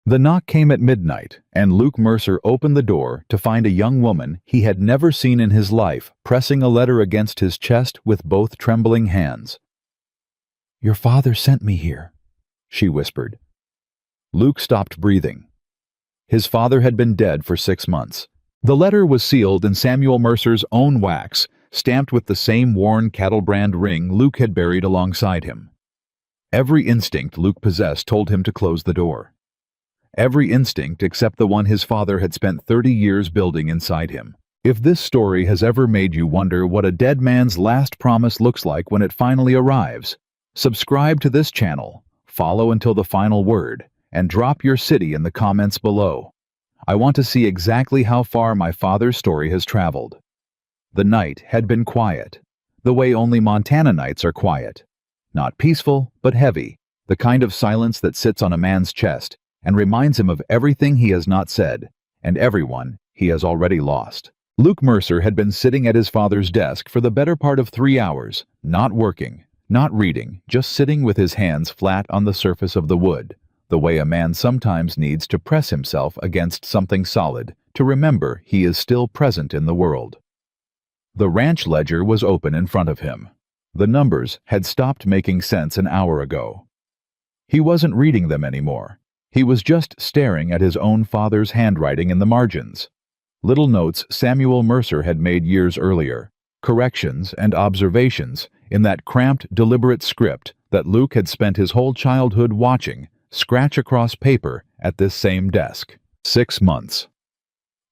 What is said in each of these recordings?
The knock came at midnight, and Luke Mercer opened the door to find a young woman he had never seen in his life pressing a letter against his chest with both trembling hands. "Your father sent me here," she whispered. Luke stopped breathing. His father had been dead for 6 months. The letter was sealed in Samuel Mercer's own wax, stamped with the same worn cattle brand ring Luke had buried alongside him. Every instinct Luke possessed told him to close the door. Every instinct except the one his father had spent 30 years building inside him. If this story has ever made you wonder what a dead man's last promise looks like when it finally arrives, subscribe to this channel, follow until the final word, and drop your city in the comments below. I want to see exactly how far my father's story has traveled. The night had been quiet, the way only Montana nights are quiet. Not peaceful, but heavy, the kind of silence that sits on a man's chest and reminds him of everything he has not said, and everyone he has already lost. Luke Mercer had been sitting at his father's desk for the better part of 3 hours, not working, not reading, just sitting with his hands flat on the surface of the wood, the way a man sometimes needs to press himself against something solid to remember he is still present in the world. The ranch ledger was open in front of him. The numbers had stopped making sense an hour ago. He wasn't reading them anymore. He was just staring at his own father's handwriting in the margins. Little notes Samuel Mercer had made years earlier, corrections and observations in that cramped, deliberate script that Luke had spent his whole childhood watching scratch across paper at this same desk. 6 months.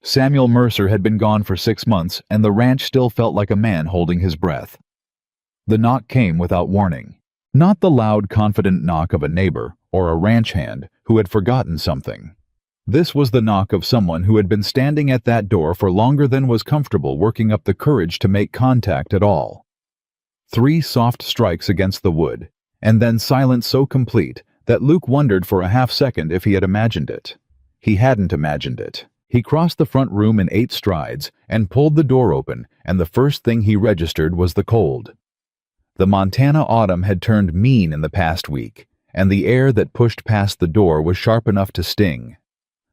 Samuel Mercer had been gone for 6 months, and the ranch still felt like a man holding his breath. The knock came without warning. Not the loud, confident knock of a neighbor or a ranch hand who had forgotten something. This was the knock of someone who had been standing at that door for longer than was comfortable working up the courage to make contact at all. 3 soft strikes against the wood, and then silence so complete that Luke wondered for a half-second if he had imagined it. He hadn't imagined it. He crossed the front room in 8 strides and pulled the door open, and the first thing he registered was the cold. The Montana autumn had turned mean in the past week, and the air that pushed past the door was sharp enough to sting.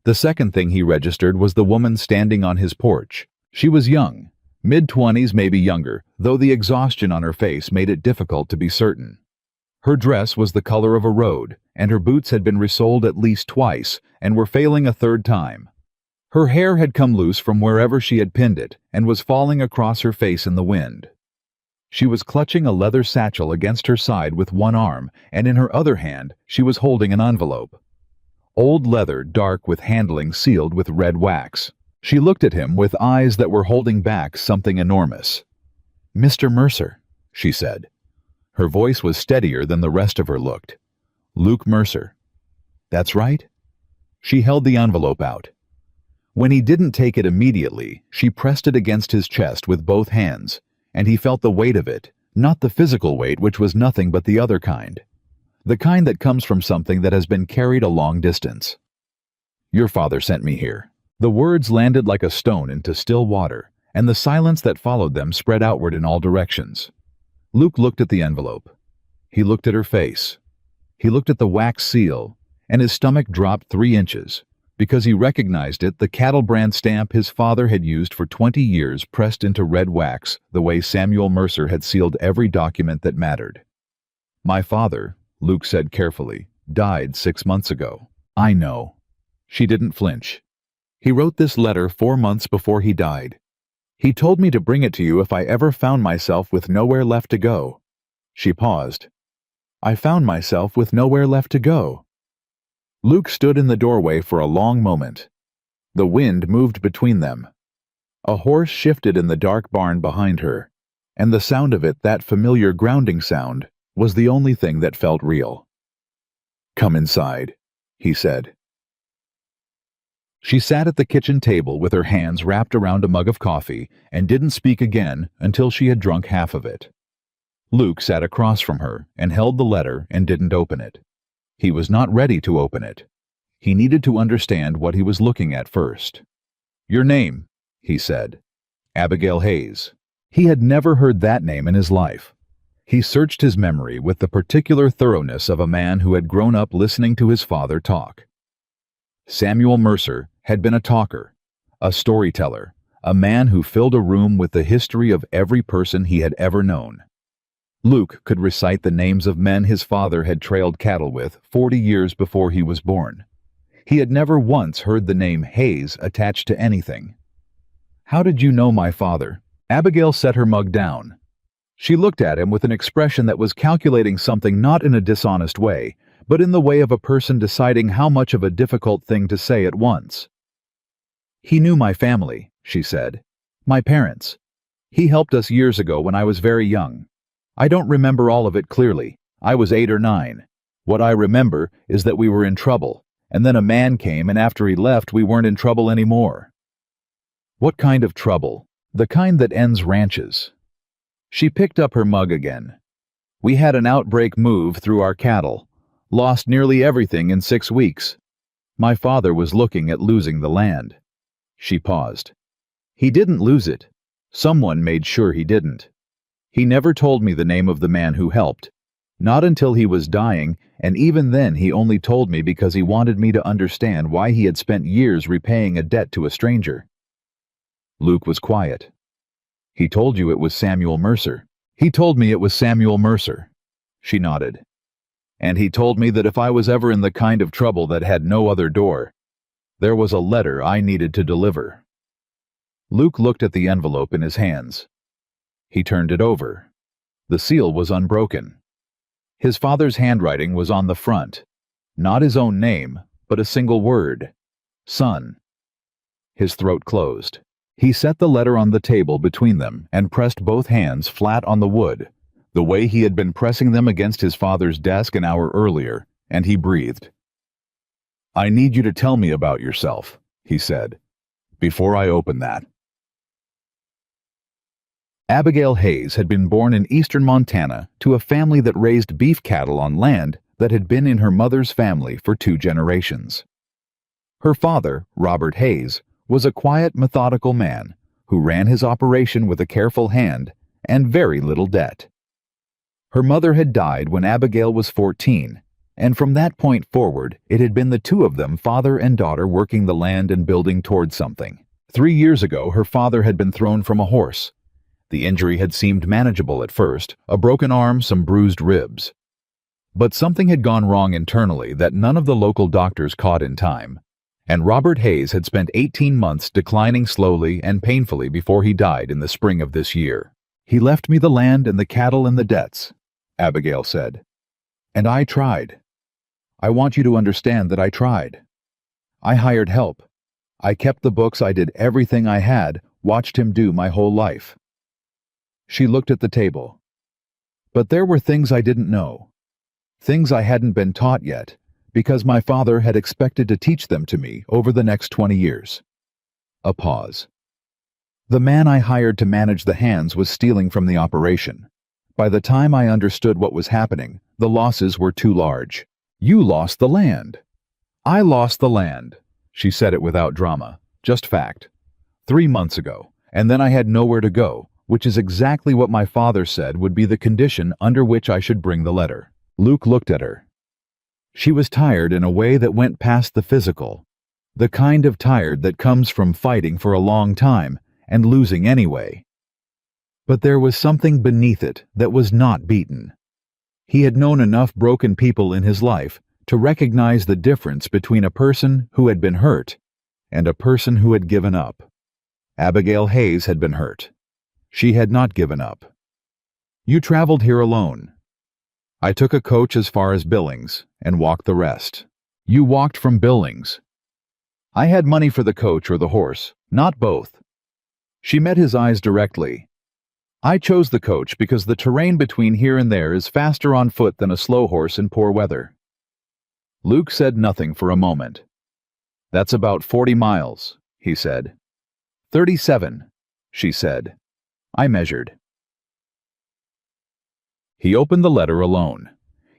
The second thing he registered was the woman standing on his porch. She was young, mid-20s, maybe younger, though the exhaustion on her face made it difficult to be certain. Her dress was the color of a road, and her boots had been resoled at least twice and were failing a third time. Her hair had come loose from wherever she had pinned it and was falling across her face in the wind. She was clutching a leather satchel against her side with one arm, and in her other hand she was holding an envelope. Old leather, dark with handling sealed with red wax. She looked at him with eyes that were holding back something enormous. "Mr. Mercer," she said. Her voice was steadier than the rest of her looked. "Luke Mercer." "That's right." She held the envelope out. When he didn't take it immediately, she pressed it against his chest with both hands, and he felt the weight of it, not the physical weight which was nothing but the other kind. The kind that comes from something that has been carried a long distance. "Your father sent me here." The words landed like a stone into still water, and the silence that followed them spread outward in all directions. Luke looked at the envelope. He looked at her face. He looked at the wax seal, and his stomach dropped 3 inches, because he recognized it, the cattle brand stamp his father had used for 20 years pressed into red wax the way Samuel Mercer had sealed every document that mattered. "My father," Luke said carefully, "died 6 months ago." "I know." She didn't flinch. "He wrote this letter 4 months before he died. He told me to bring it to you if I ever found myself with nowhere left to go." She paused. "I found myself with nowhere left to go." Luke stood in the doorway for a long moment. The wind moved between them. A horse shifted in the dark barn behind her, and the sound of it, that familiar grounding sound, was the only thing that felt real. "Come inside," he said. She sat at the kitchen table with her hands wrapped around a mug of coffee and didn't speak again until she had drunk half of it. Luke sat across from her and held the letter and didn't open it. He was not ready to open it. He needed to understand what he was looking at first. "Your name," he said. "Abigail Hayes." He had never heard that name in his life. He searched his memory with the particular thoroughness of a man who had grown up listening to his father talk. Samuel Mercer had been a talker, a storyteller, a man who filled a room with the history of every person he had ever known. Luke could recite the names of men his father had trailed cattle with 40 years before he was born. He had never once heard the name Hayes attached to anything. "How did you know my father?" Abigail set her mug down. She looked at him with an expression that was calculating something not in a dishonest way, but in the way of a person deciding how much of a difficult thing to say at once. "He knew my family," she said. "My parents. He helped us years ago when I was very young. I don't remember all of it clearly. I was 8 or 9. What I remember is that we were in trouble, and then a man came, and after he left we weren't in trouble anymore." "What kind of trouble?" "The kind that ends ranches." She picked up her mug again. "We had an outbreak move through our cattle. Lost nearly everything in 6 weeks. My father was looking at losing the land." She paused. "He didn't lose it. Someone made sure he didn't. He never told me the name of the man who helped. Not until he was dying, and even then he only told me because he wanted me to understand why he had spent years repaying a debt to a stranger." Luke was quiet. "He told you it was Samuel Mercer?" "He told me it was Samuel Mercer." She nodded. "And he told me that if I was ever in the kind of trouble that had no other door, there was a letter I needed to deliver." Luke looked at the envelope in his hands. He turned it over. The seal was unbroken. His father's handwriting was on the front. Not his own name, but a single word: son. His throat closed. He set the letter on the table between them and pressed both hands flat on the wood, the way he had been pressing them against his father's desk an hour earlier, and he breathed. "I need you to tell me about yourself," he said, "before I open that." Abigail Hayes had been born in eastern Montana to a family that raised beef cattle on land that had been in her mother's family for 2 generations. Her father, Robert Hayes, was a quiet, methodical man who ran his operation with a careful hand and very little debt. Her mother had died when Abigail was 14, and from that point forward it had been the 2 of them, father and daughter, working the land and building towards something. 3 years ago her father had been thrown from a horse. The injury had seemed manageable at first, a broken arm, some bruised ribs. But something had gone wrong internally that none of the local doctors caught in time, and Robert Hayes had spent 18 months declining slowly and painfully before he died in the spring of this year. "He left me the land and the cattle and the debts," Abigail said. "And I tried. I want you to understand that I tried. I hired help. I kept the books, I did everything I had, watched him do my whole life." She looked at the table. "But there were things I didn't know. Things I hadn't been taught yet, because my father had expected to teach them to me over the next 20 years. A pause. "The man I hired to manage the hands was stealing from the operation. By the time I understood what was happening, the losses were too large." "You lost the land." "I lost the land." She said it without drama, just fact. 3 months ago, and then I had nowhere to go, which is exactly what my father said would be the condition under which I should bring the letter. Luke looked at her. She was tired in a way that went past the physical, the kind of tired that comes from fighting for a long time and losing anyway. But there was something beneath it that was not beaten. He had known enough broken people in his life to recognize the difference between a person who had been hurt and a person who had given up. Abigail Hayes had been hurt. She had not given up. "You traveled here alone." "I took a coach as far as Billings and walked the rest." "You walked from Billings." "I had money for the coach or the horse, not both." She met his eyes directly. "I chose the coach because the terrain between here and there is faster on foot than a slow horse in poor weather." Luke said nothing for a moment. "That's about 40 miles, he said. 37, she said. I measured. He opened the letter alone.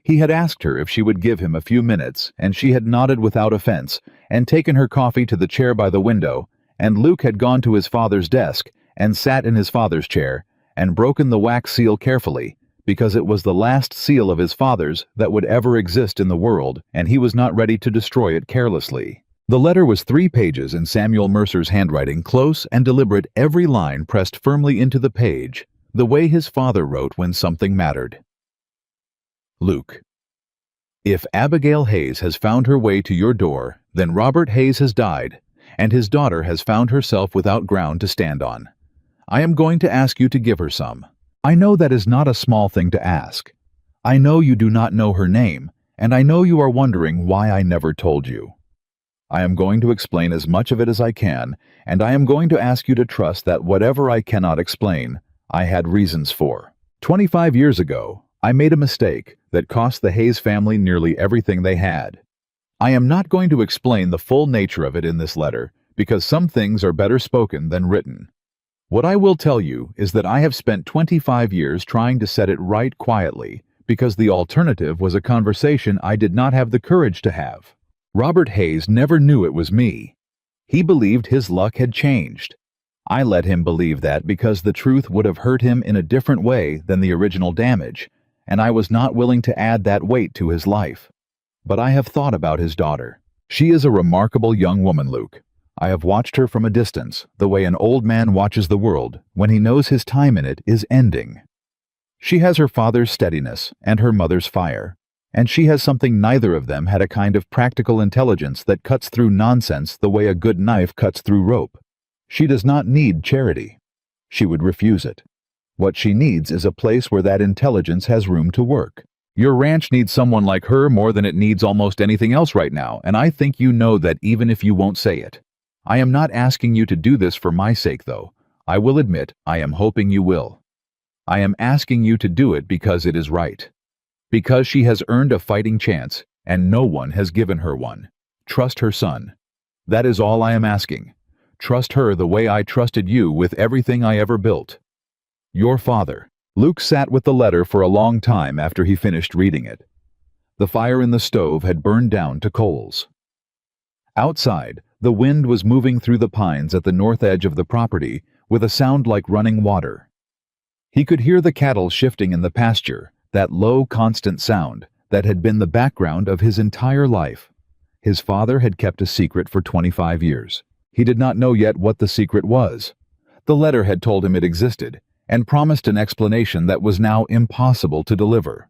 He had asked her if she would give him a few minutes, and she had nodded without offense, and taken her coffee to the chair by the window, and Luke had gone to his father's desk, and sat in his father's chair, and broken the wax seal carefully, because it was the last seal of his father's that would ever exist in the world, and he was not ready to destroy it carelessly. The letter was 3 pages in Samuel Mercer's handwriting, close and deliberate, every line pressed firmly into the page, the way his father wrote when something mattered. Luke, if Abigail Hayes has found her way to your door, then Robert Hayes has died, and his daughter has found herself without ground to stand on. I am going to ask you to give her some. I know that is not a small thing to ask. I know you do not know her name, and I know you are wondering why I never told you. I am going to explain as much of it as I can, and I am going to ask you to trust that whatever I cannot explain, I had reasons for. 25 years ago, I made a mistake that cost the Hayes family nearly everything they had. I am not going to explain the full nature of it in this letter, because some things are better spoken than written. What I will tell you is that I have spent 25 years trying to set it right quietly, because the alternative was a conversation I did not have the courage to have. Robert Hayes never knew it was me. He believed his luck had changed. I let him believe that because the truth would have hurt him in a different way than the original damage, and I was not willing to add that weight to his life. But I have thought about his daughter. She is a remarkable young woman, Luke. I have watched her from a distance, the way an old man watches the world when he knows his time in it is ending. She has her father's steadiness and her mother's fire, and she has something neither of them had, a kind of practical intelligence that cuts through nonsense the way a good knife cuts through rope. She does not need charity. She would refuse it. What she needs is a place where that intelligence has room to work. Your ranch needs someone like her more than it needs almost anything else right now, and I think you know that even if you won't say it. I am not asking you to do this for my sake, though. I will admit I am hoping you will. I am asking you to do it because it is right. Because she has earned a fighting chance, and no one has given her one. Trust her son. That is all I am asking. Trust her the way I trusted you with everything I ever built. Your father. Luke sat with the letter for a long time after he finished reading it. The fire in the stove had burned down to coals. Outside, the wind was moving through the pines at the north edge of the property with a sound like running water. He could hear the cattle shifting in the pasture, that low, constant sound that had been the background of his entire life. His father had kept a secret for 25 years. He did not know yet what the secret was. The letter had told him it existed, and promised an explanation that was now impossible to deliver.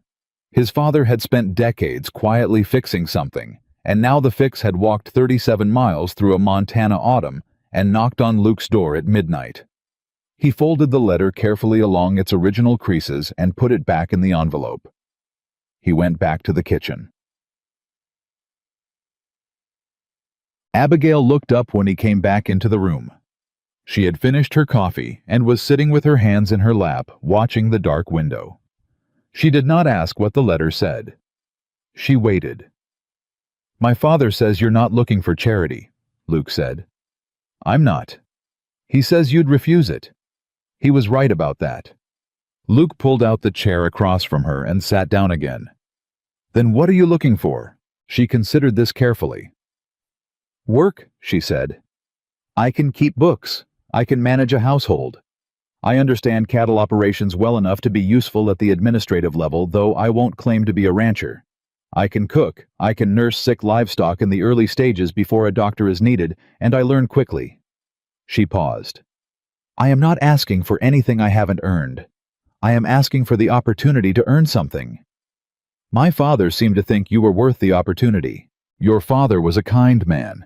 His father had spent decades quietly fixing something, and now the fix had walked 37 miles through a Montana autumn and knocked on Luke's door at midnight. He folded the letter carefully along its original creases and put it back in the envelope. He went back to the kitchen. Abigail looked up when he came back into the room. She had finished her coffee and was sitting with her hands in her lap, watching the dark window. She did not ask what the letter said. She waited. "My father says you're not looking for charity," Luke said. "I'm not. He says you'd refuse it. He was right about that." Luke pulled out the chair across from her and sat down again. "Then what are you looking for?" She considered this carefully. "Work," she said. "I can keep books. I can manage a household. I understand cattle operations well enough to be useful at the administrative level, though I won't claim to be a rancher. I can cook. I can nurse sick livestock in the early stages before a doctor is needed, and I learn quickly." She paused. "I am not asking for anything I haven't earned. I am asking for the opportunity to earn something. My father seemed to think you were worth the opportunity. Your father was a kind man."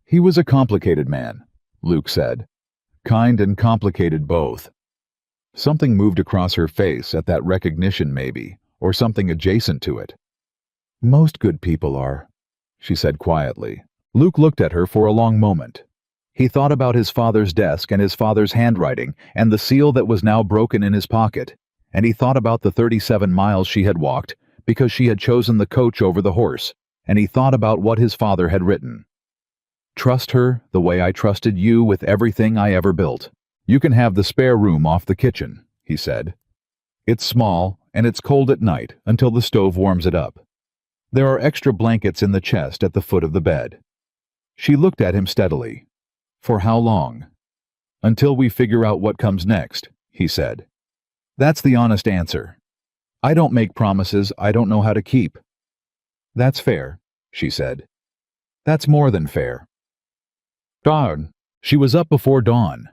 "He was a complicated man," Luke said. "Kind and complicated both." Something moved across her face at that recognition, maybe, or something adjacent to it. "Most good people are," she said quietly. Luke looked at her for a long moment. He thought about his father's desk and his father's handwriting and the seal that was now broken in his pocket, and he thought about the 37 miles she had walked because she had chosen the coach over the horse, and he thought about what his father had written. "Trust her the way I trusted you with everything I ever built. You can have the spare room off the kitchen," he said. "It's small, and it's cold at night until the stove warms it up. There are extra blankets in the chest at the foot of the bed." She looked at him steadily. "For how long?" "Until we figure out what comes next," he said. "That's the honest answer. I don't make promises I don't know how to keep." "That's fair," she said. That's more than fair. Dawn. She was up before dawn.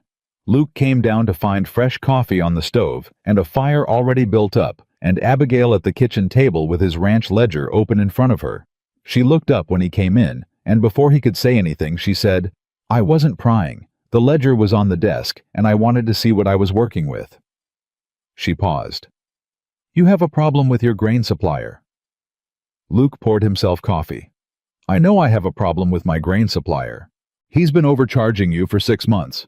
Luke came down to find fresh coffee on the stove and a fire already built up, and Abigail at the kitchen table with his ranch ledger open in front of her. She looked up when he came in, and before he could say anything, she said, "I wasn't prying. The ledger was on the desk, and I wanted to see what I was working with." She paused. "You have a problem with your grain supplier." Luke poured himself coffee. "I know I have a problem with my grain supplier. He's been overcharging you for 6 months.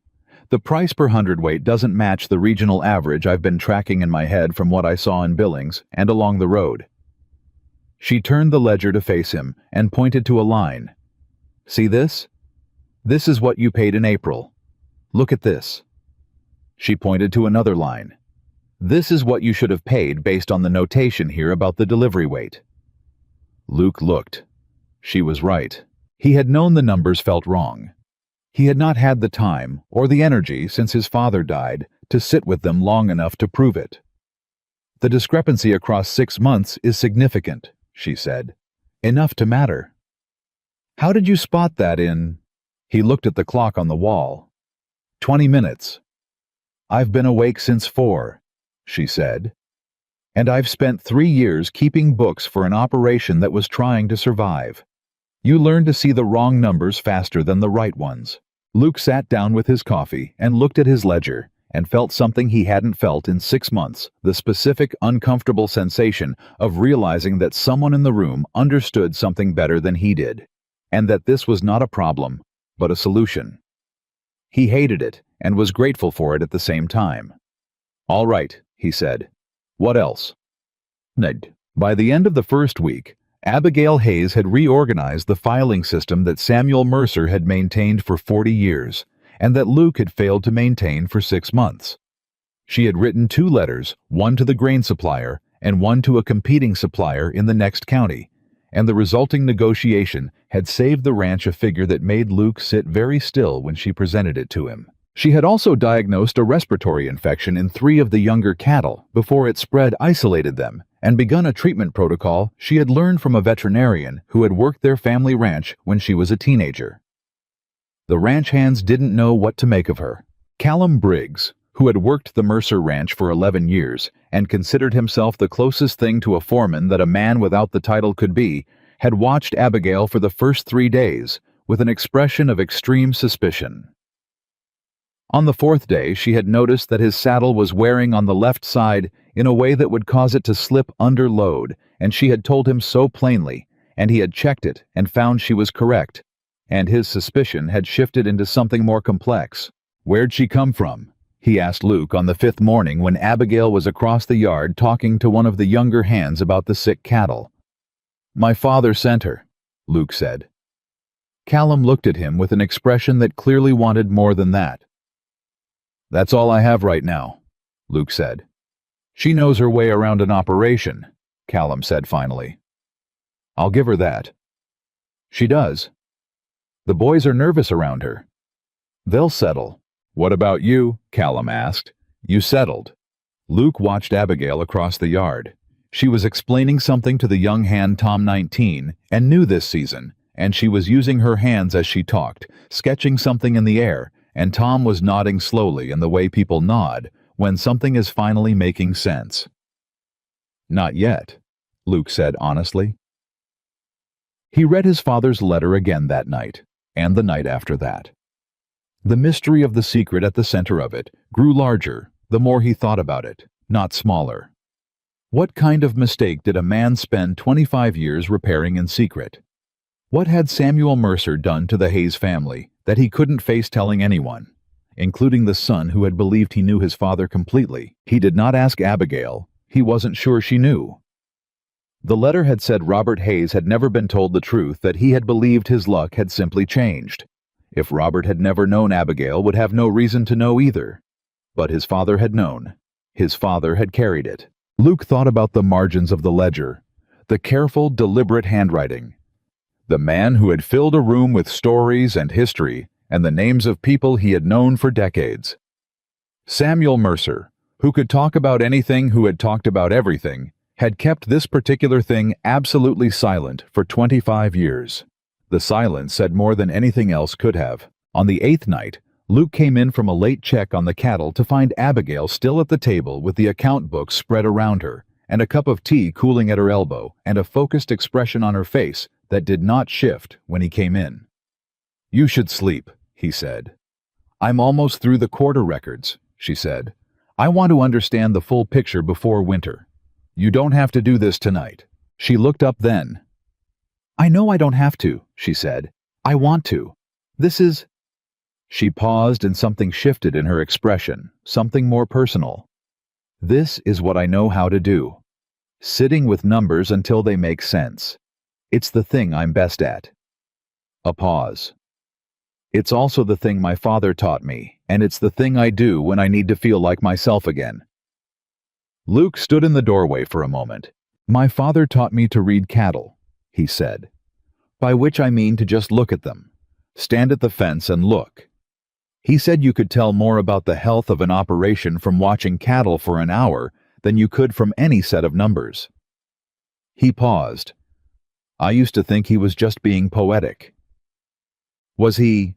The price per hundredweight doesn't match the regional average I've been tracking in my head from what I saw in Billings and along the road." She turned the ledger to face him and pointed to a line. "See this? This is what you paid in April. Look at this." She pointed to another line. "This is what you should have paid based on the notation here about the delivery weight." Luke looked. She was right. He had known the numbers felt wrong. He had not had the time or the energy since his father died to sit with them long enough to prove it. "The discrepancy across 6 months is significant," she said. "Enough to matter." "How did you spot that in—" He looked at the clock on the wall. 20 minutes. "I've been awake since 4, she said. "And I've spent 3 years keeping books for an operation that was trying to survive. You learn to see the wrong numbers faster than the right ones." Luke sat down with his coffee and looked at his ledger and felt something he hadn't felt in 6 months, the specific, uncomfortable sensation of realizing that someone in the room understood something better than he did, and that this was not a problem, but a solution. He hated it and was grateful for it at the same time. "All right," he said. "What else?" Ned. By the end of the first week, Abigail Hayes had reorganized the filing system that Samuel Mercer had maintained for 40 years, and that Luke had failed to maintain for 6 months. She had written 2 letters, one to the grain supplier and one to a competing supplier in the next county, and the resulting negotiation had saved the ranch a figure that made Luke sit very still when she presented it to him. She had also diagnosed a respiratory infection in 3 of the younger cattle before it spread isolated them, and begun a treatment protocol she had learned from a veterinarian who had worked their family ranch when she was a teenager. The ranch hands didn't know what to make of her. Callum Briggs, who had worked the Mercer Ranch for 11 years and considered himself the closest thing to a foreman that a man without the title could be, had watched Abigail for the first 3 days with an expression of extreme suspicion. On the 4th day, she had noticed that his saddle was wearing on the left side in a way that would cause it to slip under load, and she had told him so plainly, and he had checked it and found she was correct, and his suspicion had shifted into something more complex. "Where'd she come from?" he asked Luke on the 5th morning when Abigail was across the yard talking to one of the younger hands about the sick cattle. "My father sent her," Luke said. Callum looked at him with an expression that clearly wanted more than that. "That's all I have right now," Luke said. "She knows her way around an operation," Callum said finally. "I'll give her that." "She does. The boys are nervous around her." "They'll settle." "What about you?" Callum asked. "You settled." Luke watched Abigail across the yard. She was explaining something to the young hand Tom 19, and new this season, and she was using her hands as she talked, sketching something in the air, and Tom was nodding slowly in the way people nod when something is finally making sense. "Not yet," Luke said honestly. He read his father's letter again that night, and the night after that. The mystery of the secret at the center of it grew larger the more he thought about it, not smaller. What kind of mistake did a man spend 25 years repairing in secret? What had Samuel Mercer done to the Hayes family that he couldn't face telling anyone, including the son who had believed he knew his father completely? He did not ask Abigail. He wasn't sure she knew. The letter had said Robert Hayes had never been told the truth, that he had believed his luck had simply changed. If Robert had never known, Abigail would have no reason to know either. But his father had known. His father had carried it. Luke thought about the margins of the ledger, the careful, deliberate handwriting. The man who had filled a room with stories and history and the names of people he had known for decades. Samuel Mercer, who could talk about anything, who had talked about everything, had kept this particular thing absolutely silent for 25 years. The silence said more than anything else could have. On the 8th night, Luke came in from a late check on the cattle to find Abigail still at the table with the account books spread around her, and a cup of tea cooling at her elbow, and a focused expression on her face that did not shift when he came in. "You should sleep," he said. "I'm almost through the quarter records," she said. "I want to understand the full picture before winter. You don't have to do this tonight." She looked up then. "I know I don't have to," she said. "I want to. This is—" She paused and something shifted in her expression, something more personal. "This is what I know how to do. Sitting with numbers until they make sense. It's the thing I'm best at." A pause. "It's also the thing my father taught me, and it's the thing I do when I need to feel like myself again." Luke stood in the doorway for a moment. "My father taught me to read cattle," he said. "By which I mean to just look at them. Stand at the fence and look. He said you could tell more about the health of an operation from watching cattle for an hour than you could from any set of numbers." He paused. "I used to think he was just being poetic." "Was he?"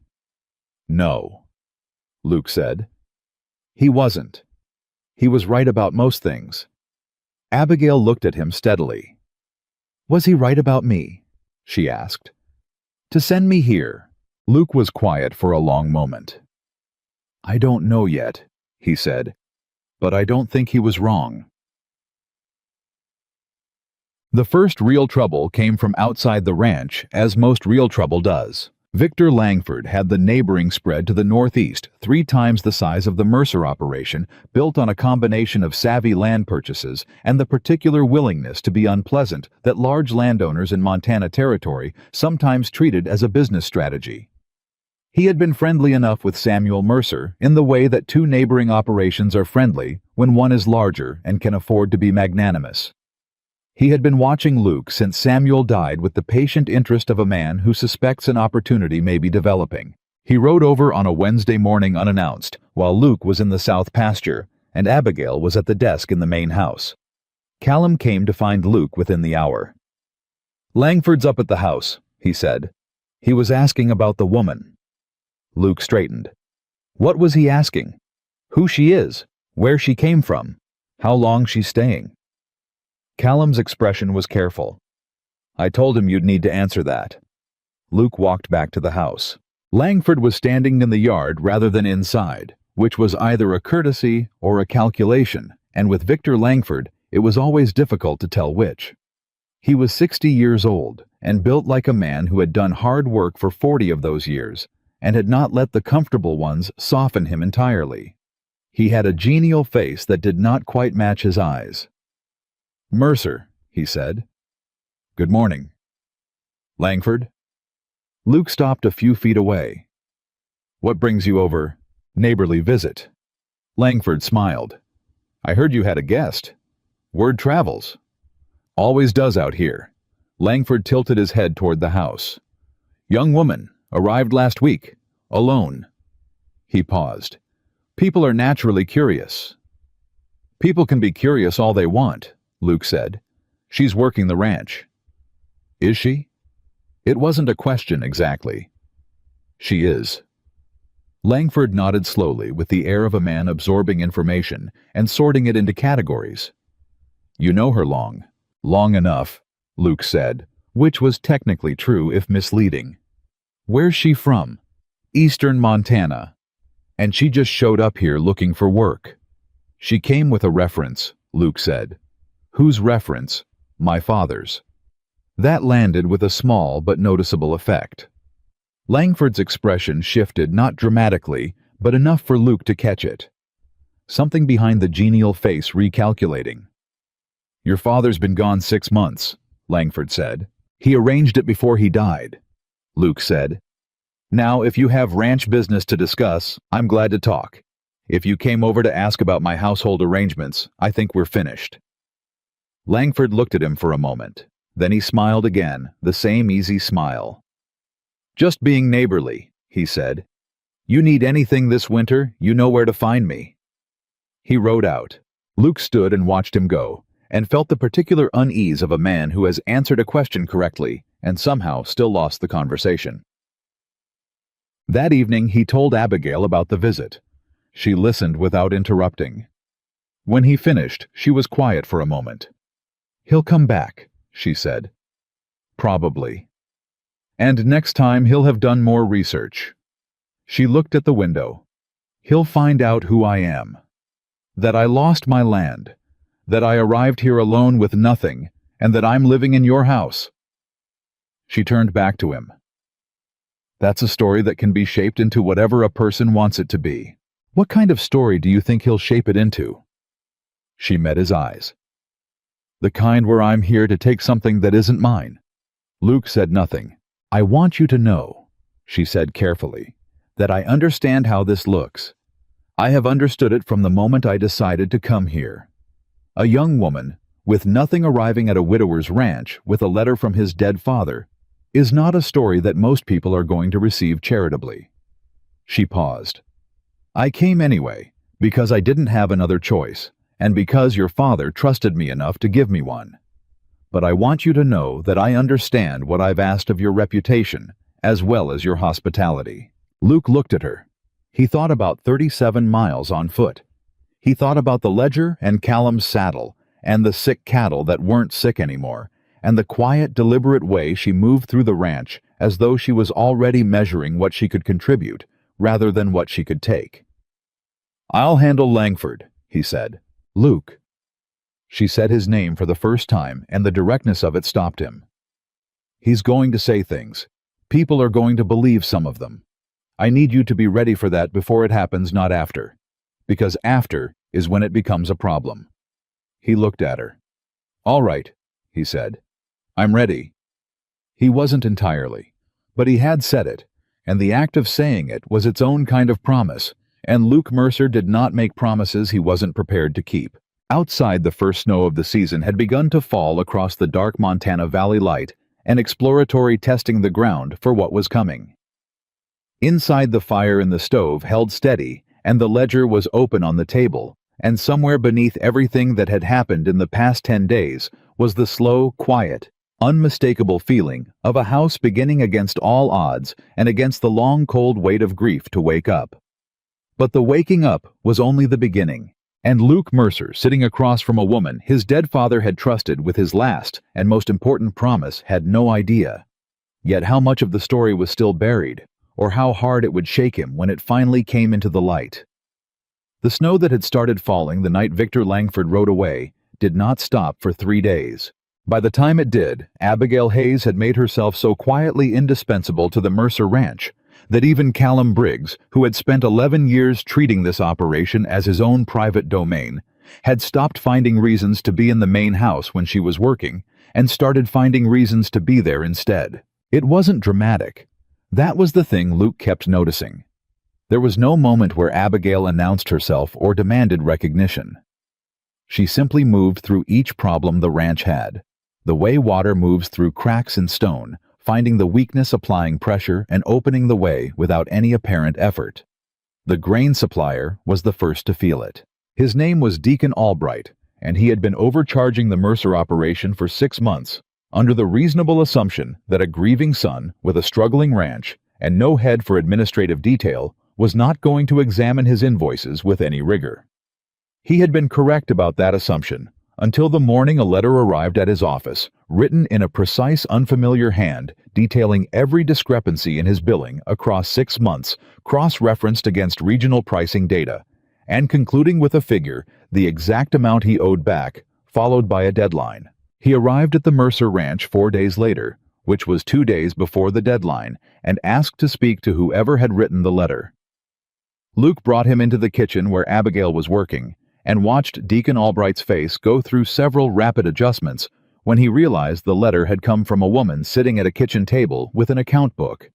"No," Luke said. "He wasn't. He was right about most things." Abigail looked at him steadily. "Was he right about me?" she asked. "To send me here?" Luke was quiet for a long moment. "I don't know yet," he said, "but I don't think he was wrong." The first real trouble came from outside the ranch, as most real trouble does. Victor Langford had the neighboring spread to the northeast 3 times the size of the Mercer operation, built on a combination of savvy land purchases and the particular willingness to be unpleasant that large landowners in Montana Territory sometimes treated as a business strategy. He had been friendly enough with Samuel Mercer in the way that 2 neighboring operations are friendly when one is larger and can afford to be magnanimous. He had been watching Luke since Samuel died with the patient interest of a man who suspects an opportunity may be developing. He rode over on a Wednesday morning unannounced, while Luke was in the south pasture, and Abigail was at the desk in the main house. Callum came to find Luke within the hour. "Langford's up at the house," he said. "He was asking about the woman." Luke straightened. What was he asking? Who she is, where she came from, how long she's staying. Callum's expression was careful. "I told him you'd need to answer that." Luke walked back to the house. Langford was standing in the yard rather than inside, which was either a courtesy or a calculation, and with Victor Langford, it was always difficult to tell which. He was 60 years old, and built like a man who had done hard work for 40 of those years, and had not let the comfortable ones soften him entirely. He had a genial face that did not quite match his eyes. "Mercer," he said. "Good morning." "Langford?" Luke stopped a few feet away. "What brings you over? Neighborly visit." Langford smiled. "I heard you had a guest. Word travels." "Always does out here." Langford tilted his head toward the house. "Young woman, arrived last week, alone." He paused. "People are naturally curious." "People can be curious all they want," Luke said. "She's working the ranch." "Is she?" It wasn't a question exactly. "She is." Langford nodded slowly with the air of a man absorbing information and sorting it into categories. "You know her long." "Long enough," Luke said, which was technically true if misleading. "Where's she from?" "Eastern Montana. And she just showed up here looking for work." "She came with a reference," Luke said. "Whose reference?" "My father's." That landed with a small but noticeable effect. Langford's expression shifted not dramatically, but enough for Luke to catch it. Something behind the genial face recalculating. "Your father's been gone 6 months," Langford said. "He arranged it before he died," Luke said. "Now, if you have ranch business to discuss, I'm glad to talk. If you came over to ask about my household arrangements, I think we're finished." Langford looked at him for a moment. Then he smiled again, the same easy smile. "Just being neighborly," he said. "You need anything this winter, you know where to find me." He rode out. Luke stood and watched him go, and felt the particular unease of a man who has answered a question correctly and somehow still lost the conversation. That evening he told Abigail about the visit. She listened without interrupting. When he finished, she was quiet for a moment. "He'll come back," she said. "Probably. And next time he'll have done more research." She looked at the window. "He'll find out who I am. That I lost my land. That I arrived here alone with nothing, and that I'm living in your house." She turned back to him. "That's a story that can be shaped into whatever a person wants it to be. What kind of story do you think he'll shape it into?" She met his eyes. "The kind where I'm here to take something that isn't mine." Luke said nothing. "I want you to know," she said carefully, "that I understand how this looks. I have understood it from the moment I decided to come here. A young woman, with nothing, arriving at a widower's ranch with a letter from his dead father, is not a story that most people are going to receive charitably." She paused. "I came anyway, because I didn't have another choice, and because your father trusted me enough to give me one. But I want you to know that I understand what I've asked of your reputation, as well as your hospitality." Luke looked at her. He thought about 37 miles on foot. He thought about the Ledger and Callum's saddle, and the sick cattle that weren't sick anymore, and the quiet, deliberate way she moved through the ranch as though she was already measuring what she could contribute, rather than what she could take. "I'll handle Langford," he said. "Luke." She said his name for the first time, and the directness of it stopped him. "He's going to say things. People are going to believe some of them. I need you to be ready for that before it happens, not after. Because after is when it becomes a problem." He looked at her. "All right," he said. "I'm ready." He wasn't entirely, but he had said it, and the act of saying it was its own kind of promise, and Luke Mercer did not make promises he wasn't prepared to keep. Outside, the first snow of the season had begun to fall across the dark Montana Valley light, and exploratory testing the ground for what was coming. Inside, the fire in the stove held steady, and the ledger was open on the table, and somewhere beneath everything that had happened in the past 10 days was the slow, quiet, unmistakable feeling of a house beginning against all odds and against the long, cold weight of grief to wake up. But the waking up was only the beginning, and Luke Mercer, sitting across from a woman his dead father had trusted with his last and most important promise, had no idea. Yet how much of the story was still buried, or how hard it would shake him when it finally came into the light. The snow that had started falling the night Victor Langford rode away did not stop for 3 days. By the time it did, Abigail Hayes had made herself so quietly indispensable to the Mercer Ranch that even Callum Briggs, who had spent 11 years treating this operation as his own private domain, had stopped finding reasons to be in the main house when she was working and started finding reasons to be there instead. It wasn't dramatic. That was the thing Luke kept noticing. There was no moment where Abigail announced herself or demanded recognition. She simply moved through each problem the ranch had, the way water moves through cracks in stone, finding the weakness, applying pressure, and opening the way without any apparent effort. The grain supplier was the first to feel it. His name was Deacon Albright, and he had been overcharging the Mercer operation for 6 months, under the reasonable assumption that a grieving son with a struggling ranch and no head for administrative detail was not going to examine his invoices with any rigor. He had been correct about that assumption until the morning a letter arrived at his office, written in a precise, unfamiliar hand, detailing every discrepancy in his billing across 6 months, cross-referenced against regional pricing data, and concluding with a figure, the exact amount he owed back, followed by a deadline. He arrived at the Mercer Ranch 4 days later, which was 2 days before the deadline, and asked to speak to whoever had written the letter. Luke brought him into the kitchen where Abigail was working, and watched Deacon Albright's face go through several rapid adjustments when he realized the letter had come from a woman sitting at a kitchen table with an account book.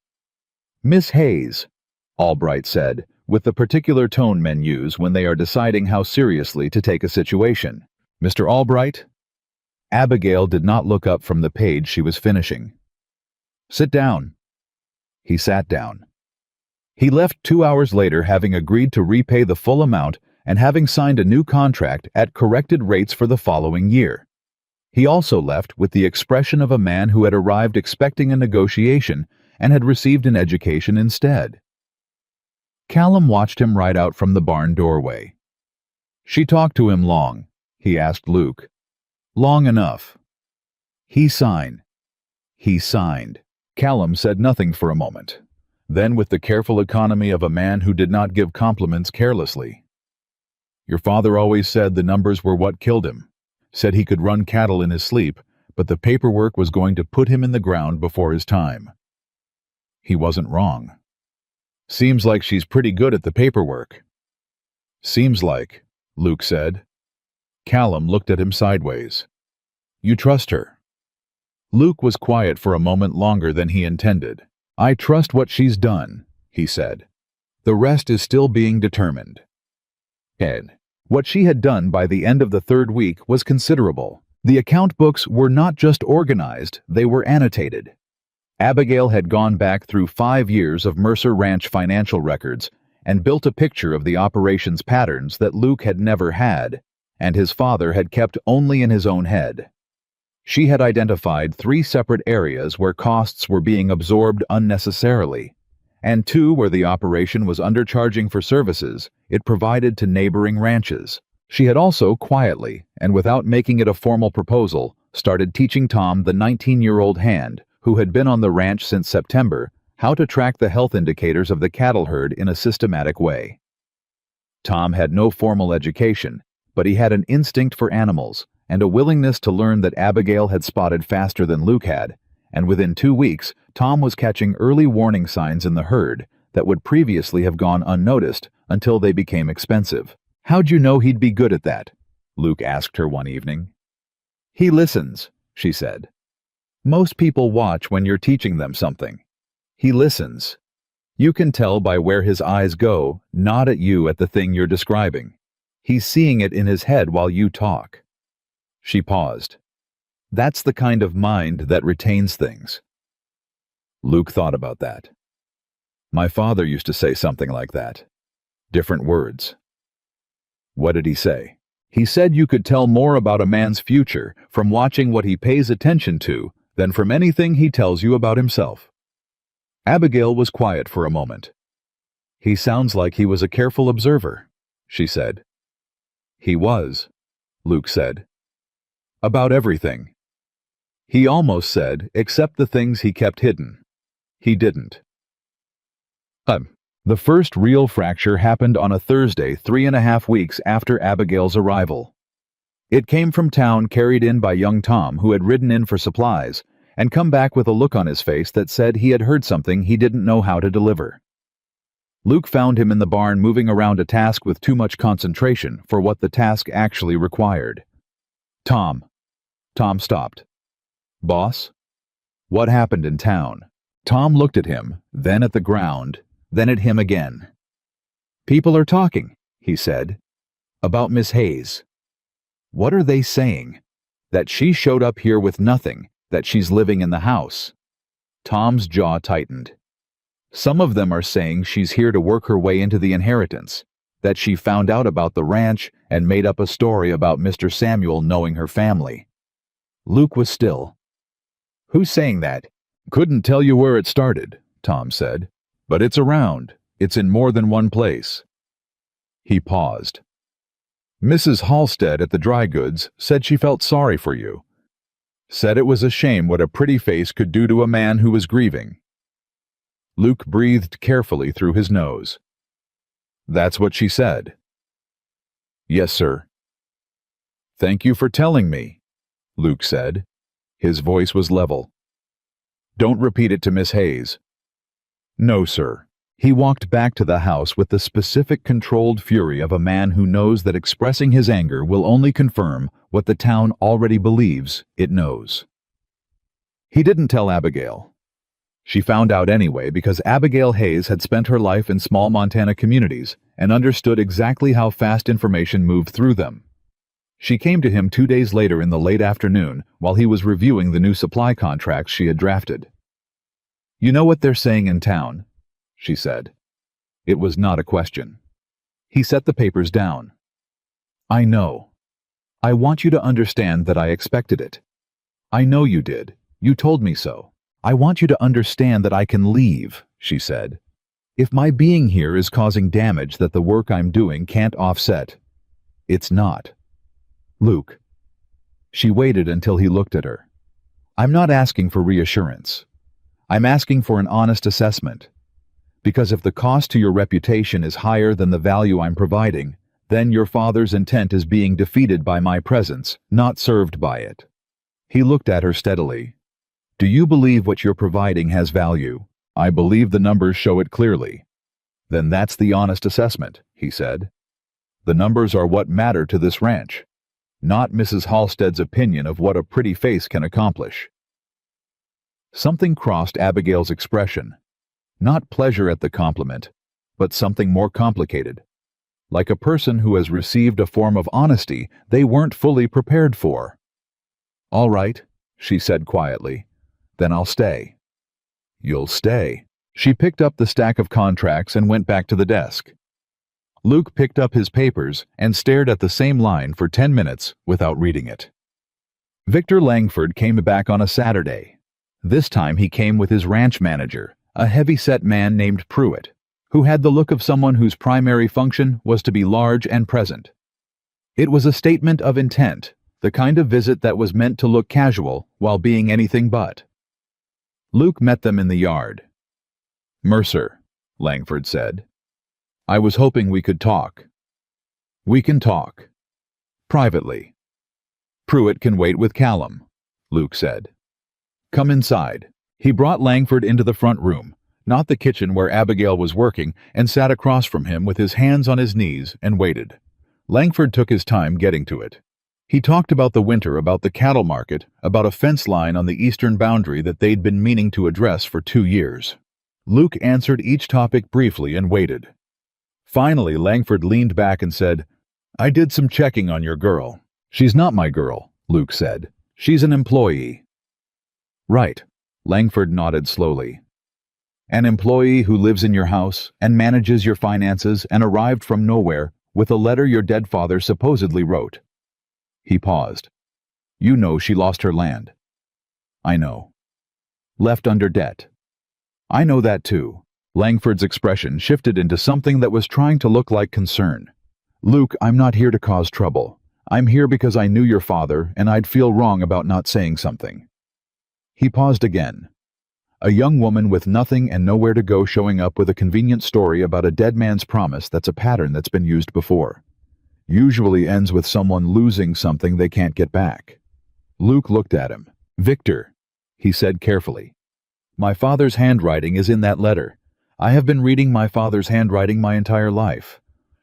"Miss Hayes," Albright said, with the particular tone men use when they are deciding how seriously to take a situation. "Mr. Albright?" Abigail did not look up from the page she was finishing. "Sit down." He sat down. He left 2 hours later, having agreed to repay the full amount and having signed a new contract at corrected rates for the following year. He also left with the expression of a man who had arrived expecting a negotiation and had received an education instead. Callum watched him ride out from the barn doorway. "She talked to him long?" he asked Luke. "Long enough." He signed. Callum said nothing for a moment. Then, with the careful economy of a man who did not give compliments carelessly, "Your father always said the numbers were what killed him. Said he could run cattle in his sleep, but the paperwork was going to put him in the ground before his time. He wasn't wrong. Seems like she's pretty good at the paperwork." "Seems like," Luke said. Callum looked at him sideways. "You trust her?" Luke was quiet for a moment longer than he intended. "I trust what she's done," he said. "The rest is still being determined." What she had done by the end of the third week was considerable. The account books were not just organized, they were annotated. Abigail had gone back through 5 years of Mercer Ranch financial records and built a picture of the operations patterns that Luke had never had, and his father had kept only in his own head. She had identified 3 separate areas where costs were being absorbed unnecessarily, and 2 where the operation was undercharging for services it provided to neighboring ranches. She had also quietly, and without making it a formal proposal, started teaching Tom, the 19-year-old hand, who had been on the ranch since September, how to track the health indicators of the cattle herd in a systematic way. Tom had no formal education, but he had an instinct for animals and a willingness to learn that Abigail had spotted faster than Luke had, and within 2 weeks, Tom was catching early warning signs in the herd that would previously have gone unnoticed until they became expensive. "How'd you know he'd be good at that?" Luke asked her one evening. "He listens," she said. "Most people watch when you're teaching them something. He listens. You can tell by where his eyes go, not at you at the thing you're describing. He's seeing it in his head while you talk." She paused. "That's the kind of mind that retains things." Luke thought about that. "My father used to say something like that. Different words." "What did he say?" "He said you could tell more about a man's future from watching what he pays attention to than from anything he tells you about himself." Abigail was quiet for a moment. "He sounds like he was a careful observer," she said. "He was," Luke said. "About everything. He almost said, except the things he kept hidden. He didn't." The first real fracture happened on a Thursday 3.5 weeks after Abigail's arrival. It came from town, carried in by young Tom, who had ridden in for supplies, and come back with a look on his face that said he had heard something he didn't know how to deliver. Luke found him in the barn moving around a task with too much concentration for what the task actually required. "Tom." Tom stopped. "Boss?" "What happened in town?" Tom looked at him, then at the ground, then at him again. "People are talking," he said, "about Miss Hayes." "What are they saying? That she showed up here with nothing, that she's living in the house." Tom's jaw tightened. "Some of them are saying she's here to work her way into the inheritance, that she found out about the ranch and made up a story about Mr. Samuel knowing her family." Luke was still. "Who's saying that?" "Couldn't tell you where it started," Tom said, "but it's around. It's in more than one place." He paused. "Mrs. Halstead at the dry goods said she felt sorry for you. Said it was a shame what a pretty face could do to a man who was grieving." Luke breathed carefully through his nose. "That's what she said?" "Yes, sir." "Thank you for telling me," Luke said. His voice was level. "Don't repeat it to Miss Hayes." "No, sir." He walked back to the house with the specific, controlled fury of a man who knows that expressing his anger will only confirm what the town already believes it knows. He didn't tell Abigail. She found out anyway because Abigail Hayes had spent her life in small Montana communities and understood exactly how fast information moved through them. She came to him 2 days later in the late afternoon while he was reviewing the new supply contracts she had drafted. "You know what they're saying in town?" she said. It was not a question. He set the papers down. "I know. I want you to understand that I expected it. I know you did. You told me so. I want you to understand that I can leave, she said. If my being here is causing damage that the work I'm doing can't offset, it's not. Luke. She waited until he looked at her. I'm not asking for reassurance. I'm asking for an honest assessment. Because if the cost to your reputation is higher than the value I'm providing, then your father's intent is being defeated by my presence, not served by it. He looked at her steadily. Do you believe what you're providing has value? I believe the numbers show it clearly. Then that's the honest assessment, he said. The numbers are what matter to this ranch, not Mrs. Halstead's opinion of what a pretty face can accomplish. Something crossed Abigail's expression. Not pleasure at the compliment, but something more complicated. Like a person who has received a form of honesty they weren't fully prepared for. All right, she said quietly. Then I'll stay. You'll stay. She picked up the stack of contracts and went back to the desk. Luke picked up his papers and stared at the same line for 10 minutes without reading it. Victor Langford came back on a Saturday. This time he came with his ranch manager, a heavy-set man named Pruitt, who had the look of someone whose primary function was to be large and present. It was a statement of intent, the kind of visit that was meant to look casual while being anything but. Luke met them in the yard. Mercer, Langford said. I was hoping we could talk. We can talk. Privately. Pruitt can wait with Callum, Luke said. Come inside. He brought Langford into the front room, not the kitchen where Abigail was working, and sat across from him with his hands on his knees and waited. Langford took his time getting to it. He talked about the winter, about the cattle market, about a fence line on the eastern boundary that they'd been meaning to address for 2 years. Luke answered each topic briefly and waited. Finally, Langford leaned back and said, I did some checking on your girl. She's not my girl, Luke said. She's an employee. Right, Langford nodded slowly. An employee who lives in your house and manages your finances and arrived from nowhere with a letter your dead father supposedly wrote. He paused. You know she lost her land. I know. Left under debt. I know that too. Langford's expression shifted into something that was trying to look like concern. Luke, I'm not here to cause trouble. I'm here because I knew your father and I'd feel wrong about not saying something. He paused again. A young woman with nothing and nowhere to go showing up with a convenient story about a dead man's promise that's a pattern that's been used before. Usually ends with someone losing something they can't get back. Luke looked at him. Victor, he said carefully. My father's handwriting is in that letter. I have been reading my father's handwriting my entire life.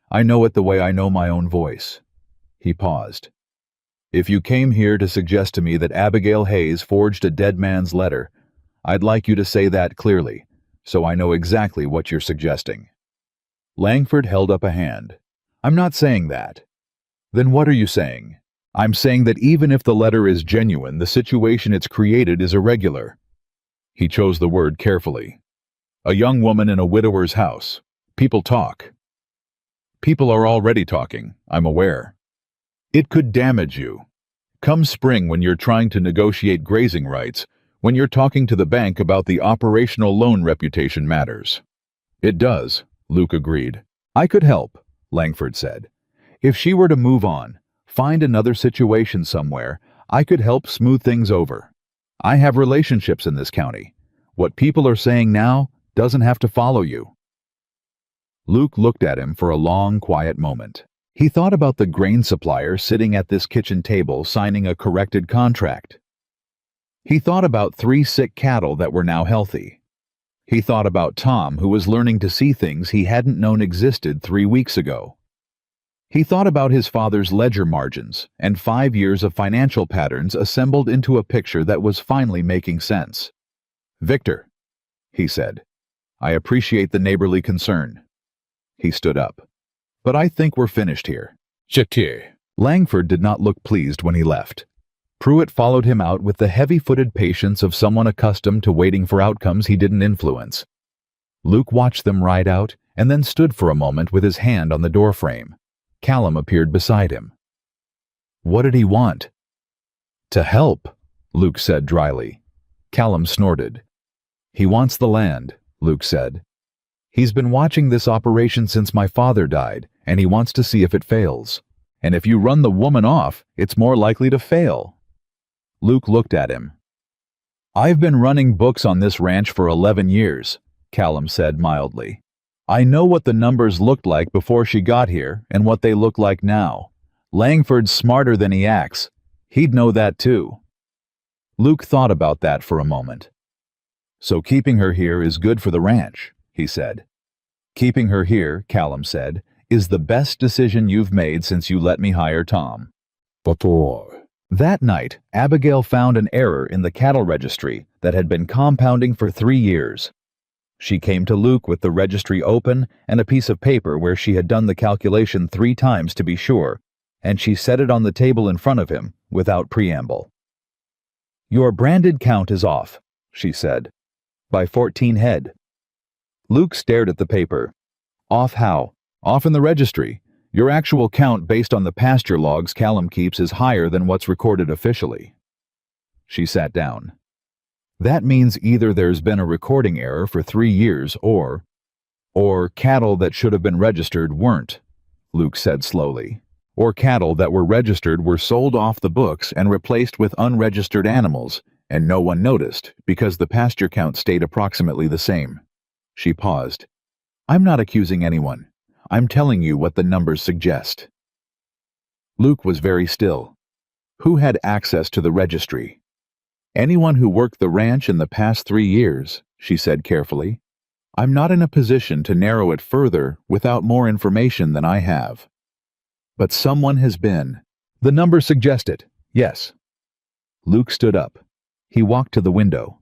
I know it the way I know my own voice. He paused. If you came here to suggest to me that Abigail Hayes forged a dead man's letter, I'd like you to say that clearly, so I know exactly what you're suggesting. Langford held up a hand. I'm not saying that. Then what are you saying? I'm saying that even if the letter is genuine, the situation it's created is irregular. He chose the word carefully. A young woman in a widower's house. People talk. People are already talking, I'm aware. It could damage you. Come spring when you're trying to negotiate grazing rights, when you're talking to the bank about the operational loan reputation matters. It does, Luke agreed. I could help, Langford said. If she were to move on, find another situation somewhere, I could help smooth things over. I have relationships in this county. What people are saying now doesn't have to follow you. Luke looked at him for a long, quiet moment. He thought about the grain supplier sitting at this kitchen table signing a corrected contract. He thought about 3 sick cattle that were now healthy. He thought about Tom, who was learning to see things he hadn't known existed 3 weeks ago. He thought about his father's ledger margins and 5 years of financial patterns assembled into a picture that was finally making sense. Victor, he said, I appreciate the neighborly concern. He stood up. But I think we're finished here. Langford did not look pleased when he left. Pruitt followed him out with the heavy-footed patience of someone accustomed to waiting for outcomes he didn't influence. Luke watched them ride out and then stood for a moment with his hand on the doorframe. Callum appeared beside him. What did he want? To help, Luke said dryly. Callum snorted. He wants the land, Luke said. He's been watching this operation since my father died, and he wants to see if it fails. And if you run the woman off, it's more likely to fail. Luke looked at him. I've been running books on this ranch for 11 years, Callum said mildly. I know what the numbers looked like before she got here and what they look like now. Langford's smarter than he acts. He'd know that too. Luke thought about that for a moment. So keeping her here is good for the ranch, he said. Keeping her here, Callum said, is the best decision you've made since you let me hire Tom. That night, Abigail found an error in the cattle registry that had been compounding for 3 years. She came to Luke with the registry open and a piece of paper where she had done the calculation 3 times to be sure, and she set it on the table in front of him without preamble. Your branded count is off, she said, by 14 head. Luke stared at the paper. Off how? Off in the registry. Your actual count based on the pasture logs Callum keeps is higher than what's recorded officially. She sat down. That means either there's been a recording error for 3 years or cattle that should have been registered weren't, Luke said slowly. Or cattle that were registered were sold off the books and replaced with unregistered animals, and no one noticed because the pasture count stayed approximately the same. She paused. I'm not accusing anyone. I'm telling you what the numbers suggest. Luke was very still. Who had access to the registry? Anyone who worked the ranch in the past 3 years, she said carefully. I'm not in a position to narrow it further without more information than I have. But someone has been. The numbers suggest it, yes. Luke stood up. He walked to the window.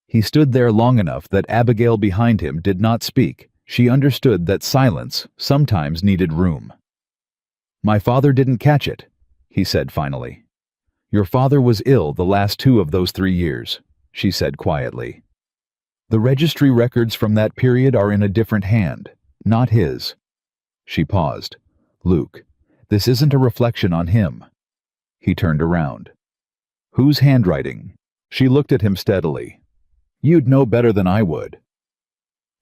He stood there long enough that Abigail behind him did not speak. She understood that silence sometimes needed room. My father didn't catch it, he said finally. Your father was ill the last 2 of those 3 years, she said quietly. The registry records from that period are in a different hand, not his. She paused. Luke, this isn't a reflection on him. He turned around. Whose handwriting? She looked at him steadily. You'd know better than I would.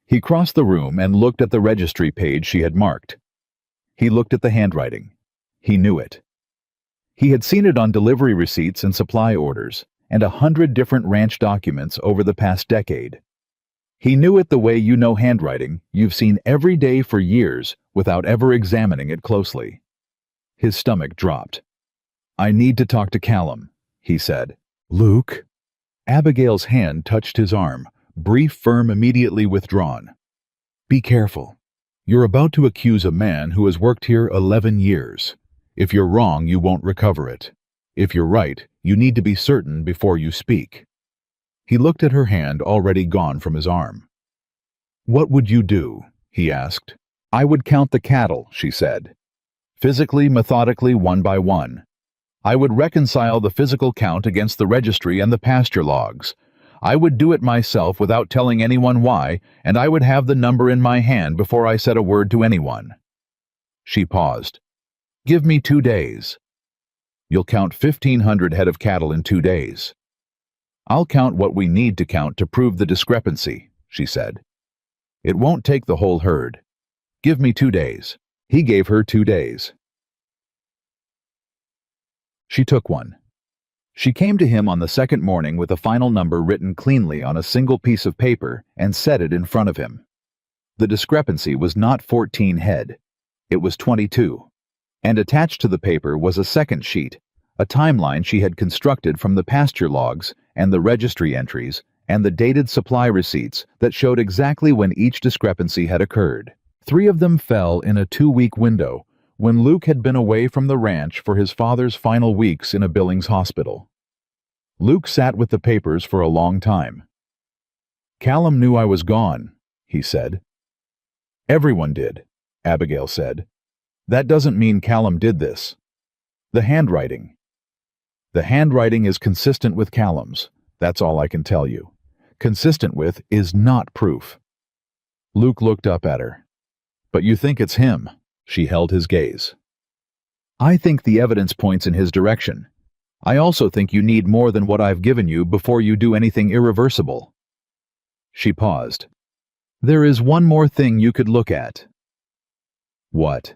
He crossed the room and looked at the registry page she had marked. He looked at the handwriting. He knew it. He had seen it on delivery receipts and supply orders, and 100 different ranch documents over the past decade. He knew it the way you know handwriting you've seen every day for years without ever examining it closely. His stomach dropped. I need to talk to Callum, he said. Luke? Abigail's hand touched his arm, brief, firm, immediately withdrawn. Be careful. You're about to accuse a man who has worked here 11 years. If you're wrong, you won't recover it. If you're right, you need to be certain before you speak. He looked at her hand already gone from his arm. What would you do? He asked. I would count the cattle, she said. Physically, methodically, one by one. I would reconcile the physical count against the registry and the pasture logs. I would do it myself without telling anyone why, and I would have the number in my hand before I said a word to anyone. She paused. Give me 2 days. You'll count 1,500 head of cattle in 2 days. I'll count what we need to count to prove the discrepancy, she said. It won't take the whole herd. Give me 2 days. He gave her 2 days. She took one. She came to him on the second morning with a final number written cleanly on a single piece of paper and set it in front of him. The discrepancy was not 14 head. It was 22. And attached to the paper was a second sheet, a timeline she had constructed from the pasture logs and the registry entries and the dated supply receipts that showed exactly when each discrepancy had occurred. 3 of them fell in a 2-week window when Luke had been away from the ranch for his father's final weeks in a Billings hospital. Luke sat with the papers for a long time. Callum knew I was gone, he said. Everyone did, Abigail said. That doesn't mean Callum did this. The handwriting. The handwriting is consistent with Callum's. That's all I can tell you. Consistent with is not proof. Luke looked up at her. But you think it's him? She held his gaze. I think the evidence points in his direction. I also think you need more than what I've given you before you do anything irreversible." She paused. "There is one more thing you could look at." "What?"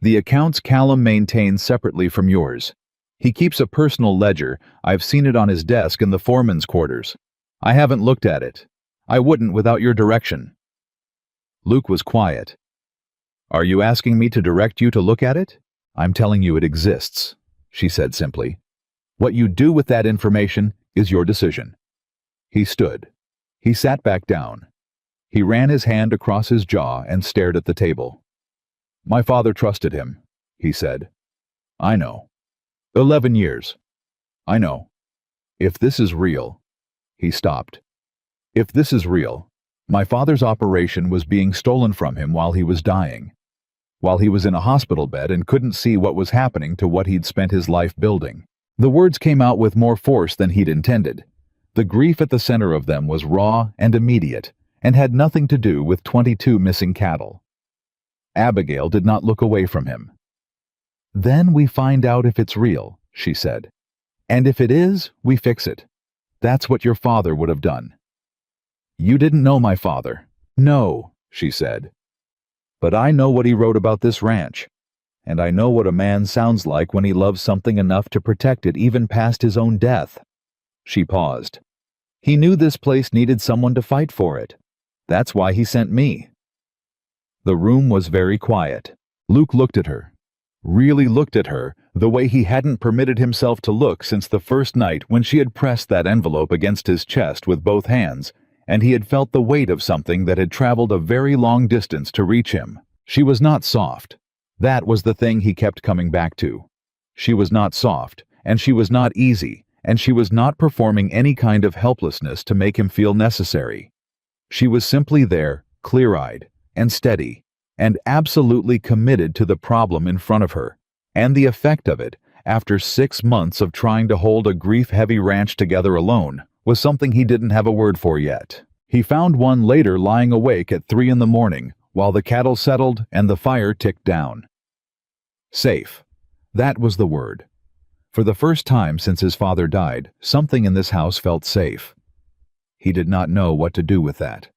"The accounts Callum maintains separately from yours. He keeps a personal ledger. I've seen it on his desk in the foreman's quarters. I haven't looked at it. I wouldn't without your direction." Luke was quiet. "Are you asking me to direct you to look at it?" "I'm telling you it exists," she said simply. "What you do with that information is your decision." He stood. He sat back down. He ran his hand across his jaw and stared at the table. "My father trusted him," he said. "I know. 11 years. I know. If this is real—" He stopped. "If this is real, my father's operation was being stolen from him while he was dying, while he was in a hospital bed and couldn't see what was happening to what he'd spent his life building." The words came out with more force than he'd intended. The grief at the center of them was raw and immediate, and had nothing to do with 22 missing cattle. Abigail did not look away from him. "Then we find out if it's real," she said. "And if it is, we fix it. That's what your father would have done." "You didn't know my father." "No," she said. "But I know what he wrote about this ranch. And I know what a man sounds like when he loves something enough to protect it even past his own death." She paused. "He knew this place needed someone to fight for it. That's why he sent me." The room was very quiet. Luke looked at her. Really looked at her, the way he hadn't permitted himself to look since the first night when she had pressed that envelope against his chest with both hands, and he had felt the weight of something that had traveled a very long distance to reach him. She was not soft. That was the thing he kept coming back to. She was not soft, and she was not easy, and she was not performing any kind of helplessness to make him feel necessary. She was simply there, clear-eyed, and steady, and absolutely committed to the problem in front of her, and the effect of it, after 6 months of trying to hold a grief-heavy ranch together alone, was something he didn't have a word for yet. He found one later lying awake at 3 in the morning, while the cattle settled and the fire ticked down. Safe. That was the word. For the first time since his father died, something in this house felt safe. He did not know what to do with that.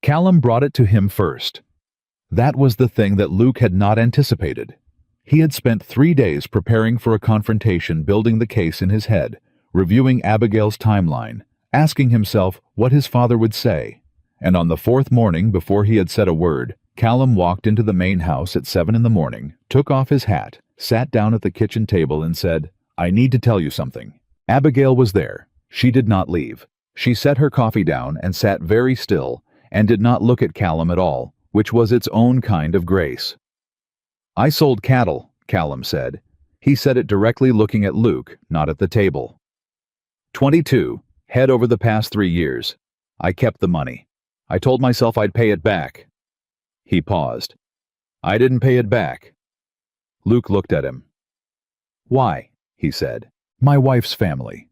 Callum brought it to him first. That was the thing that Luke had not anticipated. He had spent 3 days preparing for a confrontation, building the case in his head, reviewing Abigail's timeline, asking himself what his father would say. And on the 4th morning, before he had said a word, Callum walked into the main house at 7 in the morning, took off his hat, sat down at the kitchen table and said, "I need to tell you something." Abigail was there. She did not leave. She set her coffee down and sat very still and did not look at Callum at all, which was its own kind of grace. "I sold cattle," Callum said. He said it directly looking at Luke, not at the table. 22, head over the past 3 years. I kept the money. I told myself I'd pay it back." He paused. "I didn't pay it back." Luke looked at him. "Why?" he said. "My wife's family."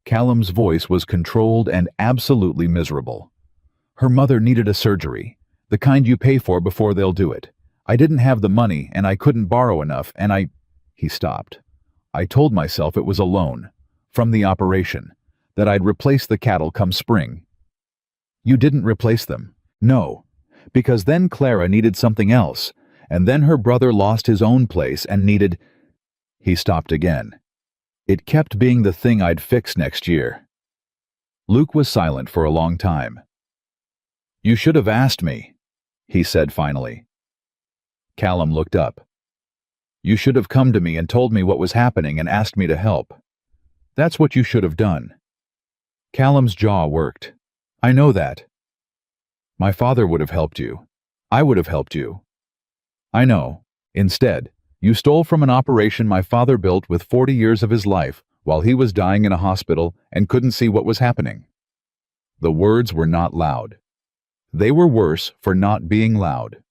Callum's voice was controlled and absolutely miserable. "Her mother needed a surgery, the kind you pay for before they'll do it. I didn't have the money and I couldn't borrow enough and I—" He stopped. "I told myself it was a loan, from the operation, that I'd replace the cattle come spring." "You didn't replace them." "No. Because then Clara needed something else, and then her brother lost his own place and needed—" He stopped again. "It kept being the thing I'd fix next year." Luke was silent for a long time. "You should have asked me," he said finally. Callum looked up. "You should have come to me and told me what was happening and asked me to help. That's what you should have done." Callum's jaw worked. "I know that. My father would have helped you. I would have helped you. I know. Instead, you stole from an operation my father built with 40 years of his life while he was dying in a hospital and couldn't see what was happening." The words were not loud. They were worse for not being loud.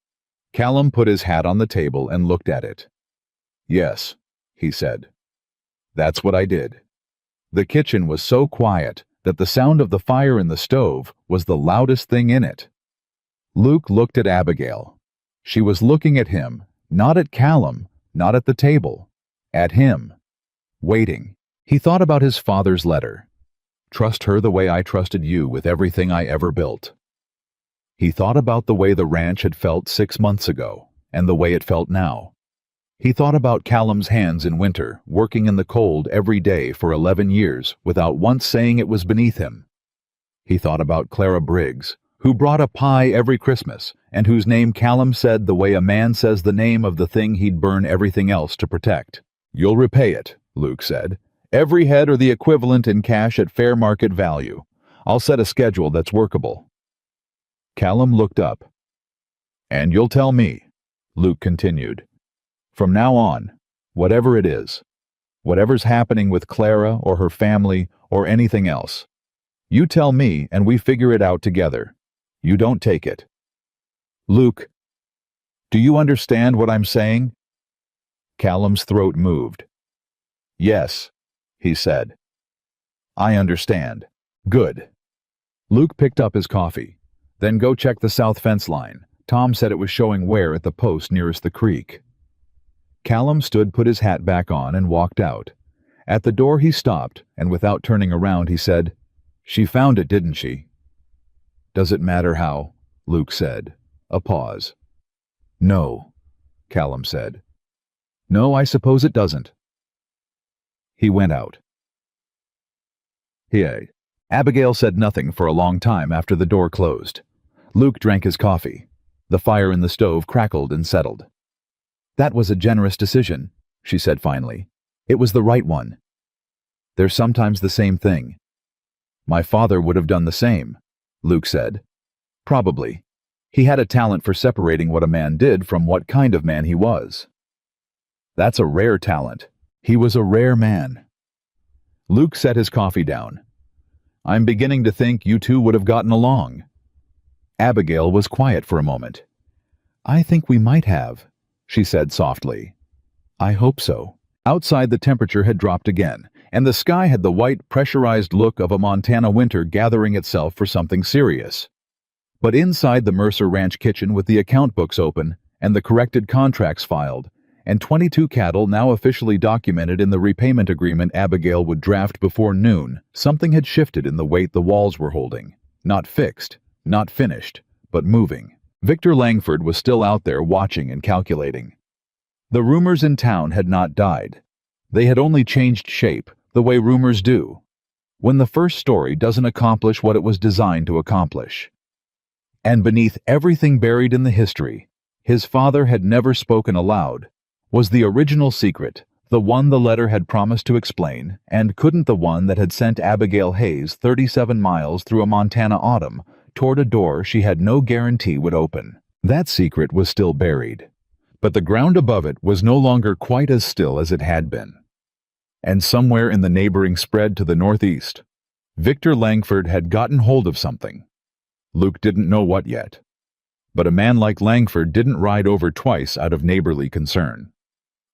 Callum put his hat on the table and looked at it. "Yes," he said. "That's what I did." The kitchen was so quiet that the sound of the fire in the stove was the loudest thing in it. Luke looked at Abigail. She was looking at him, not at Callum, not at the table. At him. Waiting. He thought about his father's letter. Trust her the way I trusted you with everything I ever built. He thought about the way the ranch had felt 6 months ago, and the way it felt now. He thought about Callum's hands in winter, working in the cold every day for 11 years without once saying it was beneath him. He thought about Clara Briggs, who brought a pie every Christmas, and whose name Callum said the way a man says the name of the thing he'd burn everything else to protect. You'll repay it, Luke said. Every head or the equivalent in cash at fair market value. I'll set a schedule that's workable. Callum looked up. And you'll tell me, Luke continued. From now on, whatever it is, whatever's happening with Clara or her family or anything else, you tell me and we figure it out together. You don't take it. Luke, do you understand what I'm saying? Callum's throat moved. Yes, he said. I understand. Good. Luke picked up his coffee. Then go check the south fence line. Tom said it was showing wear at the post nearest the creek. Callum put his hat back on and walked out. At the door he stopped, and without turning around he said, She found it, didn't she? Does it matter how? Luke said. A pause. No, Callum said. No, I suppose it doesn't. He went out. Abigail said nothing for a long time after the door closed. Luke drank his coffee. The fire in the stove crackled and settled. That was a generous decision, she said finally. It was the right one. They're sometimes the same thing. My father would have done the same, Luke said. Probably. He had a talent for separating what a man did from what kind of man he was. That's a rare talent. He was a rare man. Luke set his coffee down. I'm beginning to think you two would have gotten along. Abigail was quiet for a moment. I think we might have, she said softly. I hope so. Outside the temperature had dropped again, and the sky had the white, pressurized look of a Montana winter gathering itself for something serious. But inside the Mercer Ranch kitchen with the account books open and the corrected contracts filed, and 22 cattle now officially documented in the repayment agreement Abigail would draft before noon, something had shifted in the weight the walls were holding. Not fixed, not finished, but moving. Victor Langford was still out there watching and calculating. The rumors in town had not died. They had only changed shape, the way rumors do, when the first story doesn't accomplish what it was designed to accomplish. And beneath everything buried in the history, his father had never spoken aloud, was the original secret, the one the letter had promised to explain, and couldn't, the one that had sent Abigail Hayes 37 miles through a Montana autumn toward a door she had no guarantee would open. That secret was still buried, but the ground above it was no longer quite as still as it had been. And somewhere in the neighboring spread to the northeast, Victor Langford had gotten hold of something. Luke didn't know what yet. But a man like Langford didn't ride over twice out of neighborly concern.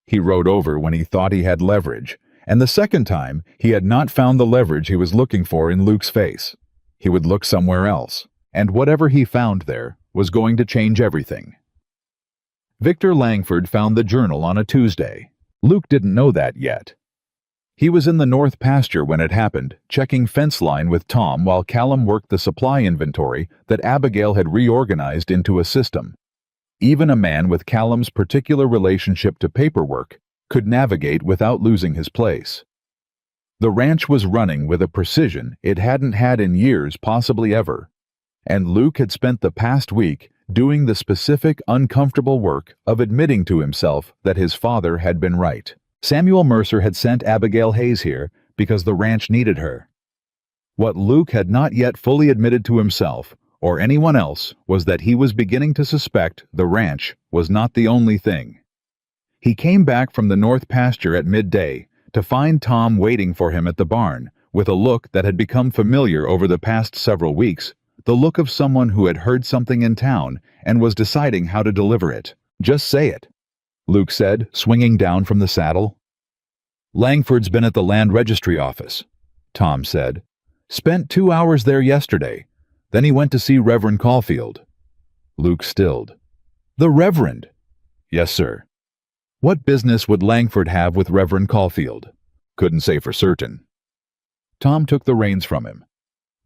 He rode over when he thought he had leverage, and the second time he had not found the leverage he was looking for in Luke's face. He would look somewhere else, and whatever he found there was going to change everything. Victor Langford found the journal on a Tuesday. Luke didn't know that yet. He was in the north pasture when it happened, checking fence line with Tom while Callum worked the supply inventory that Abigail had reorganized into a system. Even a man with Callum's particular relationship to paperwork could navigate without losing his place. The ranch was running with a precision it hadn't had in years, possibly ever, and Luke had spent the past week doing the specific, uncomfortable work of admitting to himself that his father had been right. Samuel Mercer had sent Abigail Hayes here because the ranch needed her. What Luke had not yet fully admitted to himself or anyone else was that he was beginning to suspect the ranch was not the only thing. He came back from the north pasture at midday to find Tom waiting for him at the barn with a look that had become familiar over the past several weeks, the look of someone who had heard something in town and was deciding how to deliver it. Just say it, Luke said, swinging down from the saddle. Langford's been at the land registry office, Tom said. Spent 2 hours there yesterday. Then he went to see Reverend Caulfield. Luke stilled. The Reverend? Yes, sir. What business would Langford have with Reverend Caulfield? Couldn't say for certain. Tom took the reins from him.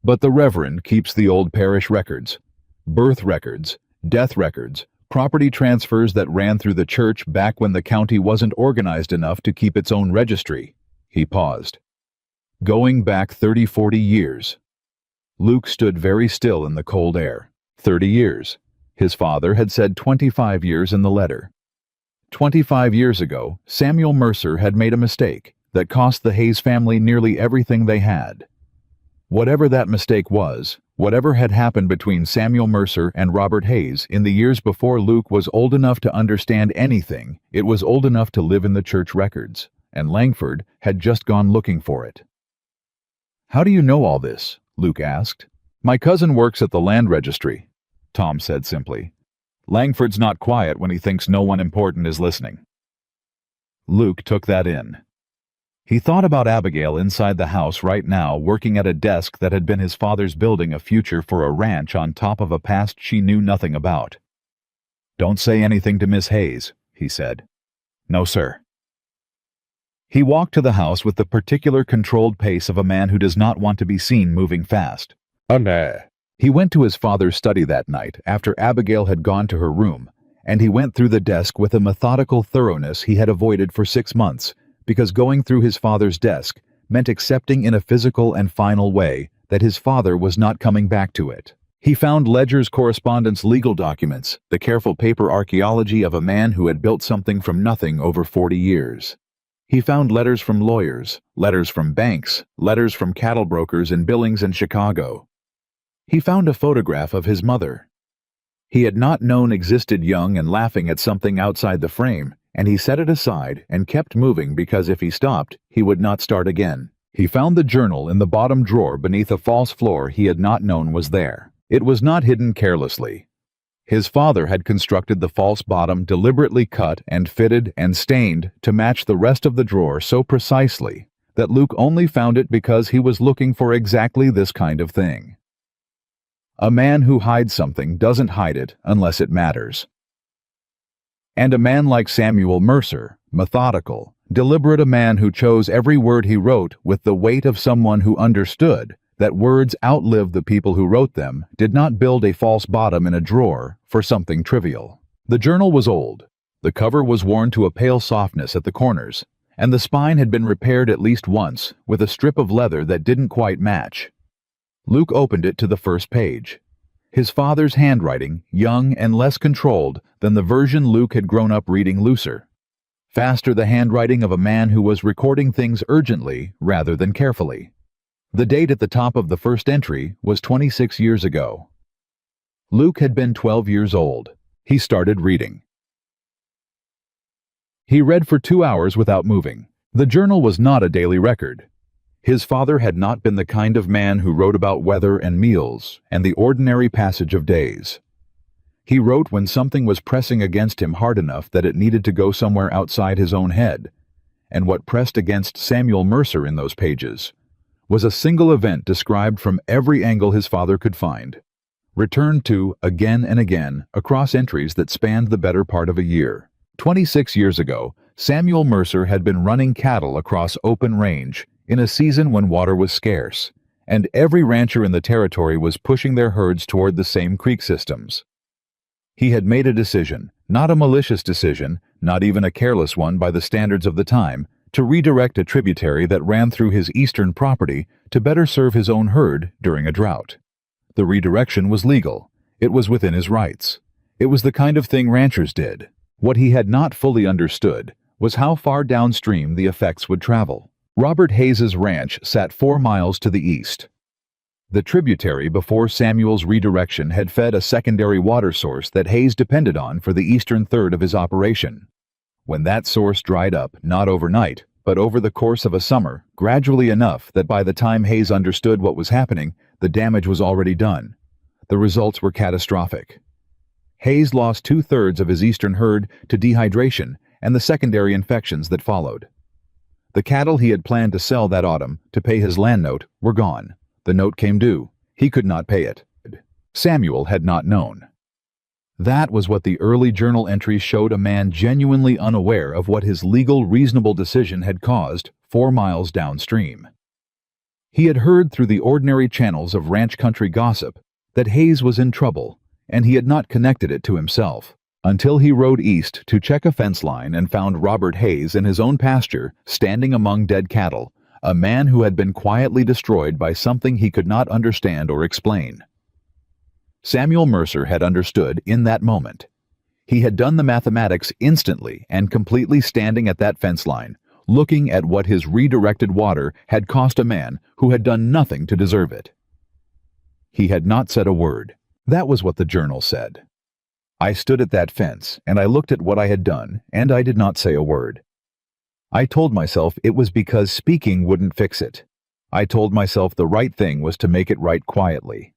But the Reverend keeps the old parish records. Birth records, death records, property transfers that ran through the church back when the county wasn't organized enough to keep its own registry. He paused. Going back 30-40 years. Luke stood very still in the cold air. 30 years. His father had said 25 years in the letter. 25 years ago, Samuel Mercer had made a mistake that cost the Hayes family nearly everything they had. Whatever that mistake was, whatever had happened between Samuel Mercer and Robert Hayes in the years before Luke was old enough to understand anything, it was old enough to live in the church records, and Langford had just gone looking for it. "How do you know all this?" Luke asked. "My cousin works at the land registry," Tom said simply. "Langford's not quiet when he thinks no one important is listening." Luke took that in. He thought about Abigail inside the house right now, working at a desk that had been his father's building a future for a ranch on top of a past she knew nothing about. "Don't say anything to Miss Hayes," he said. "No, sir." He walked to the house with the particular controlled pace of a man who does not want to be seen moving fast. He went to his father's study that night after Abigail had gone to her room, and he went through the desk with a methodical thoroughness he had avoided for 6 months, because going through his father's desk meant accepting in a physical and final way that his father was not coming back to it. He found ledgers, correspondence, legal documents, the careful paper archaeology of a man who had built something from nothing over 40 years. He found letters from lawyers, letters from banks, letters from cattle brokers in Billings and Chicago. He found a photograph of his mother. He had not known existed young and laughing at something outside the frame, and he set it aside and kept moving because if he stopped, he would not start again. He found the journal in the bottom drawer beneath a false floor he had not known was there. It was not hidden carelessly. His father had constructed the false bottom deliberately cut and fitted and stained to match the rest of the drawer so precisely that Luke only found it because he was looking for exactly this kind of thing. A man who hides something doesn't hide it unless it matters. And a man like Samuel Mercer, methodical, deliberate, a man who chose every word he wrote with the weight of someone who understood that words outlived the people who wrote them, did not build a false bottom in a drawer for something trivial. The journal was old. The cover was worn to a pale softness at the corners, and the spine had been repaired at least once with a strip of leather that didn't quite match. Luke opened it to the first page. His father's handwriting, young and less controlled than the version Luke had grown up reading looser. Faster, the handwriting of a man who was recording things urgently rather than carefully. The date at the top of the first entry was 26 years ago. Luke had been 12 years old. He started reading. He read for 2 hours without moving. The journal was not a daily record. His father had not been the kind of man who wrote about weather and meals and the ordinary passage of days. He wrote when something was pressing against him hard enough that it needed to go somewhere outside his own head, and what pressed against Samuel Mercer in those pages was a single event described from every angle his father could find, returned to again and again across entries that spanned the better part of a year. 26 years ago, Samuel Mercer had been running cattle across open range in a season when water was scarce, and every rancher in the territory was pushing their herds toward the same creek systems. He had made a decision, not a malicious decision, not even a careless one by the standards of the time, to redirect a tributary that ran through his eastern property to better serve his own herd during a drought. The redirection was legal. It was within his rights. It was the kind of thing ranchers did. What he had not fully understood was how far downstream the effects would travel. Robert Hayes's ranch sat 4 miles to the east. The tributary before Samuel's redirection had fed a secondary water source that Hayes depended on for the eastern third of his operation. When that source dried up, not overnight, but over the course of a summer, gradually enough that by the time Hayes understood what was happening, the damage was already done. The results were catastrophic. Hayes lost 2/3 of his eastern herd to dehydration and the secondary infections that followed. The cattle he had planned to sell that autumn to pay his land note were gone. The note came due. He could not pay it. Samuel had not known. That was what the early journal entries showed: a man genuinely unaware of what his legal, reasonable decision had caused 4 miles downstream. He had heard through the ordinary channels of ranch country gossip that Hayes was in trouble, and he had not connected it to himself, until he rode east to check a fence line and found Robert Hayes in his own pasture, standing among dead cattle, a man who had been quietly destroyed by something he could not understand or explain. Samuel Mercer had understood in that moment. He had done the mathematics instantly and completely, standing at that fence line, looking at what his redirected water had cost a man who had done nothing to deserve it. He had not said a word. That was what the journal said. I stood at that fence, and I looked at what I had done, and I did not say a word. I told myself it was because speaking wouldn't fix it. I told myself the right thing was to make it right quietly.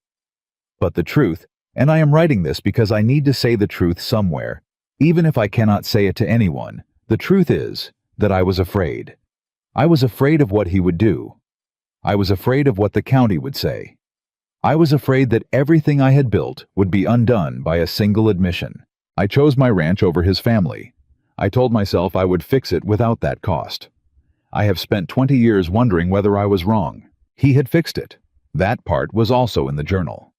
But the truth, and I am writing this because I need to say the truth somewhere, even if I cannot say it to anyone, the truth is that I was afraid. I was afraid of what he would do. I was afraid of what the county would say. I was afraid that everything I had built would be undone by a single admission. I chose my ranch over his family. I told myself I would fix it without that cost. I have spent 20 years wondering whether I was wrong. He had fixed it. That part was also in the journal.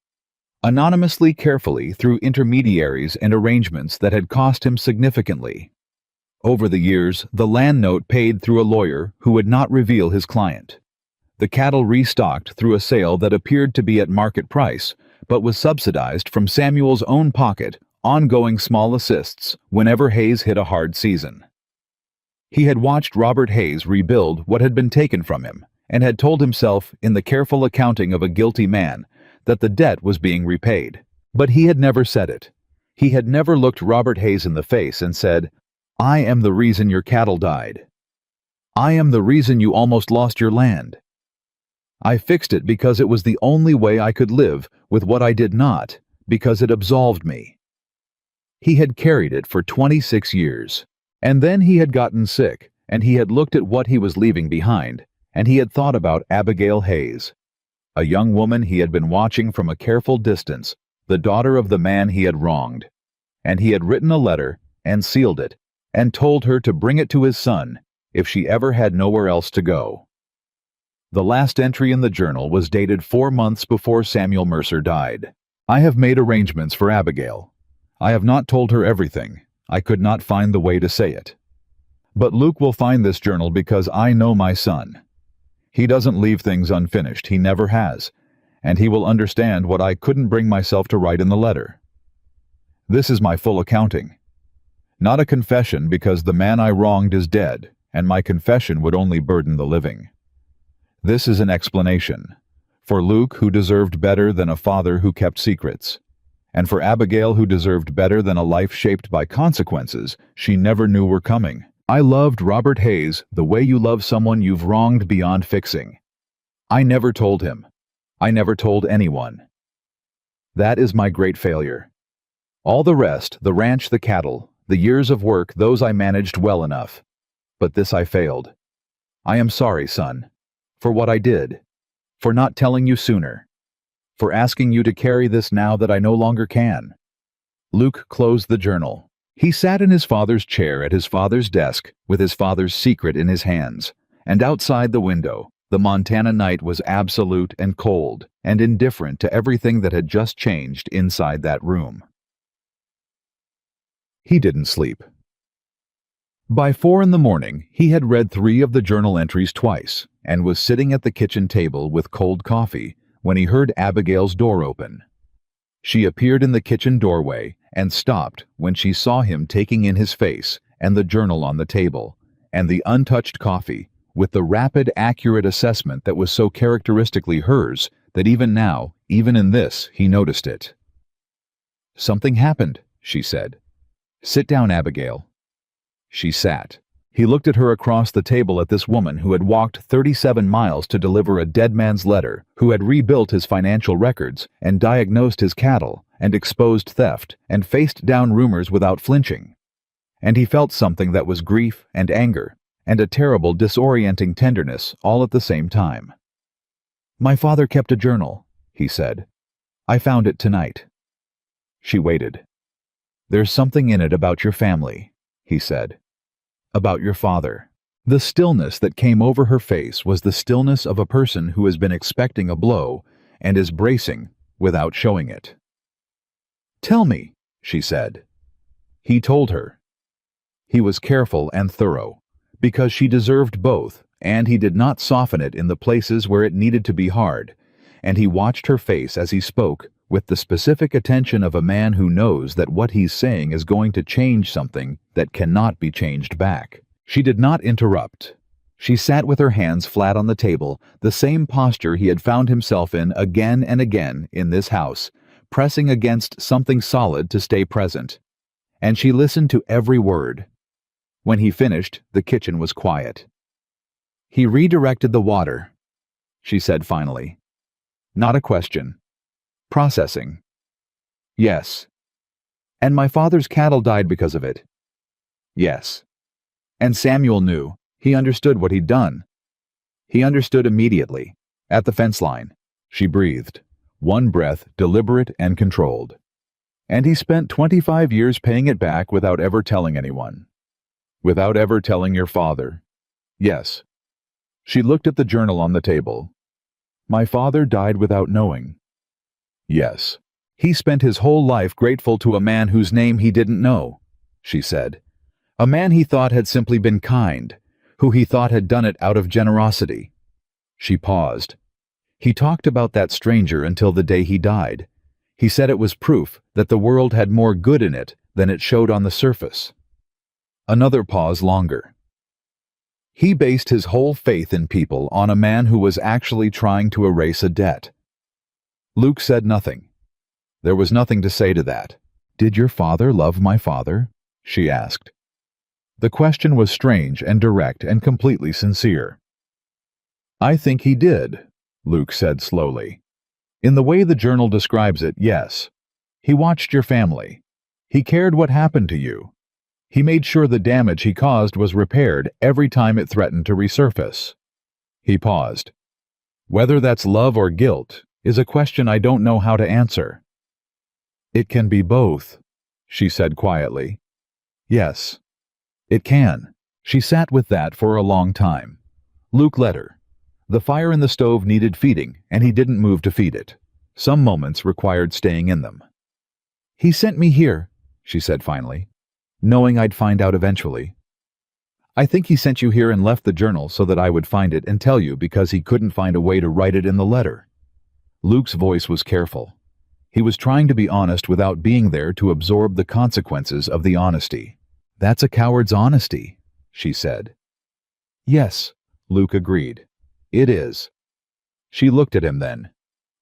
Anonymously, carefully, through intermediaries and arrangements that had cost him significantly. Over the years, the land note paid through a lawyer who would not reveal his client. The cattle restocked through a sale that appeared to be at market price, but was subsidized from Samuel's own pocket, ongoing small assists whenever Hayes hit a hard season. He had watched Robert Hayes rebuild what had been taken from him, and had told himself, in the careful accounting of a guilty man, that the debt was being repaid. But he had never said it. He had never looked Robert Hayes in the face and said, "I am the reason your cattle died. I am the reason you almost lost your land. I fixed it because it was the only way I could live with what I did not, because it absolved me." He had carried it for 26 years. And then he had gotten sick, and he had looked at what he was leaving behind, and he had thought about Abigail Hayes, a young woman he had been watching from a careful distance, the daughter of the man he had wronged. And he had written a letter, and sealed it, and told her to bring it to his son, if she ever had nowhere else to go. The last entry in the journal was dated 4 months before Samuel Mercer died. I have made arrangements for Abigail. I have not told her everything. I could not find the way to say it. But Luke will find this journal because I know my son. He doesn't leave things unfinished, he never has, and he will understand what I couldn't bring myself to write in the letter. This is my full accounting. Not a confession, because the man I wronged is dead, and my confession would only burden the living. This is an explanation. For Luke, who deserved better than a father who kept secrets. And for Abigail, who deserved better than a life shaped by consequences she never knew were coming. I loved Robert Hayes the way you love someone you've wronged beyond fixing. I never told him. I never told anyone. That is my great failure. All the rest, the ranch, the cattle, the years of work, those I managed well enough. But this I failed. I am sorry, son, for what I did, for not telling you sooner, for asking you to carry this now that I no longer can. Luke closed the journal. He sat in his father's chair at his father's desk with his father's secret in his hands, and outside the window, the Montana night was absolute and cold and indifferent to everything that had just changed inside that room. He didn't sleep. By 4 in the morning, he had read 3 of the journal entries twice and was sitting at the kitchen table with cold coffee when he heard Abigail's door open. She appeared in the kitchen doorway and stopped when she saw him taking in his face and the journal on the table, and the untouched coffee, with the rapid, accurate assessment that was so characteristically hers that even now, even in this, he noticed it. "Something happened," she said. "Sit down, Abigail." She sat. He looked at her across the table, at this woman who had walked 37 miles to deliver a dead man's letter, who had rebuilt his financial records and diagnosed his cattle and exposed theft and faced down rumors without flinching. And he felt something that was grief and anger and a terrible, disorienting tenderness all at the same time. "My father kept a journal," he said. "I found it tonight." She waited. "There's something in it about your family," he said. "About your father." The stillness that came over her face was the stillness of a person who has been expecting a blow and is bracing without showing it. "Tell me," she said. He told her. He was careful and thorough, because she deserved both, and he did not soften it in the places where it needed to be hard, and he watched her face as he spoke with the specific attention of a man who knows that what he's saying is going to change something that cannot be changed back. She did not interrupt. She sat with her hands flat on the table, the same posture he had found himself in again and again in this house, pressing against something solid to stay present. And she listened to every word. When he finished, the kitchen was quiet. "He redirected the water," she said finally. "Not a question. Processing." "Yes." "And my father's cattle died because of it." "Yes." "And Samuel knew. He understood what he'd done." "He understood immediately. At the fence line." She breathed, one breath deliberate and controlled. "And he spent 25 years paying it back without ever telling anyone." "Without ever telling your father?" "Yes." She looked at the journal on the table. "My father died without knowing." "Yes. He spent his whole life grateful to a man whose name he didn't know," she said. "A man he thought had simply been kind, who he thought had done it out of generosity." She paused. "He talked about that stranger until the day he died. He said it was proof that the world had more good in it than it showed on the surface." Another pause longer. "He based his whole faith in people on a man who was actually trying to erase a debt." Luke said nothing. There was nothing to say to that. "Did your father love my father?" she asked. The question was strange and direct and completely sincere. "I think he did," Luke said slowly. "In the way the journal describes it, yes. He watched your family. He cared what happened to you. He made sure the damage he caused was repaired every time it threatened to resurface." He paused. "Whether that's love or guilt is a question I don't know how to answer." "It can be both," she said quietly. "Yes. It can." She sat with that for a long time. Luke let her. The fire in the stove needed feeding, and he didn't move to feed it. Some moments required staying in them. "He sent me here," she said finally, "knowing I'd find out eventually." "I think he sent you here and left the journal so that I would find it and tell you because he couldn't find a way to write it in the letter." Luke's voice was careful. He was trying to be honest without being there to absorb the consequences of the honesty. "That's a coward's honesty," she said. "Yes," Luke agreed. "It is." She looked at him then.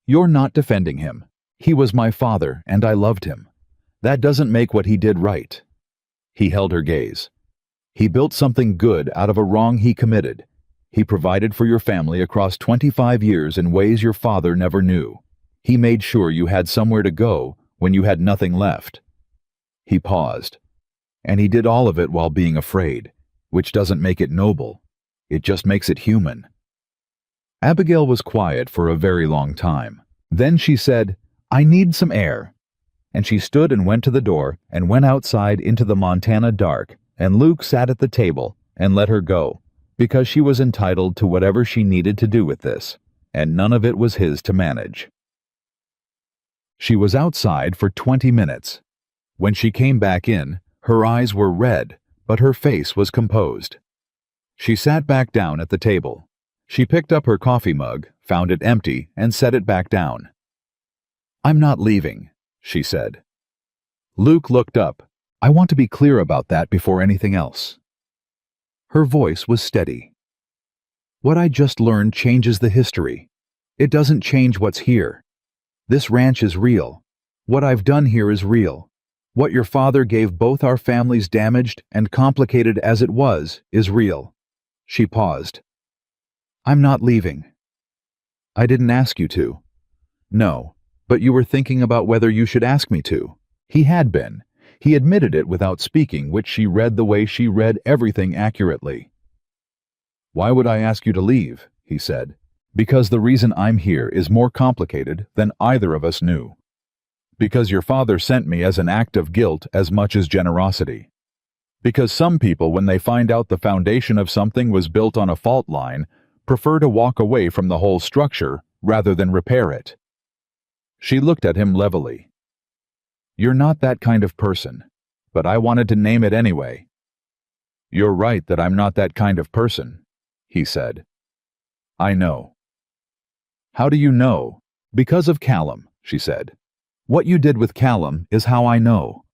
"You're not defending him. He was my father, and I loved him. That doesn't make what he did right." He held her gaze. "He built something good out of a wrong he committed. He provided for your family across 25 years in ways your father never knew. He made sure you had somewhere to go when you had nothing left." He paused. "And he did all of it while being afraid, which doesn't make it noble. It just makes it human." Abigail was quiet for a very long time. Then she said, "I need some air." And she stood and went to the door and went outside into the Montana dark, and Luke sat at the table and let her go, because she was entitled to whatever she needed to do with this, and none of it was his to manage. She was outside for 20 minutes. When she came back in, her eyes were red, but her face was composed. She sat back down at the table. She picked up her coffee mug, found it empty, and set it back down. "I'm not leaving," she said. Luke looked up. "I want to be clear about that before anything else." Her voice was steady. "What I just learned changes the history. It doesn't change what's here. This ranch is real. What I've done here is real. What your father gave both our families damaged and complicated as it was is real." She paused. "I'm not leaving." "I didn't ask you to." "No, but you were thinking about whether you should ask me to." He had been. He admitted it without speaking, which she read the way she read everything accurately. "Why would I ask you to leave?" he said. "Because the reason I'm here is more complicated than either of us knew." Because your father sent me as an act of guilt as much as generosity. Because some people, when they find out the foundation of something was built on a fault line, prefer to walk away from the whole structure rather than repair it. She looked at him levelly. You're not that kind of person, but I wanted to name it anyway. You're right that I'm not that kind of person, he said. I know. How do you know? Because of Callum, she said. What you did with Callum is how I know.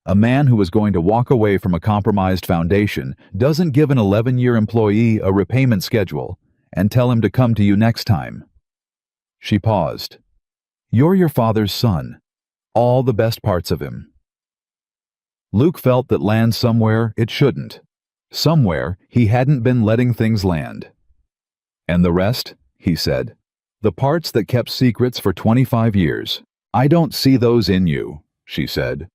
A man who is going to walk away from a compromised foundation doesn't give an 11-year employee a repayment schedule and tell him to come to you next time. She paused. You're your father's son. All the best parts of him. Luke felt that land somewhere it shouldn't. Somewhere he hadn't been letting things land. And the rest, he said. The parts that kept secrets for 25 years. I don't see those in you, she said.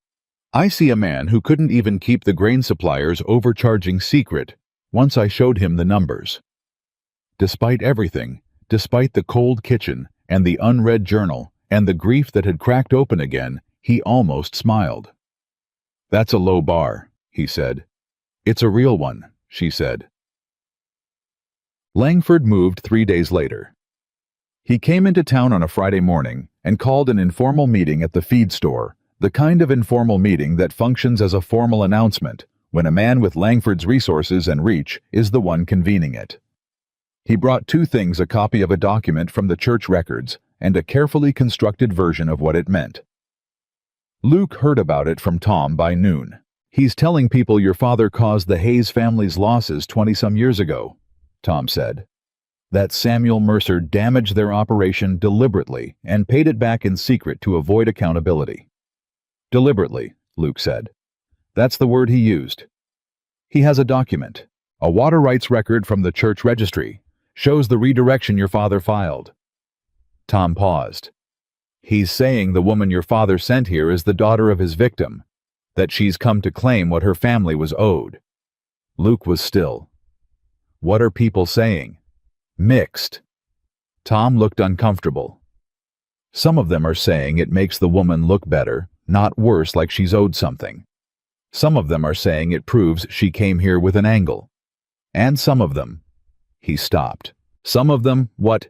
I see a man who couldn't even keep the grain suppliers overcharging secret once I showed him the numbers. Despite everything, despite the cold kitchen and the unread journal and the grief that had cracked open again, he almost smiled. That's a low bar, he said. It's a real one, she said. Langford moved 3 days later. He came into town on a Friday morning and called an informal meeting at the feed store, the kind of informal meeting that functions as a formal announcement when a man with Langford's resources and reach is the one convening it. He brought two things: a copy of a document from the church records and a carefully constructed version of what it meant. Luke heard about it from Tom by noon. He's telling people your father caused the Hayes family's losses 20-some years ago, Tom said. That Samuel Mercer damaged their operation deliberately and paid it back in secret to avoid accountability. Deliberately, Luke said. That's the word he used. He has a document, a water rights record from the church registry, shows the redirection your father filed. Tom paused. He's saying the woman your father sent here is the daughter of his victim, that she's come to claim what her family was owed. Luke was still. What are people saying? Mixed. Tom looked uncomfortable. Some of them are saying it makes the woman look better, not worse, like she's owed something. Some of them are saying it proves she came here with an angle. And some of them... He stopped. Some of them, what?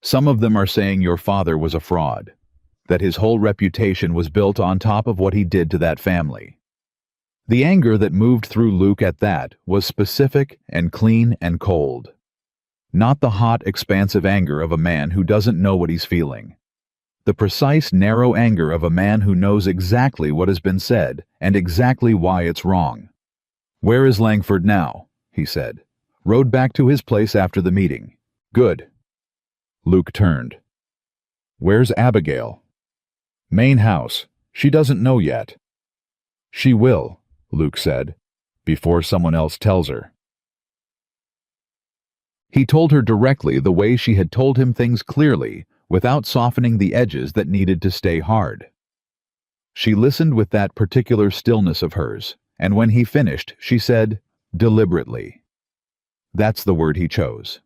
Some of them are saying your father was a fraud, that his whole reputation was built on top of what he did to that family. The anger that moved through Luke at that was specific and clean and cold. Not the hot, expansive anger of a man who doesn't know what he's feeling. The precise, narrow anger of a man who knows exactly what has been said and exactly why it's wrong. Where is Langford now? He said. Rode back to his place after the meeting. Good. Luke turned. Where's Abigail? Main house. She doesn't know yet. She will, Luke said, before someone else tells her. He told her directly the way she had told him things clearly, without softening the edges that needed to stay hard. She listened with that particular stillness of hers, and when he finished, she said, deliberately. That's the word he chose.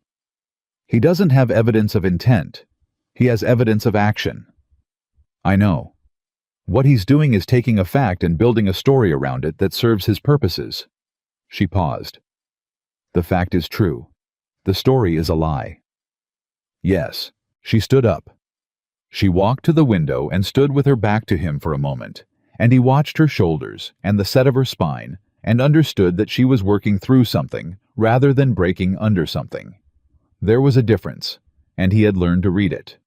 He doesn't have evidence of intent. He has evidence of action. I know. What he's doing is taking a fact and building a story around it that serves his purposes. She paused. The fact is true. The story is a lie. Yes. She stood up. She walked to the window and stood with her back to him for a moment, and he watched her shoulders and the set of her spine and understood that she was working through something rather than breaking under something. There was a difference, and he had learned to read it.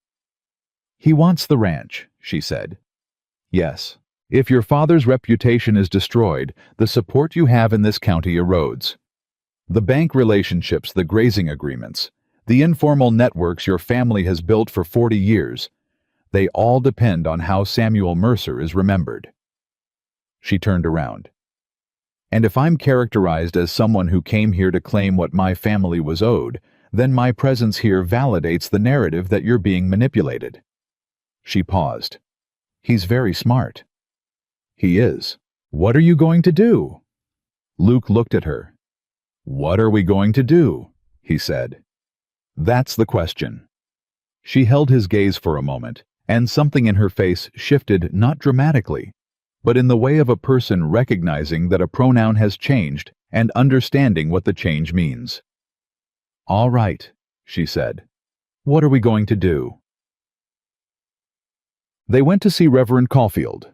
He wants the ranch, she said. Yes. If your father's reputation is destroyed, the support you have in this county erodes. The bank relationships, the grazing agreements, the informal networks your family has built for 40 years, they all depend on how Samuel Mercer is remembered. She turned around. And if I'm characterized as someone who came here to claim what my family was owed, then my presence here validates the narrative that you're being manipulated. She paused. He's very smart. He is. What are you going to do? Luke looked at her. What are we going to do? He said. That's the question. She held his gaze for a moment, and something in her face shifted not dramatically, but in the way of a person recognizing that a pronoun has changed and understanding what the change means. "All right," she said. "What are we going to do?" They went to see Reverend Caulfield.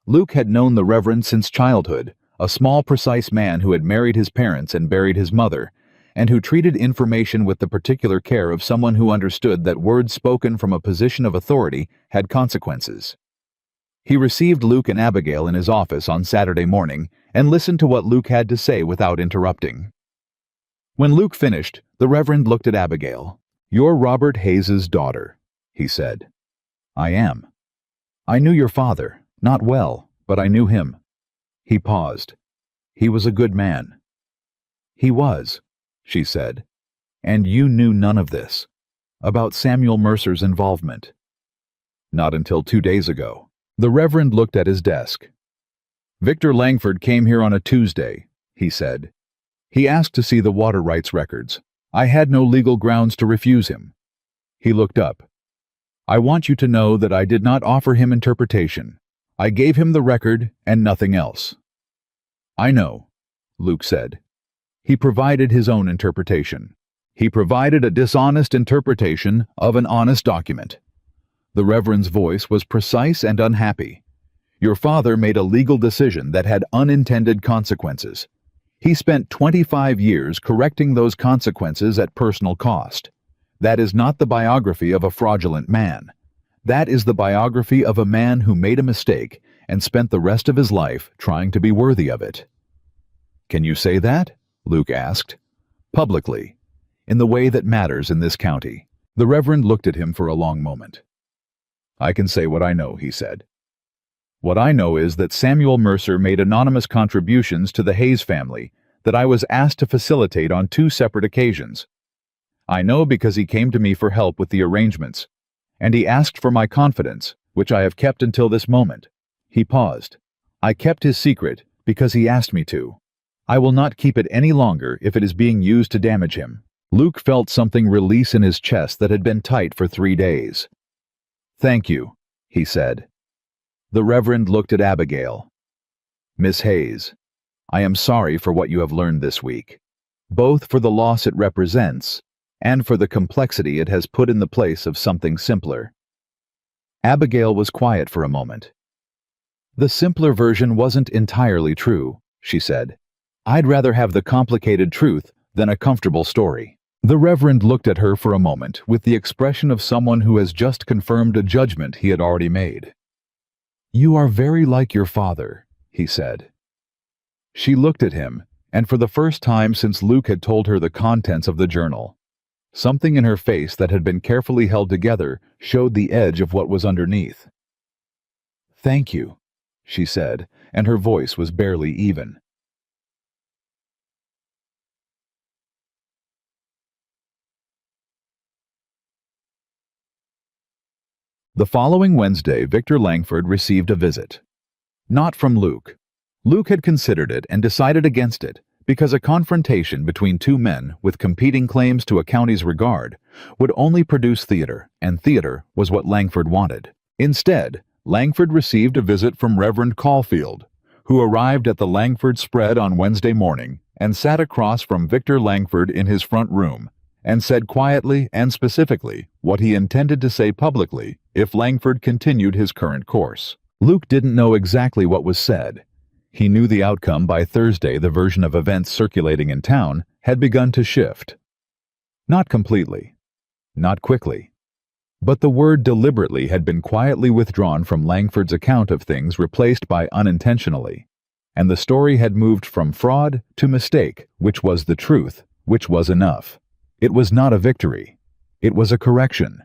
Luke had known the Reverend since childhood, a small, precise man who had married his parents and buried his mother, and who treated information with the particular care of someone who understood that words spoken from a position of authority had consequences. He received Luke and Abigail in his office on Saturday morning and listened to what Luke had to say without interrupting. When Luke finished, the Reverend looked at Abigail. "You're Robert Hayes's daughter," he said. "I am. I knew your father, not well, but I knew him." He paused. "He was a good man." "He was," she said. "And you knew none of this, about Samuel Mercer's involvement." "Not until 2 days ago." The Reverend looked at his desk. "Victor Langford came here on a Tuesday," he said. "He asked to see the water rights records. I had no legal grounds to refuse him." He looked up. "I want you to know that I did not offer him interpretation. I gave him the record and nothing else." "I know," Luke said. "He provided his own interpretation. He provided a dishonest interpretation of an honest document." The Reverend's voice was precise and unhappy. "Your father made a legal decision that had unintended consequences. He spent 25 years correcting those consequences at personal cost. That is not the biography of a fraudulent man. That is the biography of a man who made a mistake and spent the rest of his life trying to be worthy of it." "Can you say that?" Luke asked. "Publicly, in the way that matters in this county." The Reverend looked at him for a long moment. "I can say what I know," he said. "What I know is that Samuel Mercer made anonymous contributions to the Hayes family that I was asked to facilitate on 2 separate occasions. I know because he came to me for help with the arrangements, and he asked for my confidence, which I have kept until this moment." He paused. "I kept his secret because he asked me to. I will not keep it any longer if it is being used to damage him." Luke felt something release in his chest that had been tight for 3 days. "Thank you," he said. The Reverend looked at Abigail. "Miss Hayes, I am sorry for what you have learned this week, both for the loss it represents and for the complexity it has put in the place of something simpler." Abigail was quiet for a moment. "The simpler version wasn't entirely true," she said. "I'd rather have the complicated truth than a comfortable story." The Reverend looked at her for a moment with the expression of someone who has just confirmed a judgment he had already made. "You are very like your father," he said. She looked at him, and for the first time since Luke had told her the contents of the journal, something in her face that had been carefully held together showed the edge of what was underneath. "Thank you," she said, and her voice was barely even. The following Wednesday, Victor Langford received a visit. Not from Luke. Luke had considered it and decided against it, because a confrontation between 2 men with competing claims to a county's regard would only produce theater, and theater was what Langford wanted. Instead, Langford received a visit from Reverend Caulfield, who arrived at the Langford spread on Wednesday morning and sat across from Victor Langford in his front room, and said quietly and specifically what he intended to say publicly if Langford continued his current course. Luke didn't know exactly what was said. He knew the outcome by Thursday. The version of events circulating in town had begun to shift. Not completely, not quickly, but the word deliberately had been quietly withdrawn from Langford's account of things, replaced by unintentionally, and the story had moved from fraud to mistake, which was the truth, which was enough. It was not a victory. It was a correction.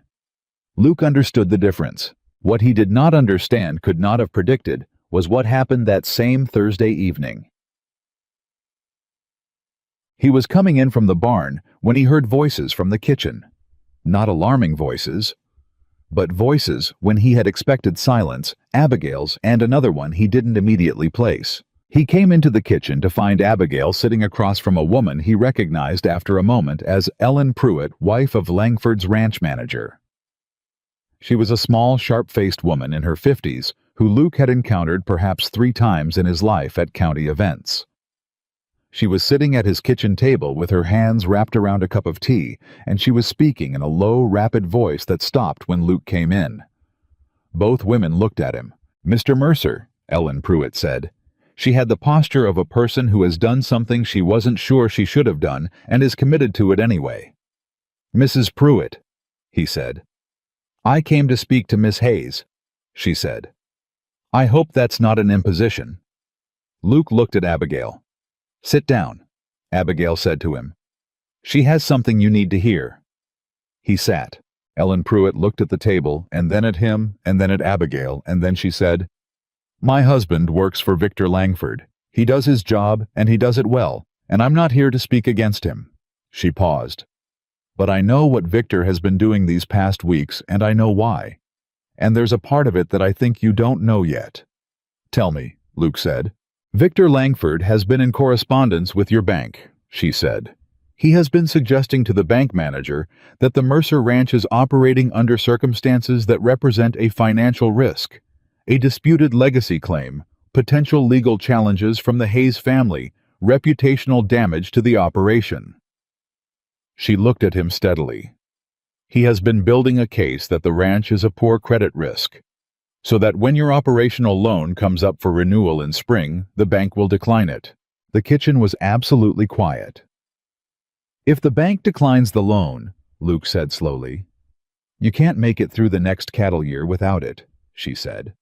Luke understood the difference. What he did not understand, could not have predicted, was what happened that same Thursday evening. He was coming in from the barn when he heard voices from the kitchen. Not alarming voices, but voices when he had expected silence, Abigail's and another one he didn't immediately place. He came into the kitchen to find Abigail sitting across from a woman he recognized after a moment as Ellen Pruitt, wife of Langford's ranch manager. She was a small, sharp-faced woman in her 50s who Luke had encountered perhaps 3 times in his life at county events. She was sitting at his kitchen table with her hands wrapped around a cup of tea, and she was speaking in a low, rapid voice that stopped when Luke came in. Both women looked at him. "Mr. Mercer," Ellen Pruitt said. She had the posture of a person who has done something she wasn't sure she should have done and is committed to it anyway. "Mrs. Pruitt," he said. "I came to speak to Miss Hayes," she said. "I hope that's not an imposition." Luke looked at Abigail. "Sit down," Abigail said to him. "She has something you need to hear." He sat. Ellen Pruitt looked at the table, and then at him, and then at Abigail, and then she said, "My husband works for Victor Langford. He does his job, and he does it well, and I'm not here to speak against him." She paused. "But I know what Victor has been doing these past weeks, and I know why. And there's a part of it that I think you don't know yet." "Tell me," Luke said. "Victor Langford has been in correspondence with your bank," she said. "He has been suggesting to the bank manager that the Mercer Ranch is operating under circumstances that represent a financial risk, a disputed legacy claim, potential legal challenges from the Hayes family, reputational damage to the operation." She looked at him steadily. "He has been building a case that the ranch is a poor credit risk, so that when your operational loan comes up for renewal in spring, the bank will decline it." The kitchen was absolutely quiet. "If the bank declines the loan," Luke said slowly, "you can't make it through the next cattle year without it," she said.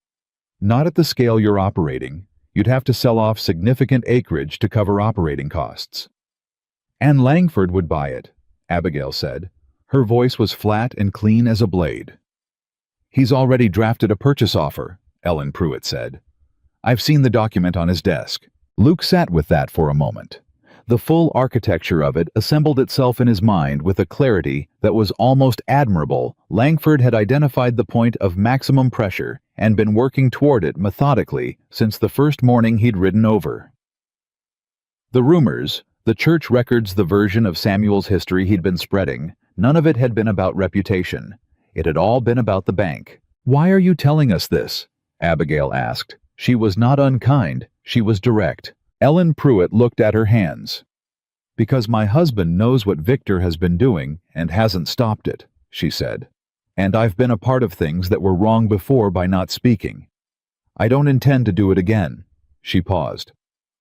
"Not at the scale you're operating. You'd have to sell off significant acreage to cover operating costs." "And Langford would buy it," Abigail said. Her voice was flat and clean as a blade. "He's already drafted a purchase offer," Ellen Pruitt said. "I've seen the document on his desk." Luke sat with that for a moment. The full architecture of it assembled itself in his mind with a clarity that was almost admirable. Langford had identified the point of maximum pressure and been working toward it methodically since the first morning he'd ridden over. The rumors, the church records, the version of Samuel's history he'd been spreading, none of it had been about reputation. It had all been about the bank. "Why are you telling us this?" Abigail asked. She was not unkind, she was direct. Ellen Pruitt looked at her hands. "Because my husband knows what Victor has been doing and hasn't stopped it," she said. "And I've been a part of things that were wrong before by not speaking. I don't intend to do it again." She paused.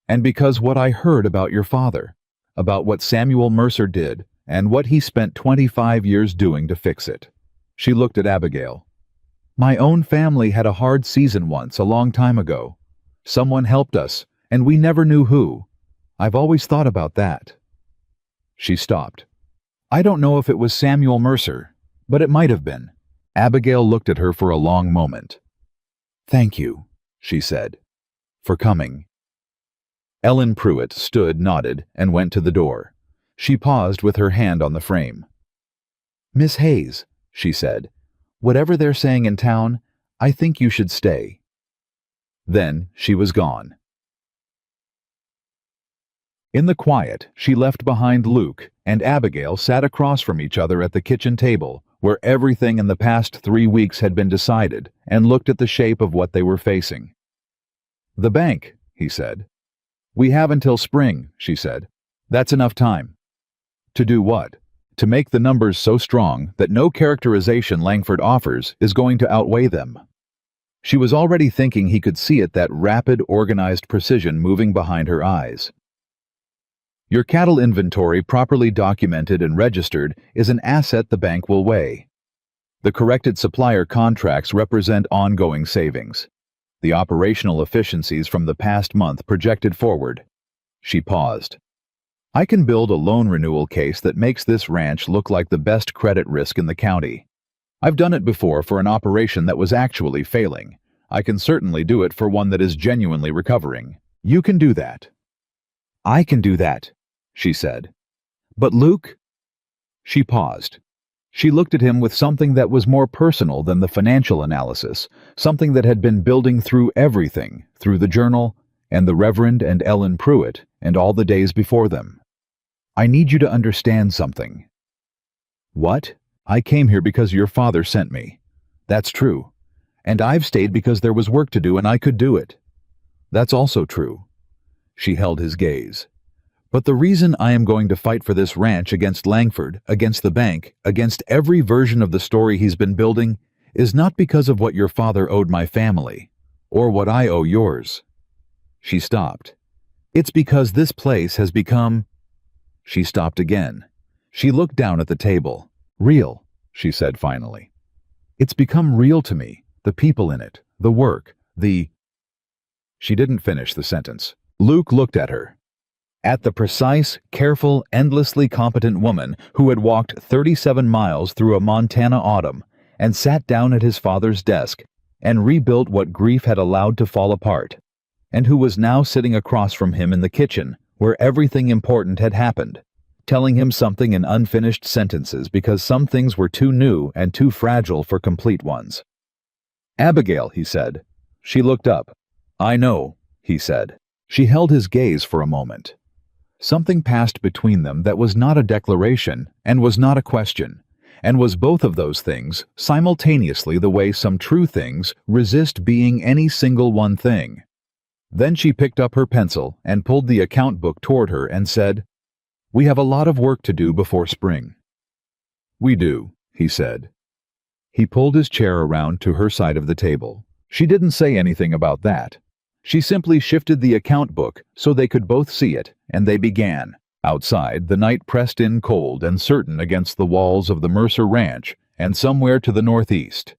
"And because what I heard about your father, about what Samuel Mercer did, and what he spent 25 years doing to fix it." She looked at Abigail. "My own family had a hard season once, a long time ago. Someone helped us, and we never knew who. I've always thought about that." She stopped. "I don't know if it was Samuel Mercer, but it might have been." Abigail looked at her for a long moment. "Thank you," she said, "for coming." Ellen Pruitt stood, nodded, and went to the door. She paused with her hand on the frame. "Miss Hayes," she said, "whatever they're saying in town, I think you should stay." Then she was gone. In the quiet, she left behind Luke, and Abigail sat across from each other at the kitchen table, where everything in the past 3 weeks had been decided, and looked at the shape of what they were facing. "The bank," he said. "We have until spring," she said. "That's enough time." "To do what?" "To make the numbers so strong that no characterization Langford offers is going to outweigh them." She was already thinking he could see it, that rapid, organized precision moving behind her eyes. "Your cattle inventory, properly documented and registered, is an asset the bank will weigh. The corrected supplier contracts represent ongoing savings. The operational efficiencies from the past month projected forward." She paused. "I can build a loan renewal case that makes this ranch look like the best credit risk in the county. I've done it before for an operation that was actually failing. I can certainly do it for one that is genuinely recovering. You can do that." "I can do that," she said. "But Luke—" She paused. She looked at him with something that was more personal than the financial analysis, something that had been building through everything, through the journal, and the Reverend and Ellen Pruitt, and all the days before them. "I need you to understand something." "What?" "I came here because your father sent me. That's true. And I've stayed because there was work to do and I could do it. That's also true. She held his gaze. But the reason I am going to fight for this ranch against Langford, against the bank, against every version of the story he's been building, is not because of what your father owed my family, or what I owe yours. She stopped. It's because this place has become... She stopped again. She looked down at the table. Real, she said finally. It's become real to me, the people in it, the work, the... She didn't finish the sentence. Luke looked at her. At the precise, careful, endlessly competent woman who had walked 37 miles through a Montana autumn and sat down at his father's desk and rebuilt what grief had allowed to fall apart, and who was now sitting across from him in the kitchen where everything important had happened, telling him something in unfinished sentences because some things were too new and too fragile for complete ones. Abigail, he said. She looked up. I know, he said. She held his gaze for a moment. Something passed between them that was not a declaration and was not a question, and was both of those things simultaneously the way some true things resist being any single one thing. Then she picked up her pencil and pulled the account book toward her and said, We have a lot of work to do before spring. We do, he said. He pulled his chair around to her side of the table. She didn't say anything about that. She simply shifted the account book so they could both see it, and they began. Outside, the night pressed in cold and certain against the walls of the Mercer Ranch and somewhere to the northeast.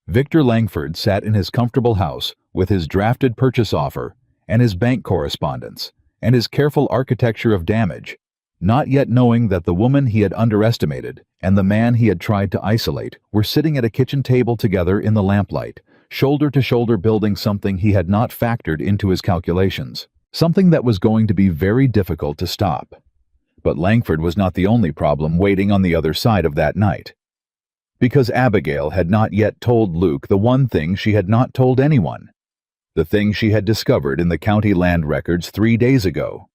Victor Langford sat in his comfortable house with his drafted purchase offer and his bank correspondence and his careful architecture of damage, not yet knowing that the woman he had underestimated and the man he had tried to isolate were sitting at a kitchen table together in the lamplight, shoulder to shoulder building something he had not factored into his calculations, something that was going to be very difficult to stop. But Langford was not the only problem waiting on the other side of that night. Because Abigail had not yet told Luke the one thing she had not told anyone, the thing she had discovered in the county land records 3 days ago.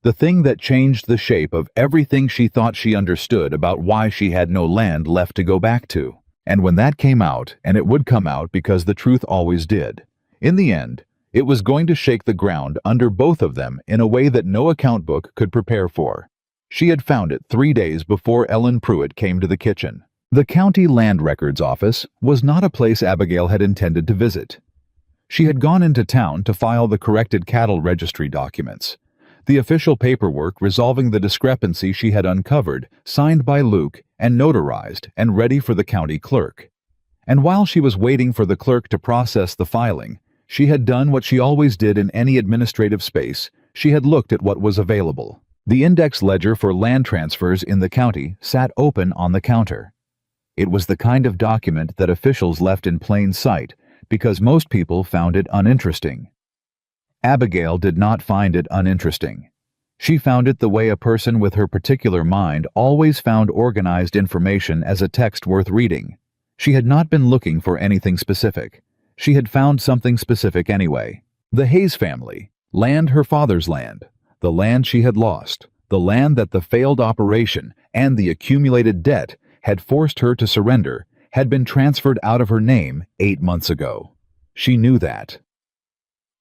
The thing that changed the shape of everything she thought she understood about why she had no land left to go back to. And when that came out, and it would come out because the truth always did, in the end, it was going to shake the ground under both of them in a way that no account book could prepare for. She had found it 3 days before Ellen Pruitt came to the kitchen. The county land records office was not a place Abigail had intended to visit. She had gone into town to file the corrected cattle registry documents, the official paperwork resolving the discrepancy she had uncovered, signed by Luke and notarized and ready for the county clerk. And while she was waiting for the clerk to process the filing, she had done what she always did in any administrative space. She had looked at what was available. The index ledger for land transfers in the county sat open on the counter. It was the kind of document that officials left in plain sight because most people found it uninteresting. Abigail did not find it uninteresting. She found it the way a person with her particular mind always found organized information as a text worth reading. She had not been looking for anything specific. She had found something specific anyway. The Hayes family, land her father's land, the land she had lost, the land that the failed operation and the accumulated debt had forced her to surrender, had been transferred out of her name 8 months ago. She knew that.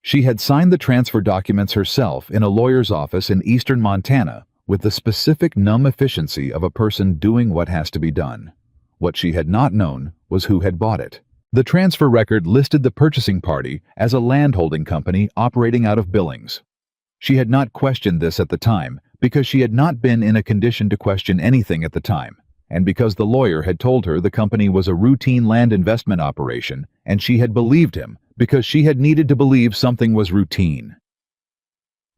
She had signed the transfer documents herself in a lawyer's office in eastern Montana with the specific numb efficiency of a person doing what has to be done. What she had not known was who had bought it. The transfer record listed the purchasing party as a landholding company operating out of Billings. She had not questioned this at the time because she had not been in a condition to question anything at the time, and because the lawyer had told her the company was a routine land investment operation, and she had believed him because she had needed to believe something was routine.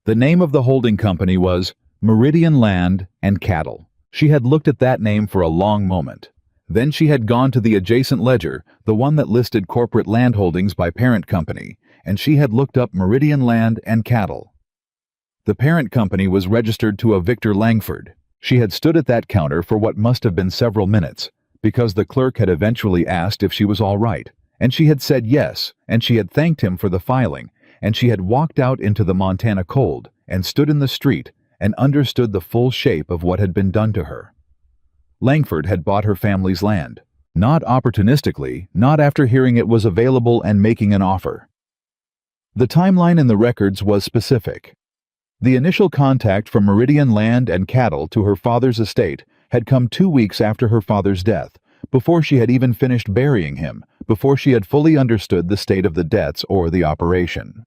The name of the holding company was Meridian Land and Cattle. She had looked at that name for a long moment. Then she had gone to the adjacent ledger, the one that listed corporate land holdings by parent company, and she had looked up Meridian Land and Cattle. The parent company was registered to a Victor Langford. She had stood at that counter for what must have been several minutes, because the clerk had eventually asked if she was all right, and she had said yes, and she had thanked him for the filing, and she had walked out into the Montana cold and stood in the street and understood the full shape of what had been done to her. Langford had bought her family's land, Not opportunistically, not after hearing it was available and making an offer. The timeline in the records was specific. The initial contact from Meridian Land and Cattle to her father's estate had come 2 weeks after her father's death, before she had even finished burying him, before she had fully understood the state of the debts or the operation.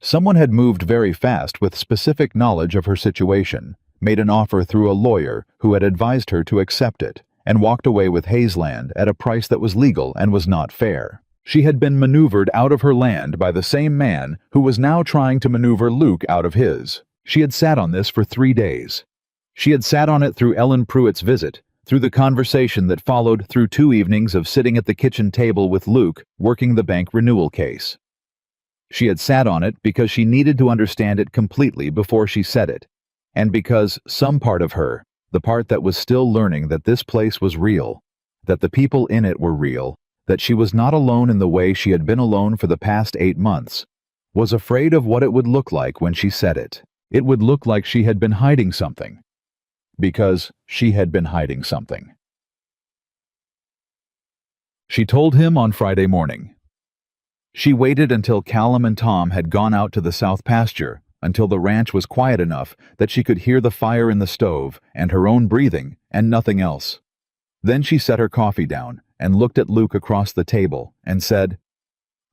Someone had moved very fast with specific knowledge of her situation, made an offer through a lawyer who had advised her to accept it, and walked away with Hazeland at a price that was legal and was not fair. She had been maneuvered out of her land by the same man who was now trying to maneuver Luke out of his. She had sat on this for 3 days. She had sat on it through Ellen Pruitt's visit, through the conversation that followed, through 2 evenings of sitting at the kitchen table with Luke, working the bank renewal case. She had sat on it because she needed to understand it completely before she said it, and because some part of her, the part that was still learning that this place was real, that the people in it were real, that she was not alone in the way she had been alone for the past 8 months, was afraid of what it would look like when she said it. It would look like she had been hiding something. Because she had been hiding something. She told him on Friday morning. She waited until Callum and Tom had gone out to the south pasture, until the ranch was quiet enough that she could hear the fire in the stove and her own breathing and nothing else. Then she set her coffee down and looked at Luke across the table and said,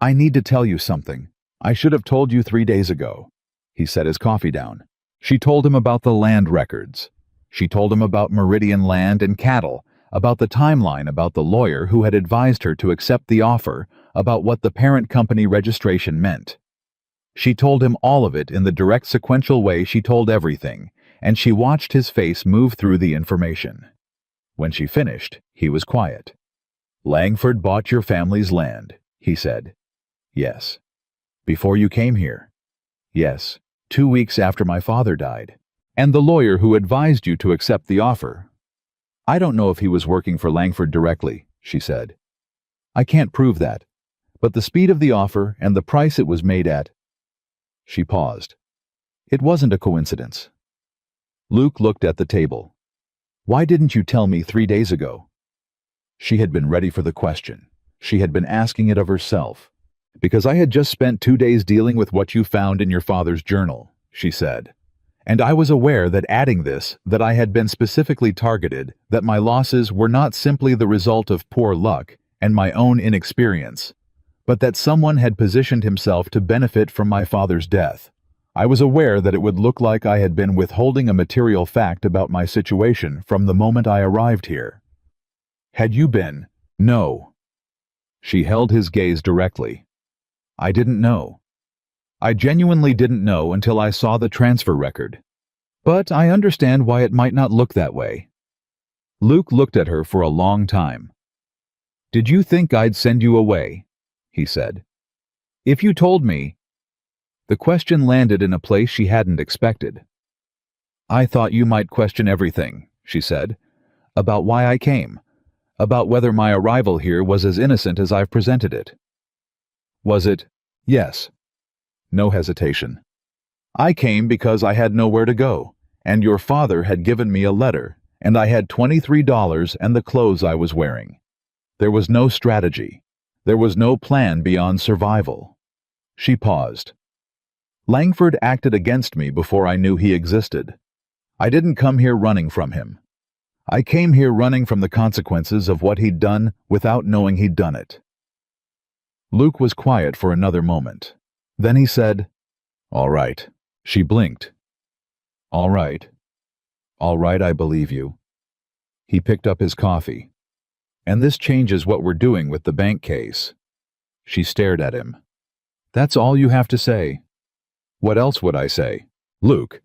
"I need to tell you something. I should have told you 3 days ago." He set his coffee down. She told him about the land records. She told him about Meridian Land and Cattle, about the timeline, about the lawyer who had advised her to accept the offer, about what the parent company registration meant. She told him all of it in the direct sequential way she told everything, and she watched his face move through the information. When she finished, he was quiet. "Langford bought your family's land," he said. "Yes." "Before you came here?" "Yes, 2 weeks after my father died." "And the lawyer who advised you to accept the offer?" "I don't know if he was working for Langford directly," she said. "I can't prove that. But the speed of the offer and the price it was made at—" She paused. "It wasn't a coincidence." Luke looked at the table. "Why didn't you tell me 3 days ago?" She had been ready for the question. She had been asking it of herself. "Because I had just spent 2 days dealing with what you found in your father's journal," she said. "And I was aware that adding this, that I had been specifically targeted, that my losses were not simply the result of poor luck and my own inexperience, but that someone had positioned himself to benefit from my father's death. I was aware that it would look like I had been withholding a material fact about my situation from the moment I arrived here." "Had you been?" "No." She held his gaze directly. "I didn't know. I genuinely didn't know until I saw the transfer record. But I understand why it might not look that way." Luke looked at her for a long time. "Did you think I'd send you away?" he said. "If you told me—" The question landed in a place she hadn't expected. "I thought you might question everything," she said, "about why I came, about whether my arrival here was as innocent as I've presented it." "Was it?" "Yes." No hesitation. "I came because I had nowhere to go, and your father had given me a letter, and I had $23 and the clothes I was wearing. There was no strategy. There was no plan beyond survival." She paused. "Langford acted against me before I knew he existed. I didn't come here running from him. I came here running from the consequences of what he'd done without knowing he'd done it." Luke was quiet for another moment. Then he said, "All right." She blinked. "All right. All right, I believe you." He picked up his coffee. "And this changes what we're doing with the bank case." She stared at him. "That's all you have to say?" "What else would I say? Luke,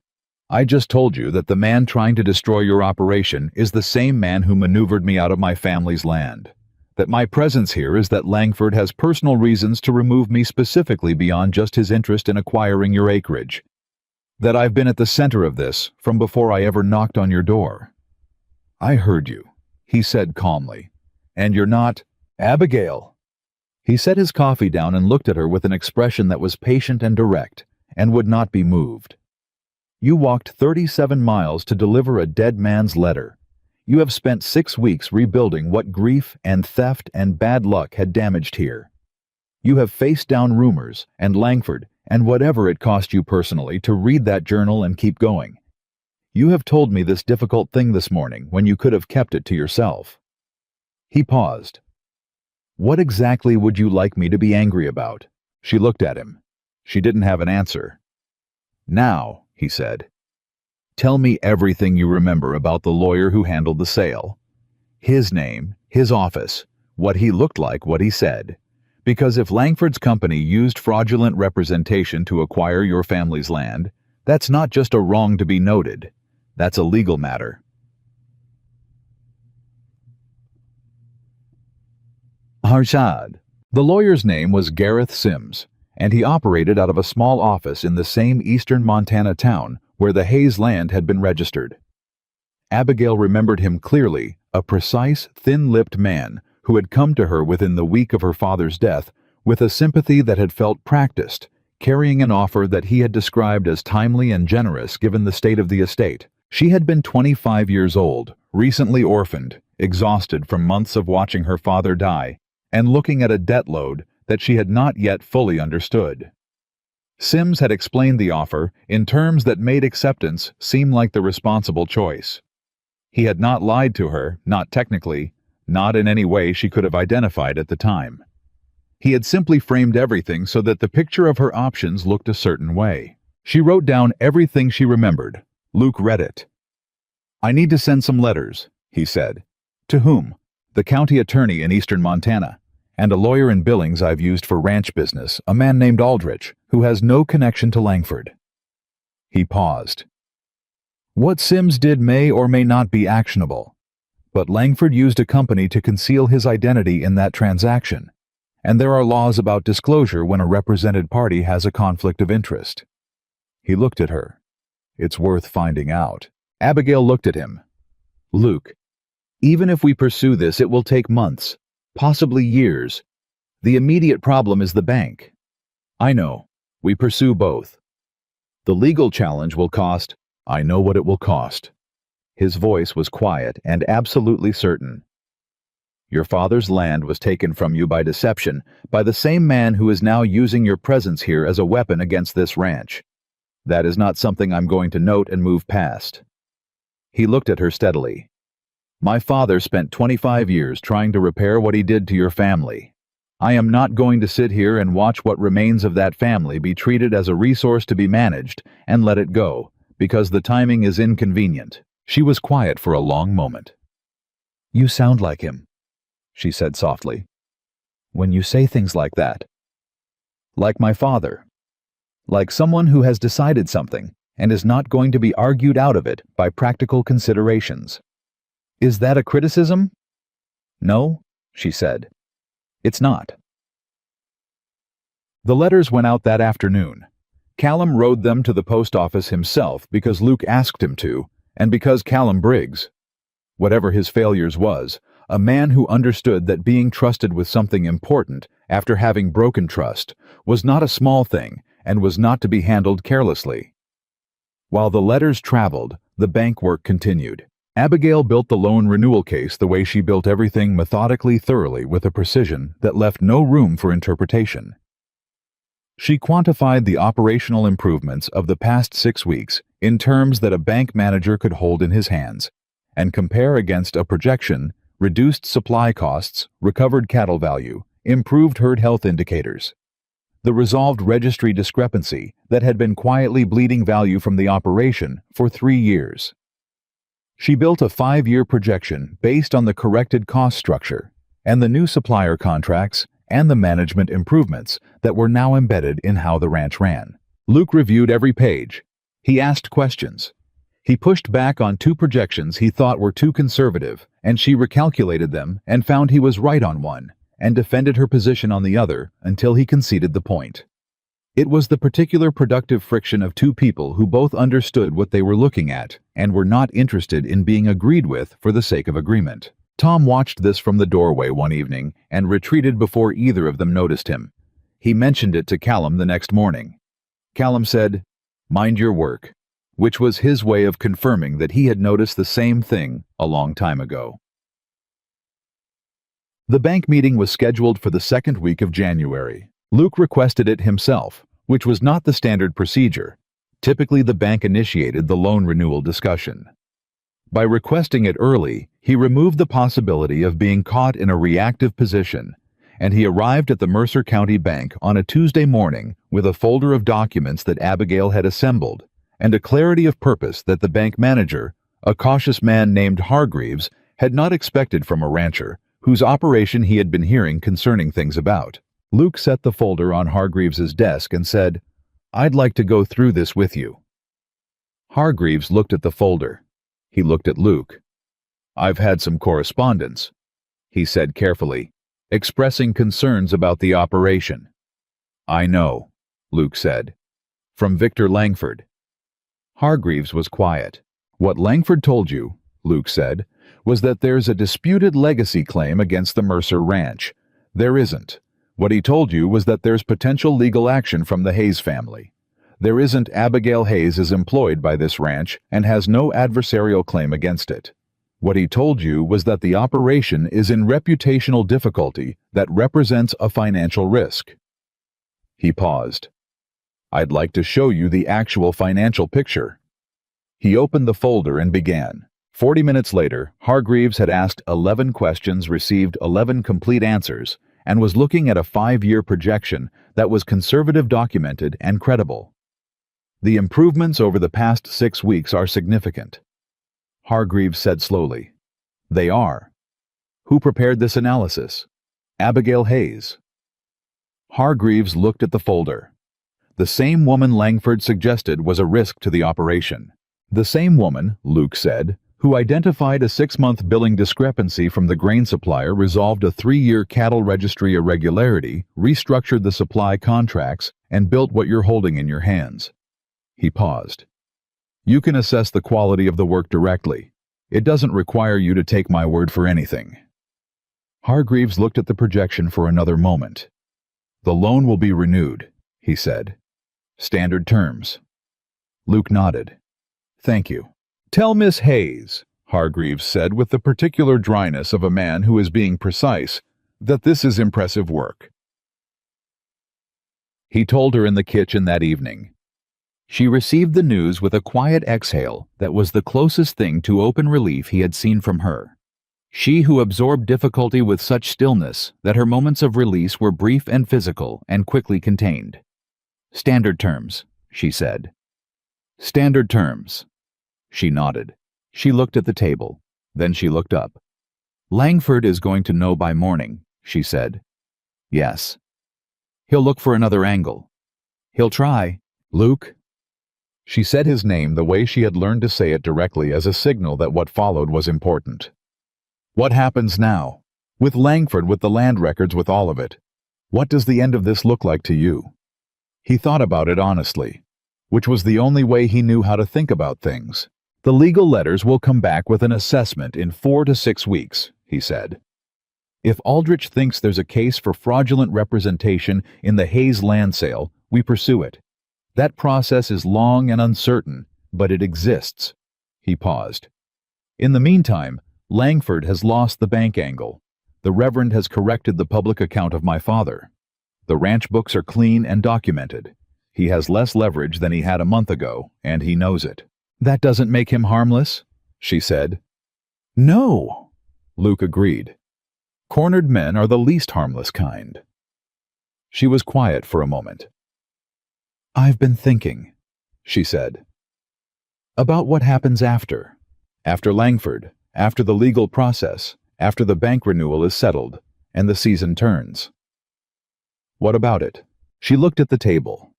I just told you that the man trying to destroy your operation is the same man who maneuvered me out of my family's land. That my presence here is that Langford has personal reasons to remove me specifically beyond just his interest in acquiring your acreage. That I've been at the center of this from before I ever knocked on your door." "I heard you," he said calmly. "And you're not—" "Abigail!" He set his coffee down and looked at her with an expression that was patient and direct, and would not be moved. "You walked 37 miles to deliver a dead man's letter. You have spent 6 weeks rebuilding what grief and theft and bad luck had damaged here. You have faced down rumors and Langford and whatever it cost you personally to read that journal and keep going. You have told me this difficult thing this morning when you could have kept it to yourself." He paused. "What exactly would you like me to be angry about?" She looked at him. She didn't have an answer. "Now," he said, "tell me everything you remember about the lawyer who handled the sale. His name, his office, what he looked like, what he said. Because if Langford's company used fraudulent representation to acquire your family's land, that's not just a wrong to be noted. That's a legal matter." Harshad. The lawyer's name was Gareth Sims, and he operated out of a small office in the same eastern Montana town where the Hayes land had been registered. Abigail remembered him clearly, a precise, thin-lipped man who had come to her within the week of her father's death with a sympathy that had felt practiced, carrying an offer that he had described as timely and generous given the state of the estate. She had been 25 years old, recently orphaned, exhausted from months of watching her father die, and looking at a debt load that she had not yet fully understood. Sims had explained the offer in terms that made acceptance seem like the responsible choice. He had not lied to her, not technically, not in any way she could have identified at the time. He had simply framed everything so that the picture of her options looked a certain way. She wrote down everything she remembered. Luke read it. "I need to send some letters," he said. "To whom?" "The county attorney in eastern Montana, and a lawyer in Billings I've used for ranch business, a man named Aldrich, who has no connection to Langford." He paused. What Sims did may or may not be actionable, but Langford used a company to conceal his identity in that transaction, and there are laws about disclosure when a represented party has a conflict of interest. He looked at her. "It's worth finding out." Abigail looked at him. "Luke, even if we pursue this, it will take months, possibly years. The immediate problem is the bank." "I know. We pursue both. The legal challenge will cost—" "I know what it will cost." His voice was quiet and absolutely certain. "Your father's land was taken from you by deception by the same man who is now using your presence here as a weapon against this ranch. That is not something I'm going to note and move past." He looked at her steadily. "My father spent 25 years trying to repair what he did to your family. I am not going to sit here and watch what remains of that family be treated as a resource to be managed and let it go, because the timing is inconvenient." She was quiet for a long moment. "You sound like him," she said softly. "When you say things like that." "Like my father. Like someone who has decided something and is not going to be argued out of it by practical considerations." "Is that a criticism?" "No," she said. "It's not." The letters went out that afternoon. Callum rode them to the post office himself because Luke asked him to, and because Callum Briggs, whatever his failures was, a man who understood that being trusted with something important after having broken trust was not a small thing and was not to be handled carelessly. While the letters traveled, the bank work continued. Abigail built the loan renewal case the way she built everything methodically, thoroughly, with a precision that left no room for interpretation. She quantified the operational improvements of the past 6 weeks in terms that a bank manager could hold in his hands, and compare against a projection, reduced supply costs, recovered cattle value, improved herd health indicators. The resolved registry discrepancy that had been quietly bleeding value from the operation for 3 years. She built a 5-year projection based on the corrected cost structure and the new supplier contracts and the management improvements that were now embedded in how the ranch ran. Luke reviewed every page. He asked questions. He pushed back on 2 projections he thought were too conservative, and she recalculated them and found he was right on one, and defended her position on the other until he conceded the point. It was the particular productive friction of 2 people who both understood what they were looking at and were not interested in being agreed with for the sake of agreement. Tom watched this from the doorway one evening and retreated before either of them noticed him. He mentioned it to Callum the next morning. Callum said, "Mind your work. which was his way of confirming that he had noticed the same thing a long time ago. The bank meeting was scheduled for the second week of January. Luke requested it himself, which was not the standard procedure. Typically, the bank initiated the loan renewal discussion. By requesting it early, he removed the possibility of being caught in a reactive position, and he arrived at the Mercer County Bank on a Tuesday morning with a folder of documents that Abigail had assembled, and a clarity of purpose that the bank manager, a cautious man named Hargreaves, had not expected from a rancher, whose operation he had been hearing concerning things about. Luke set the folder on Hargreaves's desk and said, "I'd like to go through this with you." Hargreaves looked at the folder. He looked at Luke. "I've had some correspondence," he said carefully, expressing concerns about the operation. "I know," Luke said. "From Victor Langford." Hargreaves was quiet. "What Langford told you," Luke said, "was that there's a disputed legacy claim against the Mercer Ranch. There isn't. What he told you was that there's potential legal action from the Hayes family. There isn't. Abigail Hayes is employed by this ranch and has no adversarial claim against it. What he told you was that the operation is in reputational difficulty that represents a financial risk." He paused. "I'd like to show you the actual financial picture." He opened the folder and began. 40 minutes later, Hargreaves had asked 11 questions, received 11 complete answers, and was looking at a 5-year projection that was conservative, documented, and credible. "The improvements over the past 6 weeks are significant," Hargreaves said slowly. "They are. Who prepared this analysis?" "Abigail Hayes." Hargreaves looked at the folder. The same woman Langford suggested was a risk to the operation. The same woman, Luke said, who identified a 6-month billing discrepancy from the grain supplier, resolved a 3-year cattle registry irregularity, restructured the supply contracts, and built what you're holding in your hands. He paused. "You can assess the quality of the work directly. It doesn't require you to take my word for anything." Hargreaves looked at the projection for another moment. "The loan will be renewed," he said. "Standard terms." Luke nodded. "Thank you." "Tell Miss Hayes," Hargreaves said with the particular dryness of a man who is being precise, "that this is impressive work." He told her in the kitchen that evening. She received the news with a quiet exhale that was the closest thing to open relief he had seen from her. She who absorbed difficulty with such stillness that her moments of release were brief and physical and quickly contained. "Standard terms," she said. "Standard terms." She nodded. She looked at the table. Then she looked up. "Langford is going to know by morning," she said. "Yes." "He'll look for another angle." "He'll try." "Luke." She said his name the way she had learned to say it, directly, as a signal that what followed was important. "What happens now? With Langford, with the land records, with all of it? What does the end of this look like to you?" He thought about it honestly, which was the only way he knew how to think about things. "The legal letters will come back with an assessment in 4 to 6 weeks, he said. "If Aldrich thinks there's a case for fraudulent representation in the Hayes land sale, we pursue it. That process is long and uncertain, but it exists." He paused. "In the meantime, Langford has lost the bank angle. The Reverend has corrected the public account of my father. The ranch books are clean and documented. He has less leverage than he had a month ago, and he knows it." "That doesn't make him harmless?" she said. "No," Luke agreed. "Cornered men are the least harmless kind." She was quiet for a moment. "I've been thinking," she said, "about what happens after Langford, after the legal process, after the bank renewal is settled, and the season turns." "What about it?" She looked at the table.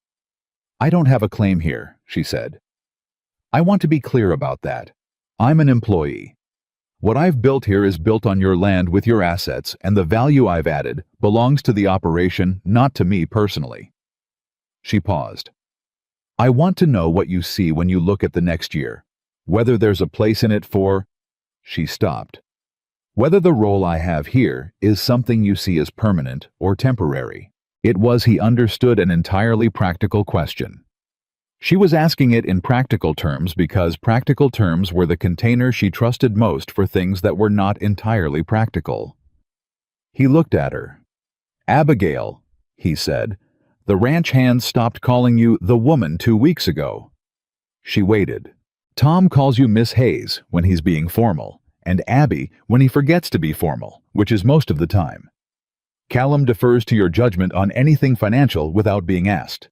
"I don't have a claim here," she said. "I want to be clear about that. I'm an employee. What I've built here is built on your land with your assets, and the value I've added belongs to the operation, not to me personally." She paused. "I want to know what you see when you look at the next year. Whether there's a place in it for—" She stopped. "Whether the role I have here is something you see as permanent or temporary." It was, he understood, an entirely practical question. She was asking it in practical terms because practical terms were the container she trusted most for things that were not entirely practical. He looked at her. "Abigail," he said, "the ranch hands stopped calling you the woman 2 weeks ago." She waited. "Tom calls you Miss Hayes when he's being formal, and Abby when he forgets to be formal, which is most of the time. Callum defers to your judgment on anything financial without being asked.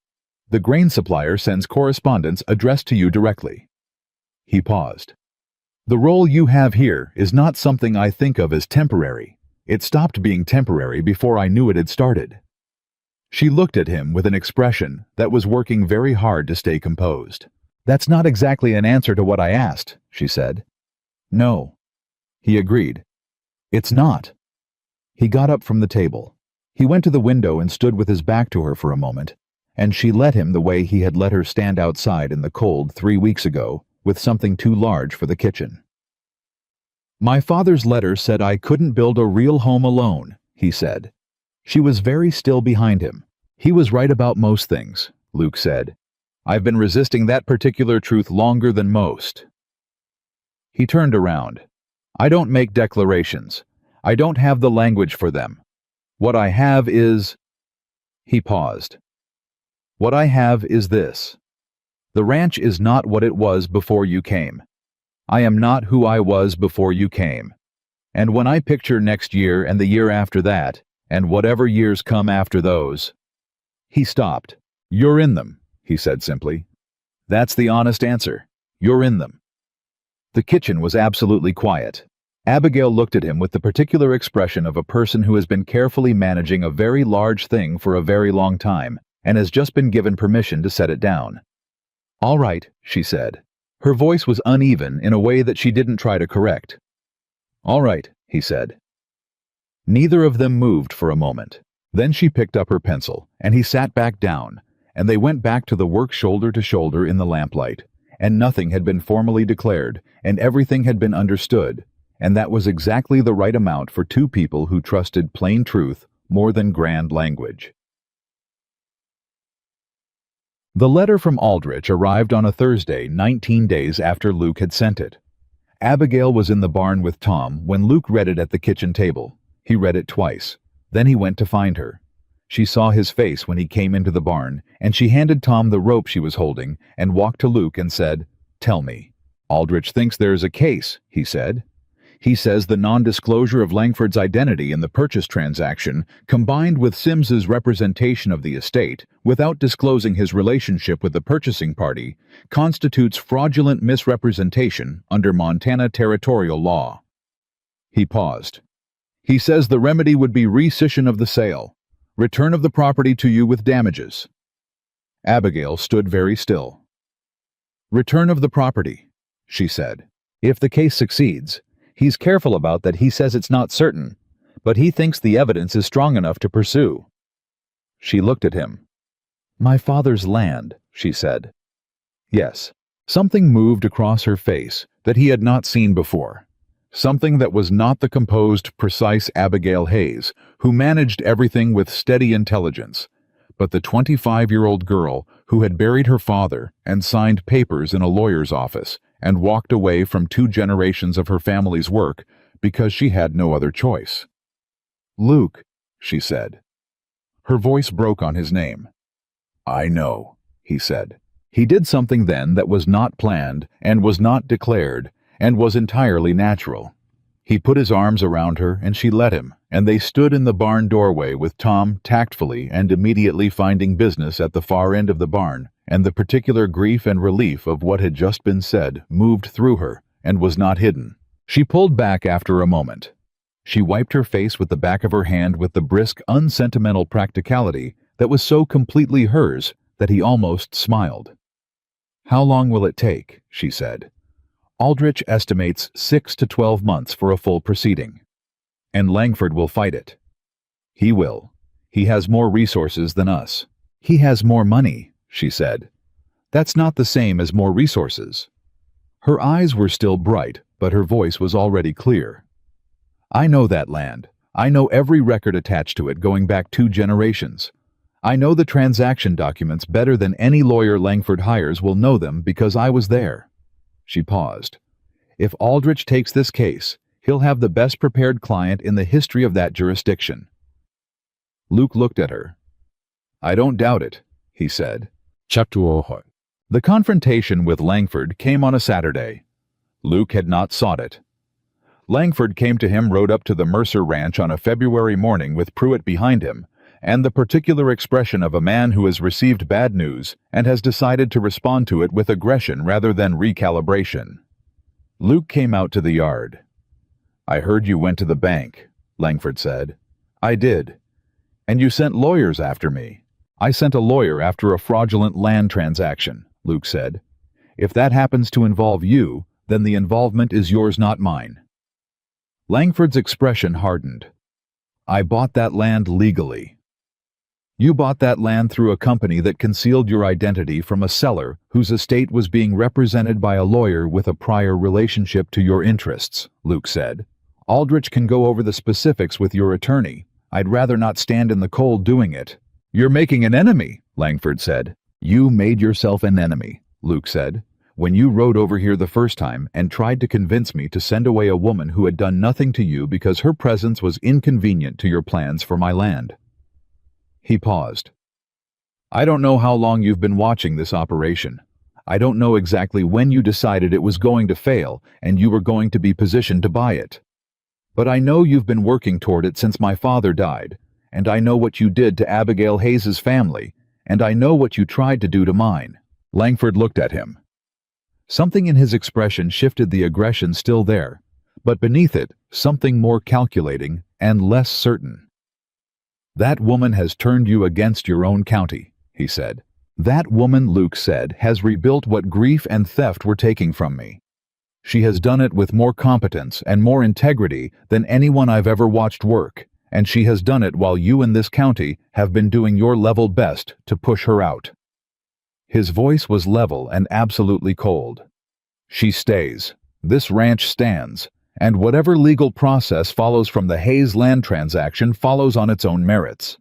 The grain supplier sends correspondence addressed to you directly." He paused. "The role you have here is not something I think of as temporary. It stopped being temporary before I knew it had started." She looked at him with an expression that was working very hard to stay composed. "That's not exactly an answer to what I asked," she said. "No." He agreed. "It's not." He got up from the table. He went to the window and stood with his back to her for a moment, and she let him the way he had let her stand outside in the cold 3 weeks ago with something too large for the kitchen. "My father's letter said I couldn't build a real home alone," he said. She was very still behind him. "He was right about most things," Luke said. "I've been resisting that particular truth longer than most." He turned around. "I don't make declarations. I don't have the language for them. What I have is—" He paused. "What I have is this. The ranch is not what it was before you came. I am not who I was before you came. And when I picture next year and the year after that, and whatever years come after those—" He stopped. "You're in them," he said simply. "That's the honest answer. You're in them." The kitchen was absolutely quiet. Abigail looked at him with the particular expression of a person who has been carefully managing a very large thing for a very long time and has just been given permission to set it down. "All right," she said. Her voice was uneven in a way that she didn't try to correct. "All right," he said. Neither of them moved for a moment. Then she picked up her pencil, and he sat back down, and they went back to the work shoulder to shoulder in the lamplight, and nothing had been formally declared, and everything had been understood, and that was exactly the right amount for two people who trusted plain truth more than grand language. The letter from Aldrich arrived on a Thursday 19 days after Luke had sent it. Abigail was in the barn with Tom when Luke read it at the kitchen table. He read it twice. Then he went to find her. She saw his face when he came into the barn, and she handed Tom the rope she was holding and walked to Luke and said, "Tell me." "Aldrich thinks there's a case," he said. "He says the non-disclosure of Langford's identity in the purchase transaction, combined with Sims's representation of the estate, without disclosing his relationship with the purchasing party, constitutes fraudulent misrepresentation under Montana territorial law." He paused. "He says the remedy would be rescission of the sale, return of the property to you with damages." Abigail stood very still. "Return of the property," she said. "If the case succeeds, he's careful about that. He says it's not certain, but he thinks the evidence is strong enough to pursue." She looked at him. "My father's land," she said. Yes, something moved across her face that he had not seen before. Something that was not the composed, precise Abigail Hayes, who managed everything with steady intelligence, but the 25-year-old girl who had buried her father and signed papers in a lawyer's office and walked away from 2 generations of her family's work because she had no other choice. "Luke," she said. Her voice broke on his name. "I know," he said. He did something then that was not planned and was not declared and was entirely natural. He put his arms around her and she let him, and they stood in the barn doorway with Tom tactfully and immediately finding business at the far end of the barn, and the particular grief and relief of what had just been said moved through her and was not hidden. She pulled back after a moment. She wiped her face with the back of her hand with the brisk, unsentimental practicality that was so completely hers that he almost smiled. "How long will it take?" she said. "Aldrich estimates 6 to 12 months for a full proceeding. And Langford will fight it." "He will. He has more resources than us." "He has more money," she said. "That's not the same as more resources." Her eyes were still bright, but her voice was already clear. "I know that land. I know every record attached to it going back 2 generations. I know the transaction documents better than any lawyer Langford hires will know them because I was there. She paused. If Aldrich takes this case, he'll have the best prepared client in the history of that jurisdiction. Luke looked at her. I don't doubt it, he said. Chapter 1. The confrontation with Langford came on a Saturday. Luke had not sought it. Langford came to him, rode up to the Mercer Ranch on a February morning with Pruitt behind him, and the particular expression of a man who has received bad news and has decided to respond to it with aggression rather than recalibration. Luke came out to the yard. I heard you went to the bank, Langford said. I did. And you sent lawyers after me. I sent a lawyer after a fraudulent land transaction, Luke said. If that happens to involve you, then the involvement is yours, not mine. Langford's expression hardened. I bought that land legally. You bought that land through a company that concealed your identity from a seller whose estate was being represented by a lawyer with a prior relationship to your interests, Luke said. Aldrich can go over the specifics with your attorney. I'd rather not stand in the cold doing it. You're making an enemy, Langford said. You made yourself an enemy, Luke said, when you rode over here the first time and tried to convince me to send away a woman who had done nothing to you because her presence was inconvenient to your plans for my land. He paused. I don't know how long you've been watching this operation. I don't know exactly when you decided it was going to fail and you were going to be positioned to buy it. But I know you've been working toward it since my father died, and I know what you did to Abigail Hayes's family, and I know what you tried to do to mine. Langford looked at him. Something in his expression shifted the aggression still there, but beneath it, something more calculating and less certain. That woman has turned you against your own county, he said. That woman, Luke said, has rebuilt what grief and theft were taking from me. She has done it with more competence and more integrity than anyone I've ever watched work, and she has done it while you in this county have been doing your level best to push her out. His voice was level and absolutely cold. She stays. This ranch stands. And whatever legal process follows from the Hayes land transaction follows on its own merits.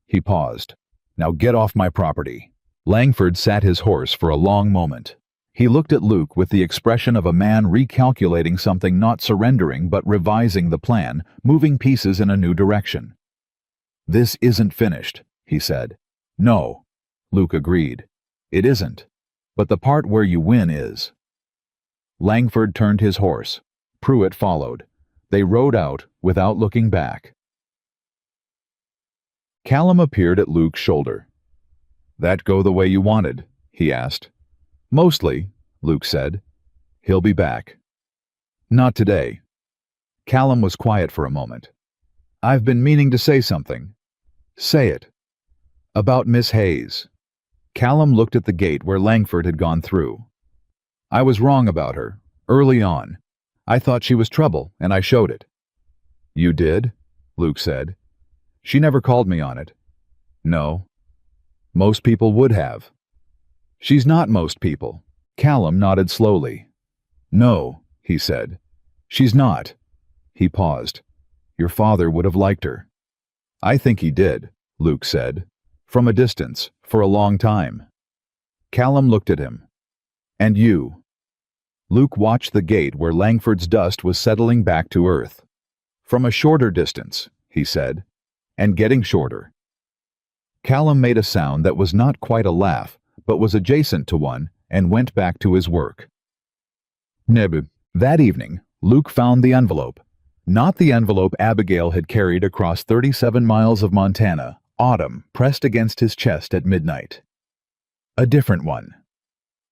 He paused. Now get off my property. Langford sat his horse for a long moment. He looked at Luke with the expression of a man recalculating something, not surrendering but revising the plan, moving pieces in a new direction. This isn't finished, he said. No, Luke agreed. It isn't. But the part where you win is. Langford turned his horse. Pruitt followed. They rode out without looking back. Callum appeared at Luke's shoulder. That go the way you wanted? He asked. Mostly, Luke said. He'll be back. Not today. Callum was quiet for a moment. I've been meaning to say something. Say it. About Miss Hayes. Callum looked at the gate where Langford had gone through. I was wrong about her, early on. I thought she was trouble, and I showed it. You did? Luke said. She never called me on it. No. Most people would have. She's not most people. Callum nodded slowly. No, he said. She's not. He paused. Your father would have liked her. I think he did, Luke said. From a distance, for a long time. Callum looked at him. And you? Luke watched the gate where Langford's dust was settling back to earth. From a shorter distance, he said, and getting shorter. Callum made a sound that was not quite a laugh, but was adjacent to one, and went back to his work. Neb. That evening, Luke found the envelope. Not the envelope Abigail had carried across 37 miles of Montana, autumn pressed against his chest at midnight. A different one.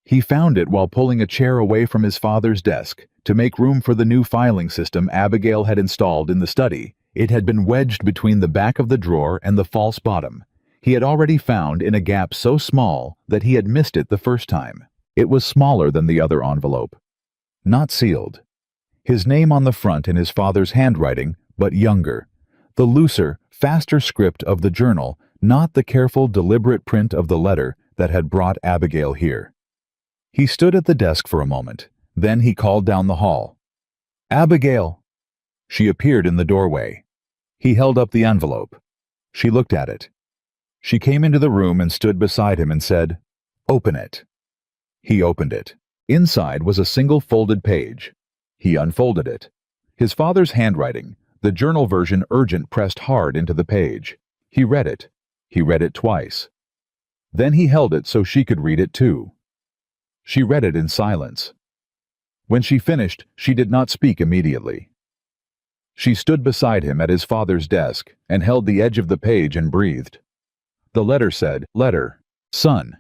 He found it while pulling a chair away from his father's desk to make room for the new filing system Abigail had installed in the study. It had been wedged between the back of the drawer and the false bottom. He had already found in a gap so small that he had missed it the first time. It was smaller than the other envelope. Not sealed. His name on the front in his father's handwriting, but younger. The looser, faster script of the journal, not the careful, deliberate print of the letter that had brought Abigail here. He stood at the desk for a moment. Then he called down the hall. Abigail! She appeared in the doorway. He held up the envelope. She looked at it. She came into the room and stood beside him and said, "Open it." He opened it. Inside was a single folded page. He unfolded it. His father's handwriting, the journal version urgent, pressed hard into the page. He read it. He read it twice. Then he held it so she could read it too. She read it in silence. When she finished, she did not speak immediately. She stood beside him at his father's desk and held the edge of the page and breathed. The letter said, "Letter, son.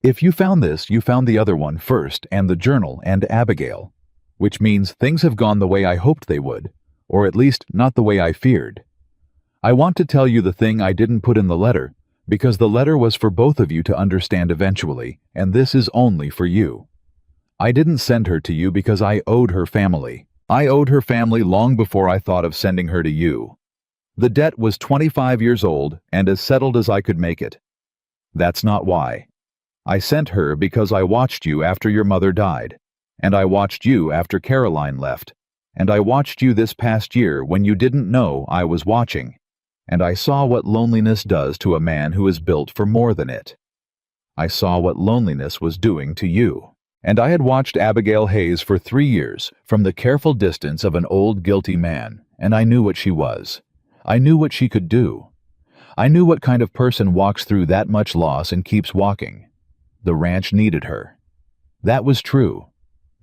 If you found this, you found the other one first, and the journal, and Abigail. Which means things have gone the way I hoped they would, or at least not the way I feared. I want to tell you the thing I didn't put in the letter, because the letter was for both of you to understand eventually, and this is only for you. I didn't send her to you because I owed her family. I owed her family long before I thought of sending her to you. The debt was 25 years old and as settled as I could make it. That's not why. I sent her because I watched you after your mother died, and I watched you after Caroline left, and I watched you this past year when you didn't know I was watching, and I saw what loneliness does to a man who is built for more than it. I saw what loneliness was doing to you. And I had watched Abigail Hayes for 3 years from the careful distance of an old guilty man, and I knew what she was. I knew what she could do. I knew what kind of person walks through that much loss and keeps walking. The ranch needed her. That was true.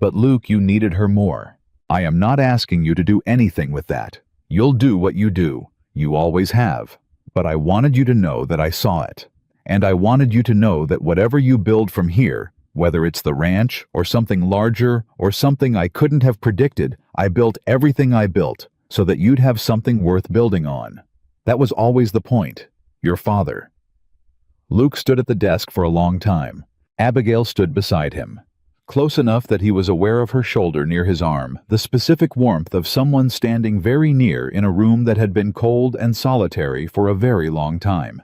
But Luke, you needed her more. I am not asking you to do anything with that. You'll do what you do. You always have. But I wanted you to know that I saw it. And I wanted you to know that whatever you build from here, whether it's the ranch or something larger or something I couldn't have predicted, I built everything I built so that you'd have something worth building on. That was always the point. Your father. Luke stood at the desk for a long time. Abigail stood beside him, close enough that he was aware of her shoulder near his arm, the specific warmth of someone standing very near in a room that had been cold and solitary for a very long time.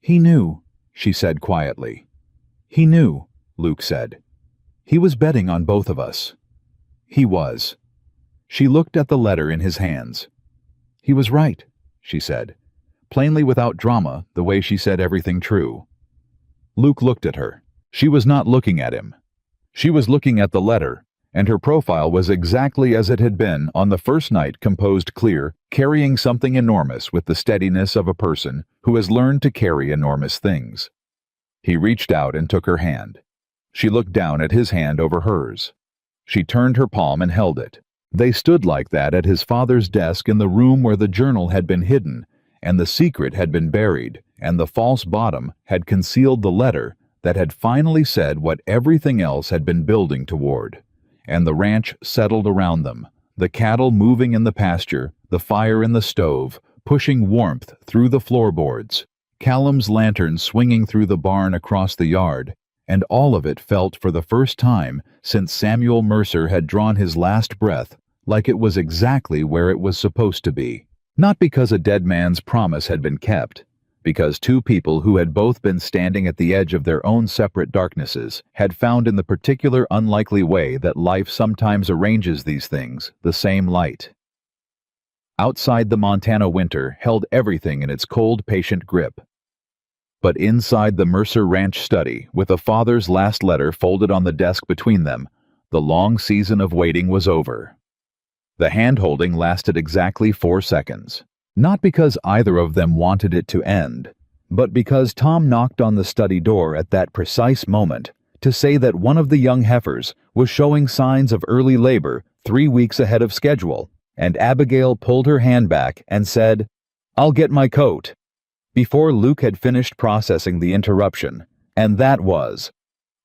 "He knew," she said quietly. "He knew," Luke said. "He was betting on both of us." He was. She looked at the letter in his hands. "He was right," she said, plainly without drama, the way she said everything true. Luke looked at her. She was not looking at him. She was looking at the letter, and her profile was exactly as it had been on the first night, composed clear, carrying something enormous with the steadiness of a person who has learned to carry enormous things. He reached out and took her hand. She looked down at his hand over hers. She turned her palm and held it. They stood like that at his father's desk in the room where the journal had been hidden, and the secret had been buried, and the false bottom had concealed the letter that had finally said what everything else had been building toward. And the ranch settled around them, the cattle moving in the pasture, the fire in the stove, pushing warmth through the floorboards, Callum's lantern swinging through the barn across the yard, and all of it felt for the first time since Samuel Mercer had drawn his last breath like it was exactly where it was supposed to be. Not because a dead man's promise had been kept, because two people who had both been standing at the edge of their own separate darknesses had found in the particular unlikely way that life sometimes arranges these things the same light. Outside, the Montana winter held everything in its cold, patient grip. But inside the Mercer Ranch study, with a father's last letter folded on the desk between them, the long season of waiting was over. The hand-holding lasted exactly 4 seconds. Not because either of them wanted it to end, but because Tom knocked on the study door at that precise moment to say that one of the young heifers was showing signs of early labor 3 weeks ahead of schedule, and Abigail pulled her hand back and said, "I'll get my coat," before Luke had finished processing the interruption, and that was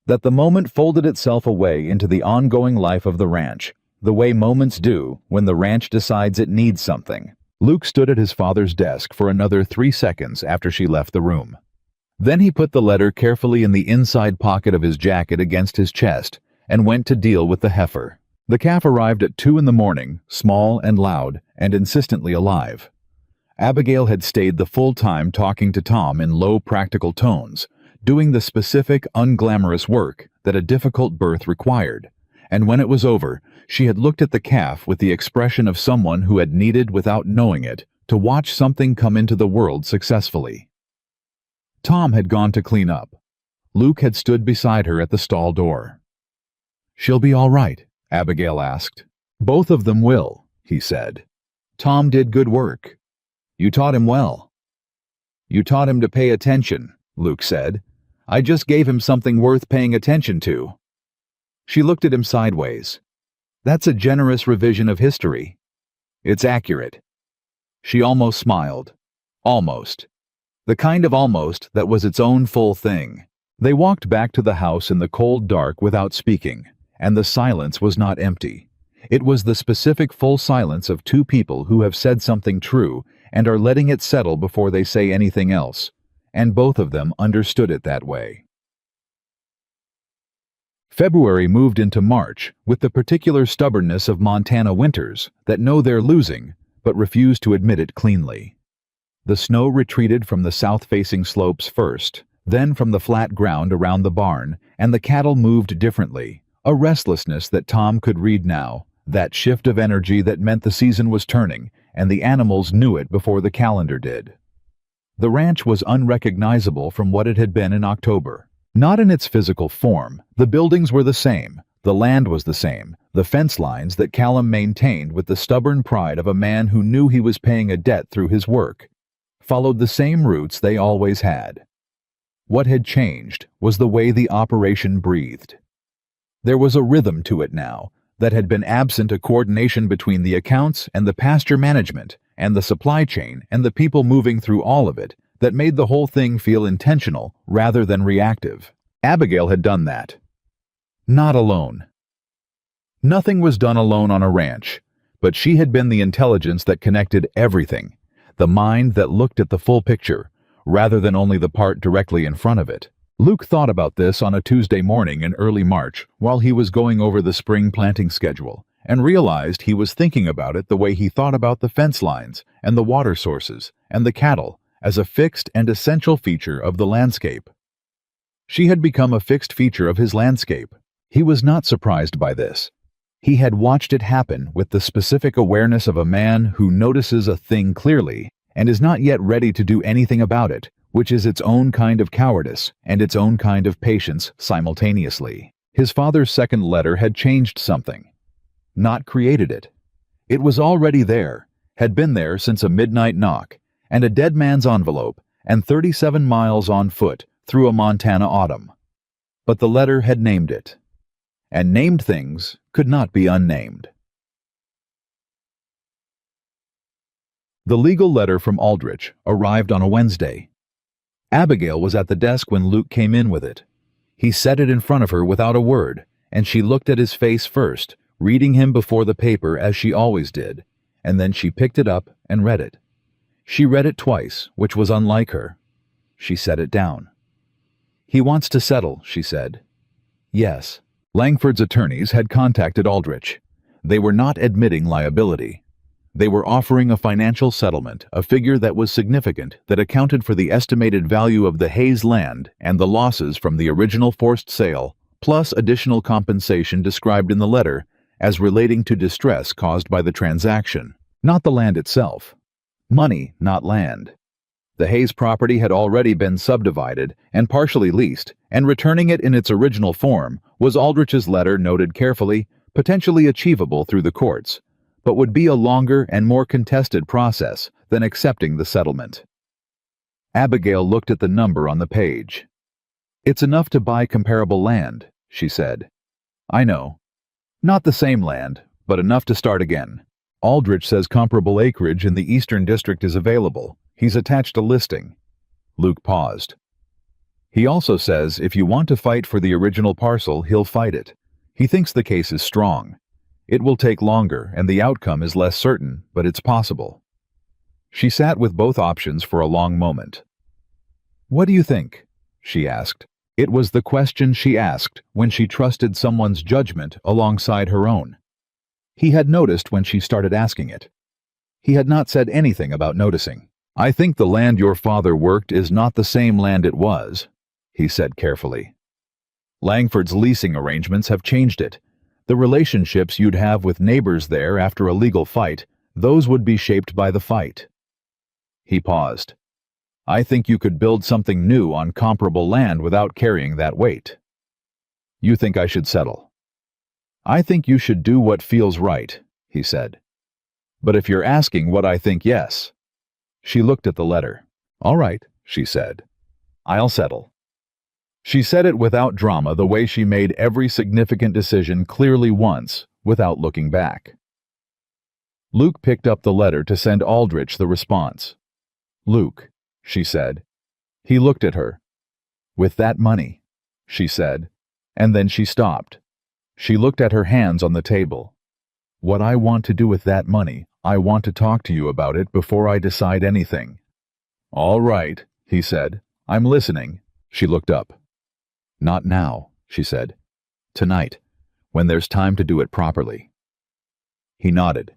that the moment folded itself away into the ongoing life of the ranch, the way moments do when the ranch decides it needs something. Luke stood at his father's desk for another 3 seconds after she left the room. Then he put the letter carefully in the inside pocket of his jacket against his chest and went to deal with the heifer. The calf arrived at 2 in the morning, small and loud and insistently alive. Abigail had stayed the full time talking to Tom in low, practical tones, doing the specific, unglamorous work that a difficult birth required, and when it was over, she had looked at the calf with the expression of someone who had needed, without knowing it, to watch something come into the world successfully. Tom had gone to clean up. Luke had stood beside her at the stall door. "She'll be all right?" Abigail asked. "Both of them will," he said. "Tom did good work. You taught him well." "You taught him to pay attention," Luke said. "I just gave him something worth paying attention to." She looked at him sideways. "That's a generous revision of history." "It's accurate." She almost smiled. Almost. The kind of almost that was its own full thing. They walked back to the house in the cold dark without speaking, and the silence was not empty. It was the specific full silence of two people who have said something true and are letting it settle before they say anything else, and both of them understood it that way. February moved into March with the particular stubbornness of Montana winters that know they're losing but refuse to admit it cleanly. The snow retreated from the south-facing slopes first, then from the flat ground around the barn, and the cattle moved differently, a restlessness that Tom could read now, that shift of energy that meant the season was turning, and the animals knew it before the calendar did. The ranch was unrecognizable from what it had been in October. Not in its physical form. The buildings were the same, the land was the same, the fence lines that Callum maintained with the stubborn pride of a man who knew he was paying a debt through his work, followed the same routes they always had. What had changed was the way the operation breathed. There was a rhythm to it now that had been absent, a coordination between the accounts and the pasture management and the supply chain and the people moving through all of it that made the whole thing feel intentional rather than reactive. Abigail had done that. Not alone. Nothing was done alone on a ranch, but she had been the intelligence that connected everything, the mind that looked at the full picture, rather than only the part directly in front of it. Luke thought about this on a Tuesday morning in early March while he was going over the spring planting schedule, and realized he was thinking about it the way he thought about the fence lines and the water sources and the cattle as a fixed and essential feature of the landscape. She had become a fixed feature of his landscape. He was not surprised by this. He had watched it happen with the specific awareness of a man who notices a thing clearly and is not yet ready to do anything about it, which is its own kind of cowardice and its own kind of patience simultaneously. His father's second letter had changed something, not created it. It was already there, had been there since a midnight knock, and a dead man's envelope, and 37 miles on foot through a Montana autumn. But the letter had named it, and named things could not be unnamed. The legal letter from Aldrich arrived on a Wednesday. Abigail was at the desk when Luke came in with it. He set it in front of her without a word, and she looked at his face first, reading him before the paper as she always did, and then she picked it up and read it. She read it twice, which was unlike her. She set it down. "He wants to settle," she said. "Yes." Langford's attorneys had contacted Aldrich. They were not admitting liability. They were offering a financial settlement, a figure that was significant, that accounted for the estimated value of the Hayes land and the losses from the original forced sale, plus additional compensation described in the letter as relating to distress caused by the transaction, not the land itself. Money, not land. The Hayes property had already been subdivided and partially leased, and returning it in its original form was Aldrich's letter noted carefully, potentially achievable through the courts, but would be a longer and more contested process than accepting the settlement. Abigail looked at the number on the page. "It's enough to buy comparable land," she said. "I know. Not the same land, but enough to start again. Aldrich says comparable acreage in the Eastern District is available. He's attached a listing." Luke paused. "He also says if you want to fight for the original parcel, he'll fight it. He thinks the case is strong. It will take longer, and the outcome is less certain, but it's possible." She sat with both options for a long moment. "What do you think?" she asked. It was the question she asked when she trusted someone's judgment alongside her own. He had noticed when she started asking it. He had not said anything about noticing. "I think the land your father worked is not the same land it was," he said carefully. "Langford's leasing arrangements have changed it. The relationships you'd have with neighbors there after a legal fight, those would be shaped by the fight." He paused. I think you could build something new on comparable land without carrying that weight. You think I should settle? I think you should do what feels right, he said. But if you're asking what I think, yes. She looked at the letter. All right, she said. I'll settle. She said it without drama, the way she made every significant decision clearly once, without looking back. Luke picked up the letter to send Aldrich the response. Luke, she said. He looked at her. With that money, she said, and then she stopped. She looked at her hands on the table. What I want to do with that money, I want to talk to you about it before I decide anything. All right, he said. I'm listening. She looked up. Not now, she said. Tonight, when there's time to do it properly. He nodded.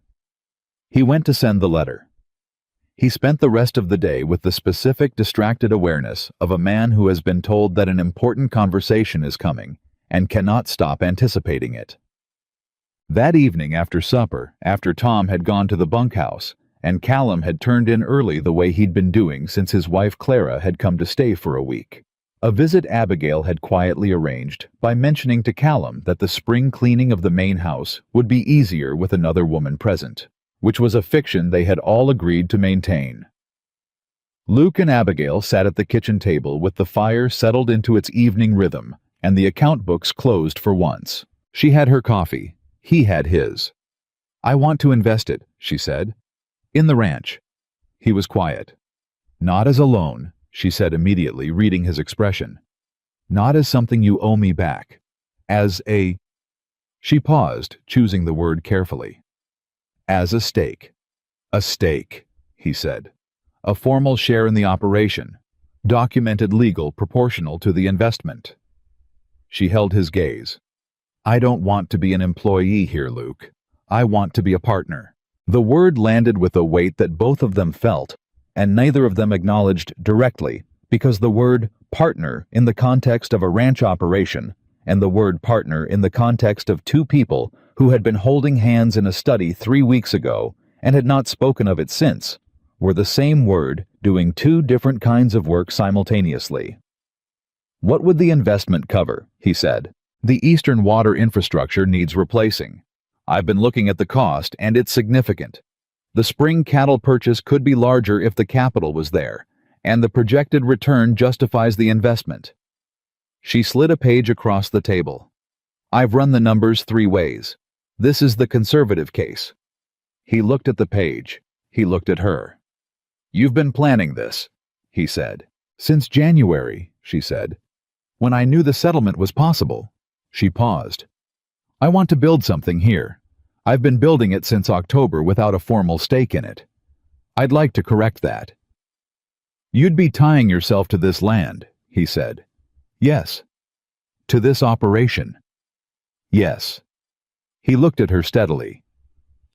He went to send the letter. He spent the rest of the day with the specific, distracted awareness of a man who has been told that an important conversation is coming and cannot stop anticipating it. That evening after supper, after Tom had gone to the bunkhouse, and Callum had turned in early the way he'd been doing since his wife Clara had come to stay for a week, a visit Abigail had quietly arranged by mentioning to Callum that the spring cleaning of the main house would be easier with another woman present, which was a fiction they had all agreed to maintain. Luke and Abigail sat at the kitchen table with the fire settled into its evening rhythm and the account books closed for once. She had her coffee. He had his. I want to invest it, she said. In the ranch. He was quiet. Not as a loan, she said immediately, reading his expression. Not as something you owe me back. As a... She paused, choosing the word carefully. As a stake. A stake, he said. A formal share in the operation. Documented legal proportional to the investment. She held his gaze. I don't want to be an employee here, Luke. I want to be a partner. The word landed with a weight that both of them felt, and neither of them acknowledged directly, because the word partner in the context of a ranch operation and the word partner in the context of two people who had been holding hands in a study 3 weeks ago and had not spoken of it since, were the same word doing two different kinds of work simultaneously. What would the investment cover? He said. The eastern water infrastructure needs replacing. I've been looking at the cost, and it's significant. The spring cattle purchase could be larger if the capital was there, and the projected return justifies the investment. She slid a page across the table. I've run the numbers 3 ways. This is the conservative case. He looked at the page. He looked at her. You've been planning this, he said. Since January, she said. When I knew the settlement was possible. She paused. I want to build something here. I've been building it since October without a formal stake in it. I'd like to correct that. You'd be tying yourself to this land, he said. Yes. To this operation. Yes. He looked at her steadily.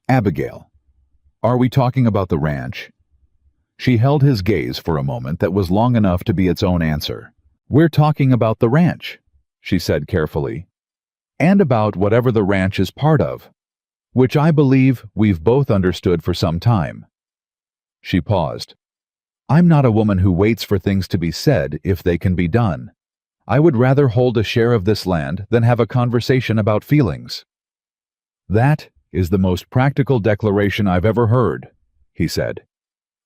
Abigail, are we talking about the ranch? She held his gaze for a moment that was long enough to be its own answer. We're talking about the ranch, she said carefully, and about whatever the ranch is part of, which I believe we've both understood for some time. She paused. I'm not a woman who waits for things to be said if they can be done. I would rather hold a share of this land than have a conversation about feelings. That is the most practical declaration I've ever heard, he said.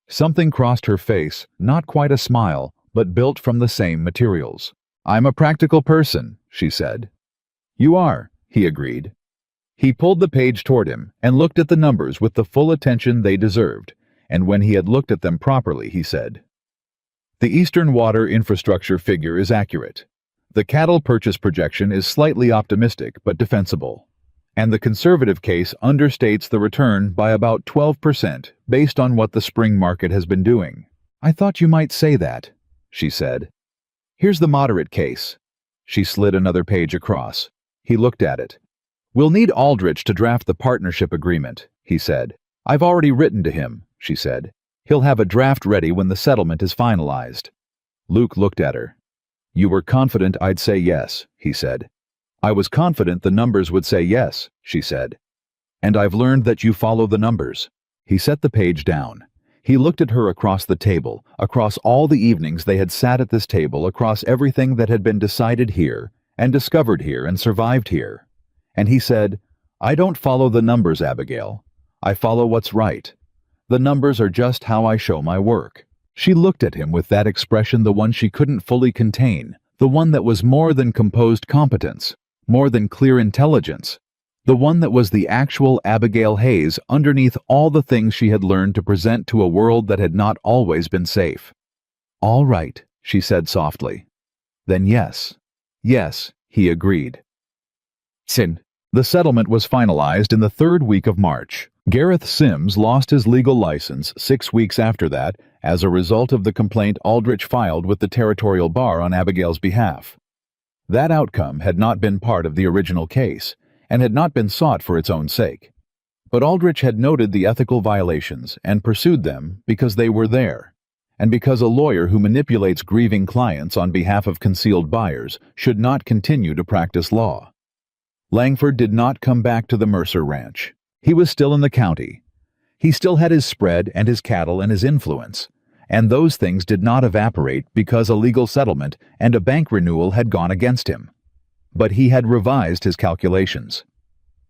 Something crossed her face, not quite a smile, but built from the same materials. I'm a practical person, she said. You are, he agreed. He pulled the page toward him and looked at the numbers with the full attention they deserved, and when he had looked at them properly, he said, The eastern water infrastructure figure is accurate. The cattle purchase projection is slightly optimistic but defensible, and the conservative case understates the return by about 12% based on what the spring market has been doing. I thought you might say that, she said. Here's the moderate case. She slid another page across. He looked at it. We'll need Aldrich to draft the partnership agreement, he said. I've already written to him, she said. He'll have a draft ready when the settlement is finalized. Luke looked at her. You were confident I'd say yes, he said. I was confident the numbers would say yes, she said. And I've learned that you follow the numbers. He set the page down. He looked at her across the table, across all the evenings they had sat at this table, across everything that had been decided here, and discovered here, and survived here. And he said, "I don't follow the numbers, Abigail. I follow what's right. The numbers are just how I show my work." She looked at him with that expression, the one she couldn't fully contain, the one that was more than composed competence, more than clear intelligence, the one that was the actual Abigail Hayes underneath all the things she had learned to present to a world that had not always been safe. "All right," she said softly. "Then yes." "Yes," he agreed. Sin. The settlement was finalized in the third week of March. Gareth Sims lost his legal license 6 weeks after that as a result of the complaint Aldrich filed with the territorial bar on Abigail's behalf. That outcome had not been part of the original case and had not been sought for its own sake. But Aldrich had noted the ethical violations and pursued them because they were there, and because a lawyer who manipulates grieving clients on behalf of concealed buyers should not continue to practice law. Langford did not come back to the Mercer Ranch. He was still in the county. He still had his spread and his cattle and his influence, and those things did not evaporate because a legal settlement and a bank renewal had gone against him. But he had revised his calculations.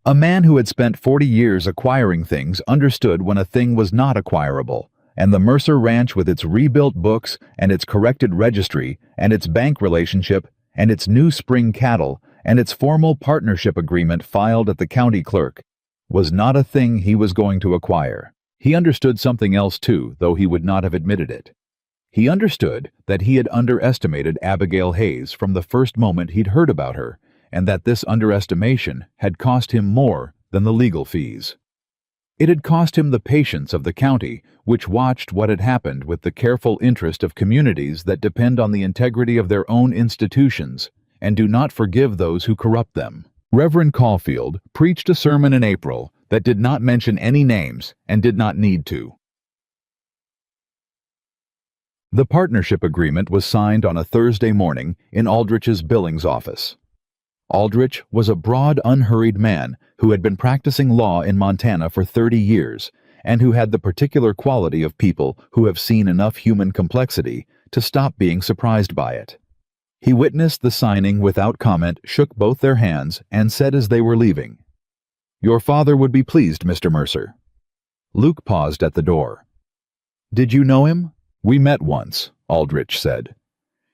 A man who had spent 40 years acquiring things understood when a thing was not acquirable, and the Mercer Ranch, with its rebuilt books and its corrected registry and its bank relationship and its new spring cattle and its formal partnership agreement filed at the county clerk, was not a thing he was going to acquire. He understood something else too, though he would not have admitted it. He understood that he had underestimated Abigail Hayes from the first moment he'd heard about her, and that this underestimation had cost him more than the legal fees. It had cost him the patience of the county, which watched what had happened with the careful interest of communities that depend on the integrity of their own institutions and do not forgive those who corrupt them. Reverend Caulfield preached a sermon in April that did not mention any names and did not need to. The partnership agreement was signed on a Thursday morning in Aldrich's Billings office. Aldrich was a broad, unhurried man who had been practicing law in Montana for 30 years and who had the particular quality of people who have seen enough human complexity to stop being surprised by it. He witnessed the signing without comment, shook both their hands, and said as they were leaving, "Your father would be pleased, Mr. Mercer." Luke paused at the door. "Did you know him?" "We met once," Aldrich said.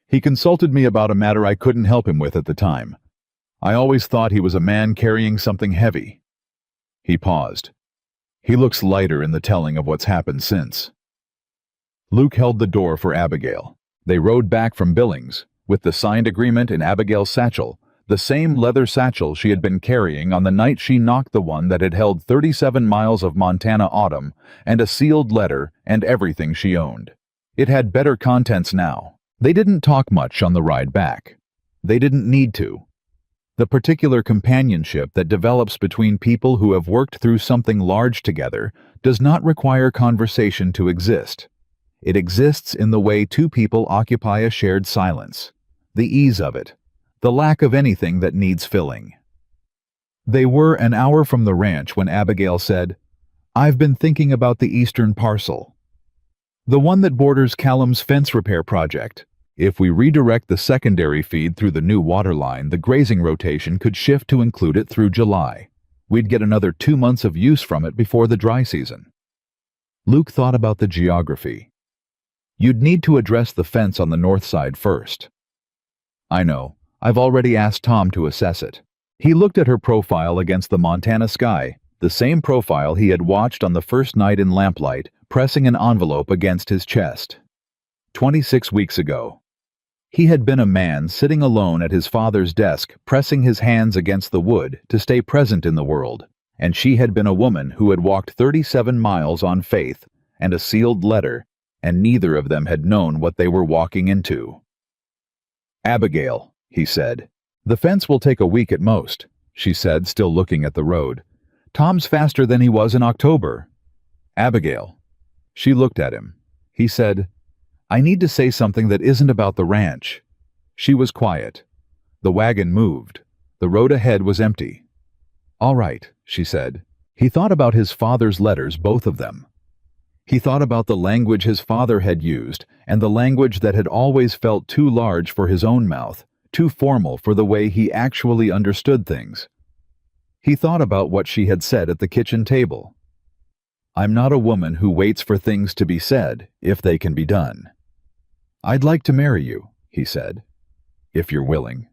"He consulted me about a matter I couldn't help him with at the time. I always thought he was a man carrying something heavy." He paused. "He looks lighter in the telling of what's happened since." Luke held the door for Abigail. They rode back from Billings, with the signed agreement in Abigail's satchel, the same leather satchel she had been carrying on the night she knocked the one that had held 37 miles of Montana autumn, and a sealed letter and everything she owned. It had better contents now. They didn't talk much on the ride back. They didn't need to. The particular companionship that develops between people who have worked through something large together does not require conversation to exist. It exists in the way two people occupy a shared silence, the ease of it, the lack of anything that needs filling. They were an hour from the ranch when Abigail said, "I've been thinking about the eastern parcel. The one that borders Callum's fence repair project. If we redirect the secondary feed through the new water line, the grazing rotation could shift to include it through July. We'd get another 2 months of use from it before the dry season." Luke thought about the geography. "You'd need to address the fence on the north side first." "I know. I've already asked Tom to assess it." He looked at her profile against the Montana sky, the same profile he had watched on the first night in lamplight, pressing an envelope against his chest. 26 weeks ago. He had been a man sitting alone at his father's desk, pressing his hands against the wood to stay present in the world, and she had been a woman who had walked 37 miles on faith and a sealed letter, and neither of them had known what they were walking into. "Abigail," he said. "The fence will take a week at most," she said, still looking at the road. "Tom's faster than he was in October." "Abigail." She looked at him. He said, "I need to say something that isn't about the ranch." She was quiet. The wagon moved. The road ahead was empty. "All right," she said. He thought about his father's letters, both of them. He thought about the language his father had used, and the language that had always felt too large for his own mouth, too formal for the way he actually understood things. He thought about what she had said at the kitchen table. "I'm not a woman who waits for things to be said, if they can be done." "I'd like to marry you," he said, "if you're willing."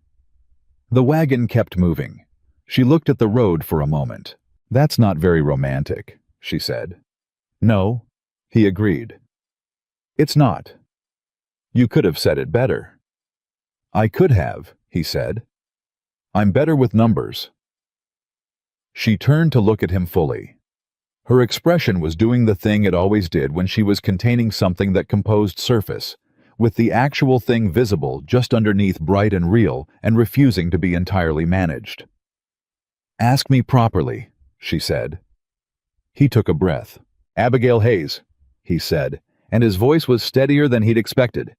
The wagon kept moving. She looked at the road for a moment. "That's not very romantic," she said. "No," he agreed. "It's not. You could have said it better." "I could have," he said. "I'm better with numbers." She turned to look at him fully. Her expression was doing the thing it always did when she was containing something that composed surface, with the actual thing visible just underneath bright and real and refusing to be entirely managed. "Ask me properly," she said. He took a breath. "Abigail Hayes," he said, and his voice was steadier than he'd expected.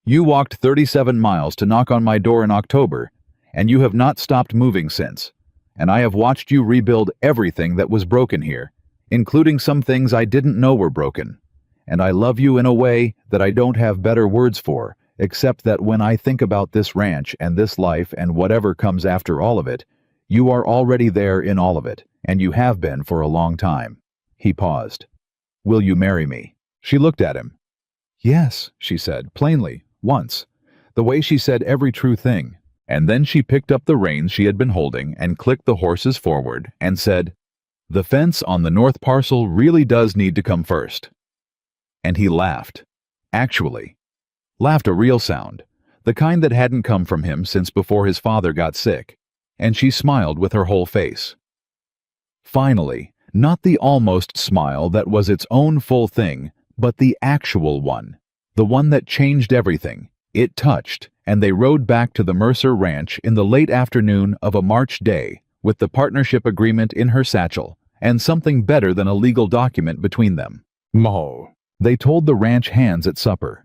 "You walked 37 miles to knock on my door in October, and you have not stopped moving since, and I have watched you rebuild everything that was broken here, including some things I didn't know were broken, and I love you in a way that I don't have better words for, except that when I think about this ranch and this life and whatever comes after all of it, you are already there in all of it, and you have been for a long time." He paused. "Will you marry me?" She looked at him. "Yes," she said, plainly, once, the way she said every true thing, and then she picked up the reins she had been holding and clicked the horses forward and said, "The fence on the north parcel really does need to come first." And he laughed. Actually. Laughed a real sound, the kind that hadn't come from him since before his father got sick, and she smiled with her whole face. Finally, not the almost smile that was its own full thing, but the actual one, the one that changed everything. It touched, and they rode back to the Mercer Ranch in the late afternoon of a March day, with the partnership agreement in her satchel, and something better than a legal document between them. "Mo." They told the ranch hands at supper.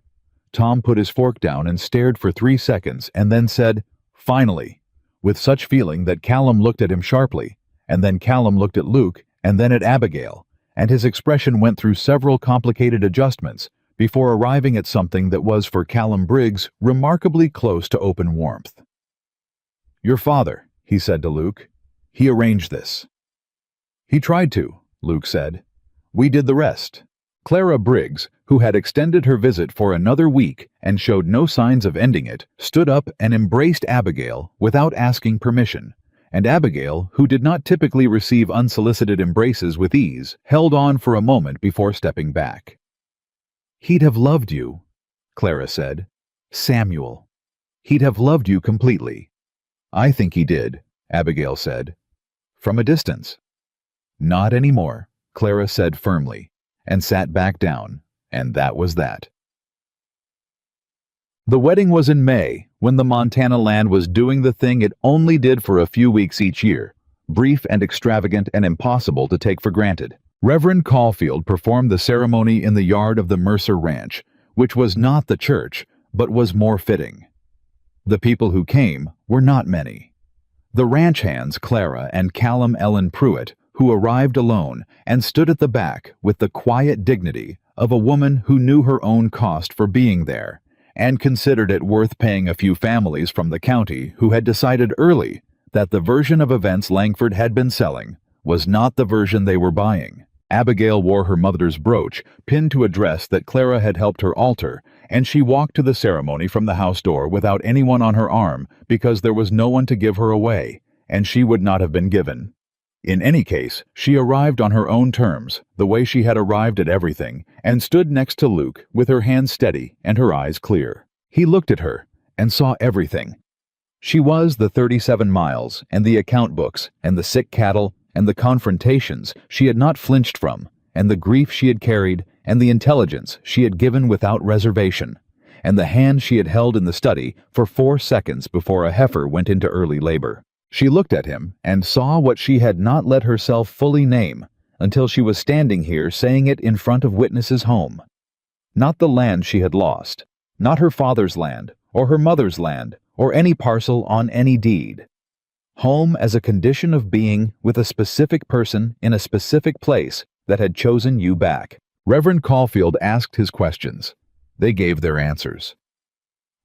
Tom put his fork down and stared for 3 seconds and then said, "Finally," with such feeling that Callum looked at him sharply, and then Callum looked at Luke, and then at Abigail, and his expression went through several complicated adjustments before arriving at something that was for Callum Briggs remarkably close to open warmth. "Your father," he said to Luke. "He arranged this." "He tried to," Luke said. "We did the rest." Clara Briggs, who had extended her visit for another week and showed no signs of ending it, stood up and embraced Abigail without asking permission, and Abigail, who did not typically receive unsolicited embraces with ease, held on for a moment before stepping back. "He'd have loved you," Clara said. "Samuel. He'd have loved you completely." "I think he did," Abigail said. "From a distance." "Not anymore," Clara said firmly, and sat back down, and that was that. The wedding was in May, when the Montana land was doing the thing it only did for a few weeks each year, brief and extravagant and impossible to take for granted. Reverend Caulfield performed the ceremony in the yard of the Mercer Ranch, which was not the church, but was more fitting. The people who came were not many. The ranch hands, Clara and Callum Ellen Pruitt, who arrived alone and stood at the back with the quiet dignity of a woman who knew her own cost for being there and considered it worth paying a few families from the county who had decided early that the version of events Langford had been selling was not the version they were buying. Abigail wore her mother's brooch, pinned to a dress that Clara had helped her alter, and she walked to the ceremony from the house door without anyone on her arm because there was no one to give her away, and she would not have been given. In any case, she arrived on her own terms, the way she had arrived at everything, and stood next to Luke with her hands steady and her eyes clear. He looked at her and saw everything. She was the 37 miles and the account books and the sick cattle and the confrontations she had not flinched from and the grief she had carried and the intelligence she had given without reservation and the hand she had held in the study for 4 seconds before a heifer went into early labor. She looked at him and saw what she had not let herself fully name until she was standing here saying it in front of witnesses' home. Not the land she had lost, not her father's land or her mother's land or any parcel on any deed. Home as a condition of being with a specific person in a specific place that had chosen you back, Reverend Caulfield asked his questions. They gave their answers.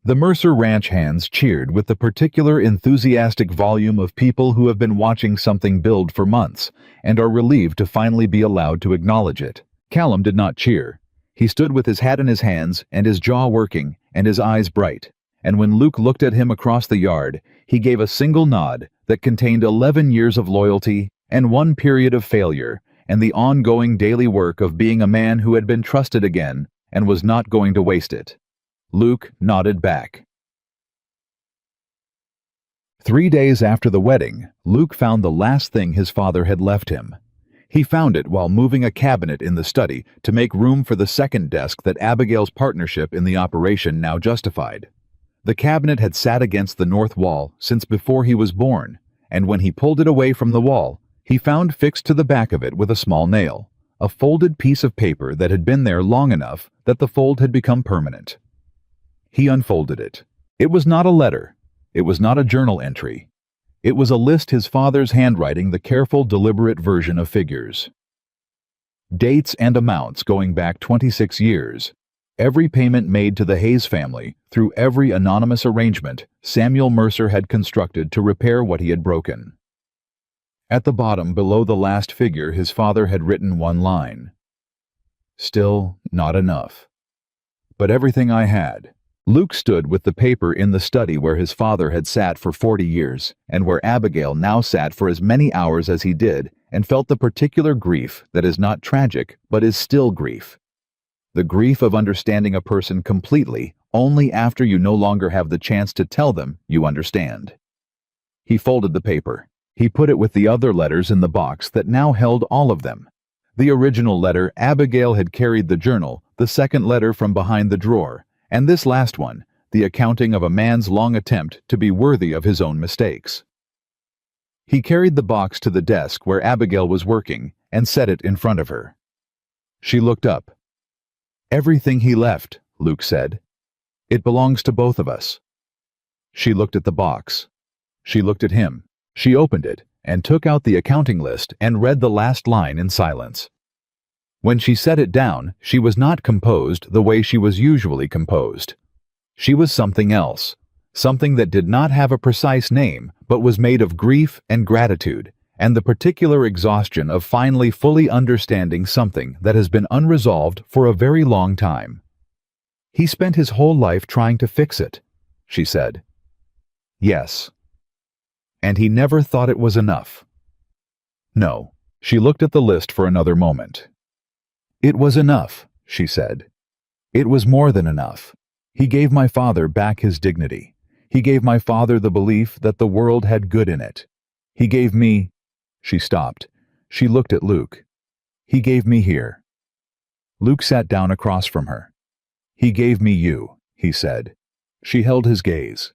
The Mercer Ranch hands cheered with the particular enthusiastic volume of people who have been watching something build for months and are relieved to finally be allowed to acknowledge it. Callum did not cheer. He stood with his hat in his hands and his jaw working and his eyes bright, and when Luke looked at him across the yard, he gave a single nod that contained 11 years of loyalty and 1 period of failure and the ongoing daily work of being a man who had been trusted again and was not going to waste it. Luke nodded back. 3 days after the wedding, Luke found the last thing his father had left him. He found it while moving a cabinet in the study to make room for the second desk that Abigail's partnership in the operation now justified. The cabinet had sat against the north wall since before he was born, and when he pulled it away from the wall, he found fixed to the back of it with a small nail a folded piece of paper that had been there long enough that the fold had become permanent. He unfolded it. It was not a letter. It was not a journal entry. It was a list his father's handwriting, the careful, deliberate version of figures. Dates and amounts going back 26 years. Every payment made to the Hayes family, through every anonymous arrangement Samuel Mercer had constructed to repair what he had broken. At the bottom, below the last figure, his father had written one line. Still not enough. But everything I had. Luke stood with the paper in the study where his father had sat for 40 years, and where Abigail now sat for as many hours as he did, and felt the particular grief that is not tragic, but is still grief. The grief of understanding a person completely only after you no longer have the chance to tell them you understand. He folded the paper. He put it with the other letters in the box that now held all of them. The original letter Abigail had carried the journal, the second letter from behind the drawer, and this last one, the accounting of a man's long attempt to be worthy of his own mistakes. He carried the box to the desk where Abigail was working and set it in front of her. She looked up. "Everything he left," Luke said. "It belongs to both of us." She looked at the box. She looked at him. She opened it and took out the accounting list and read the last line in silence. When she set it down, she was not composed the way she was usually composed. She was something else, something that did not have a precise name but was made of grief and gratitude, and the particular exhaustion of finally fully understanding something that has been unresolved for a very long time. "He spent his whole life trying to fix it," she said. "Yes. And he never thought it was enough." No. She looked at the list for another moment. "It was enough," she said. "It was more than enough. He gave my father back his dignity. He gave my father the belief that the world had good in it. He gave me—" She stopped. She looked at Luke. "He gave me here." Luke sat down across from her. "He gave me you," he said. She held his gaze.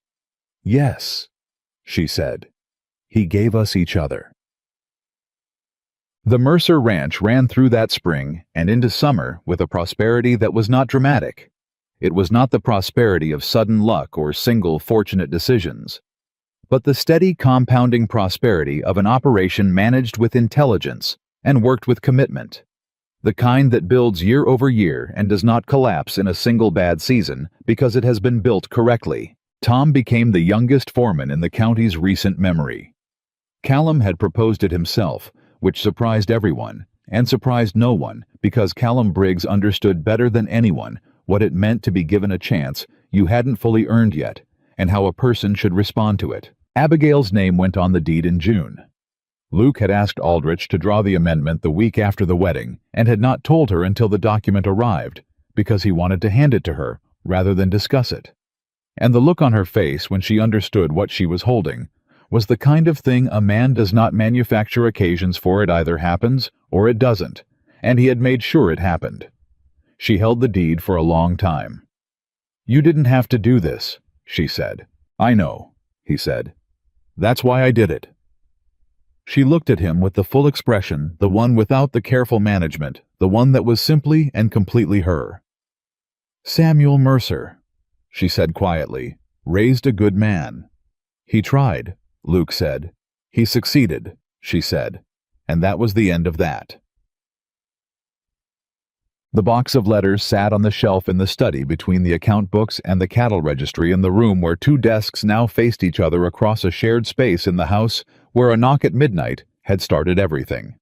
"Yes," she said. "He gave us each other." The Mercer Ranch ran through that spring and into summer with a prosperity that was not dramatic. It was not the prosperity of sudden luck or single fortunate decisions, but the steady compounding prosperity of an operation managed with intelligence and worked with commitment. The kind that builds year over year and does not collapse in a single bad season because it has been built correctly. Tom became the youngest foreman in the county's recent memory. Callum had proposed it himself, which surprised everyone, and surprised no one, because Callum Briggs understood better than anyone what it meant to be given a chance you hadn't fully earned yet, and how a person should respond to it. Abigail's name went on the deed in June. Luke had asked Aldrich to draw the amendment the week after the wedding, and had not told her until the document arrived, because he wanted to hand it to her, rather than discuss it. And the look on her face when she understood what she was holding was the kind of thing a man does not manufacture occasions for. It either happens or it doesn't, and he had made sure it happened. She held the deed for a long time. "You didn't have to do this," she said. "I know," he said. "That's why I did it." She looked at him with the full expression, the one without the careful management, the one that was simply and completely her. "Samuel Mercer," she said quietly, "raised a good man." "He tried," Luke said. "He succeeded," she said. And that was the end of that. The box of letters sat on the shelf in the study between the account books and the cattle registry in the room where two desks now faced each other across a shared space in the house where a knock at midnight had started everything.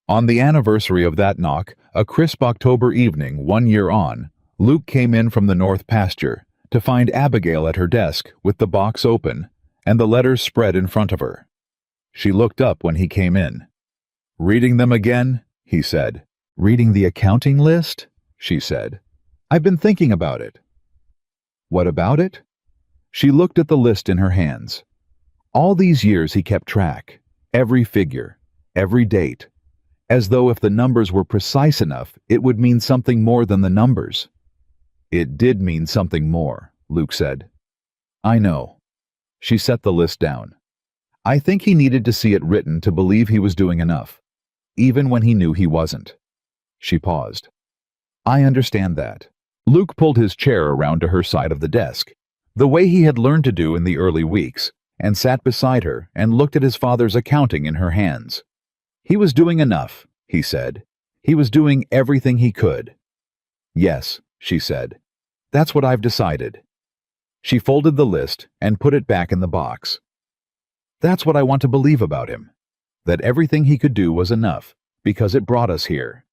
On the anniversary of that knock, a crisp October evening 1 year on, Luke came in from the north pasture to find Abigail at her desk with the box open and the letters spread in front of her. She looked up when he came in. "Reading them again?" he said. "Reading the accounting list?" she said. "I've been thinking about it." "What about it?" She looked at the list in her hands. All these years he kept track, every figure, every date, as though if the numbers were precise enough, it would mean something more than the numbers. "It did mean something more," Luke said. "I know." She set the list down. "I think he needed to see it written to believe he was doing enough, even when he knew he wasn't." She paused. "I understand that." Luke pulled his chair around to her side of the desk, the way he had learned to do in the early weeks, and sat beside her and looked at his father's accounting in her hands. "He was doing enough," he said. "He was doing everything he could." "Yes," she said. "That's what I've decided." She folded the list and put it back in the box. "That's what I want to believe about him, that everything he could do was enough, because it brought us here."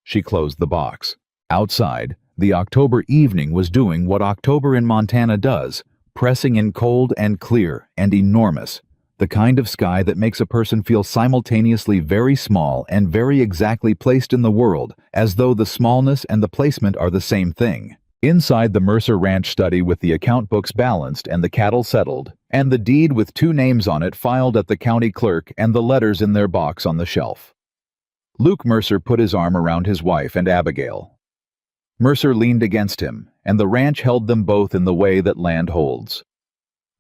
She closed the box. Outside, the October evening was doing what October in Montana does, pressing in cold and clear and enormous, the kind of sky that makes a person feel simultaneously very small and very exactly placed in the world, as though the smallness and the placement are the same thing. Inside the Mercer Ranch study with the account books balanced and the cattle settled, and the deed with 2 names on it filed at the county clerk and the letters in their box on the shelf. Luke Mercer put his arm around his wife and Abigail. Mercer leaned against him, and the ranch held them both in the way that land holds.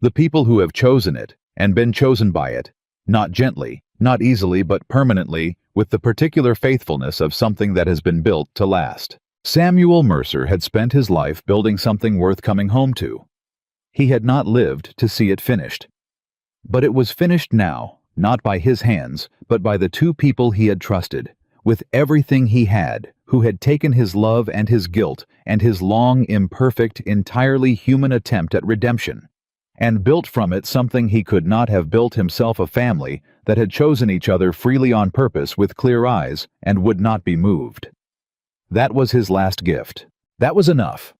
The people who have chosen it, and been chosen by it, not gently, not easily, but permanently, with the particular faithfulness of something that has been built to last. Samuel Mercer had spent his life building something worth coming home to. He had not lived to see it finished. But it was finished now, not by his hands, but by the 2 people he had trusted, with everything he had, who had taken his love and his guilt and his long, imperfect, entirely human attempt at redemption, and built from it something he could not have built himself, a family that had chosen each other freely on purpose with clear eyes and would not be moved. That was his last gift. That was enough.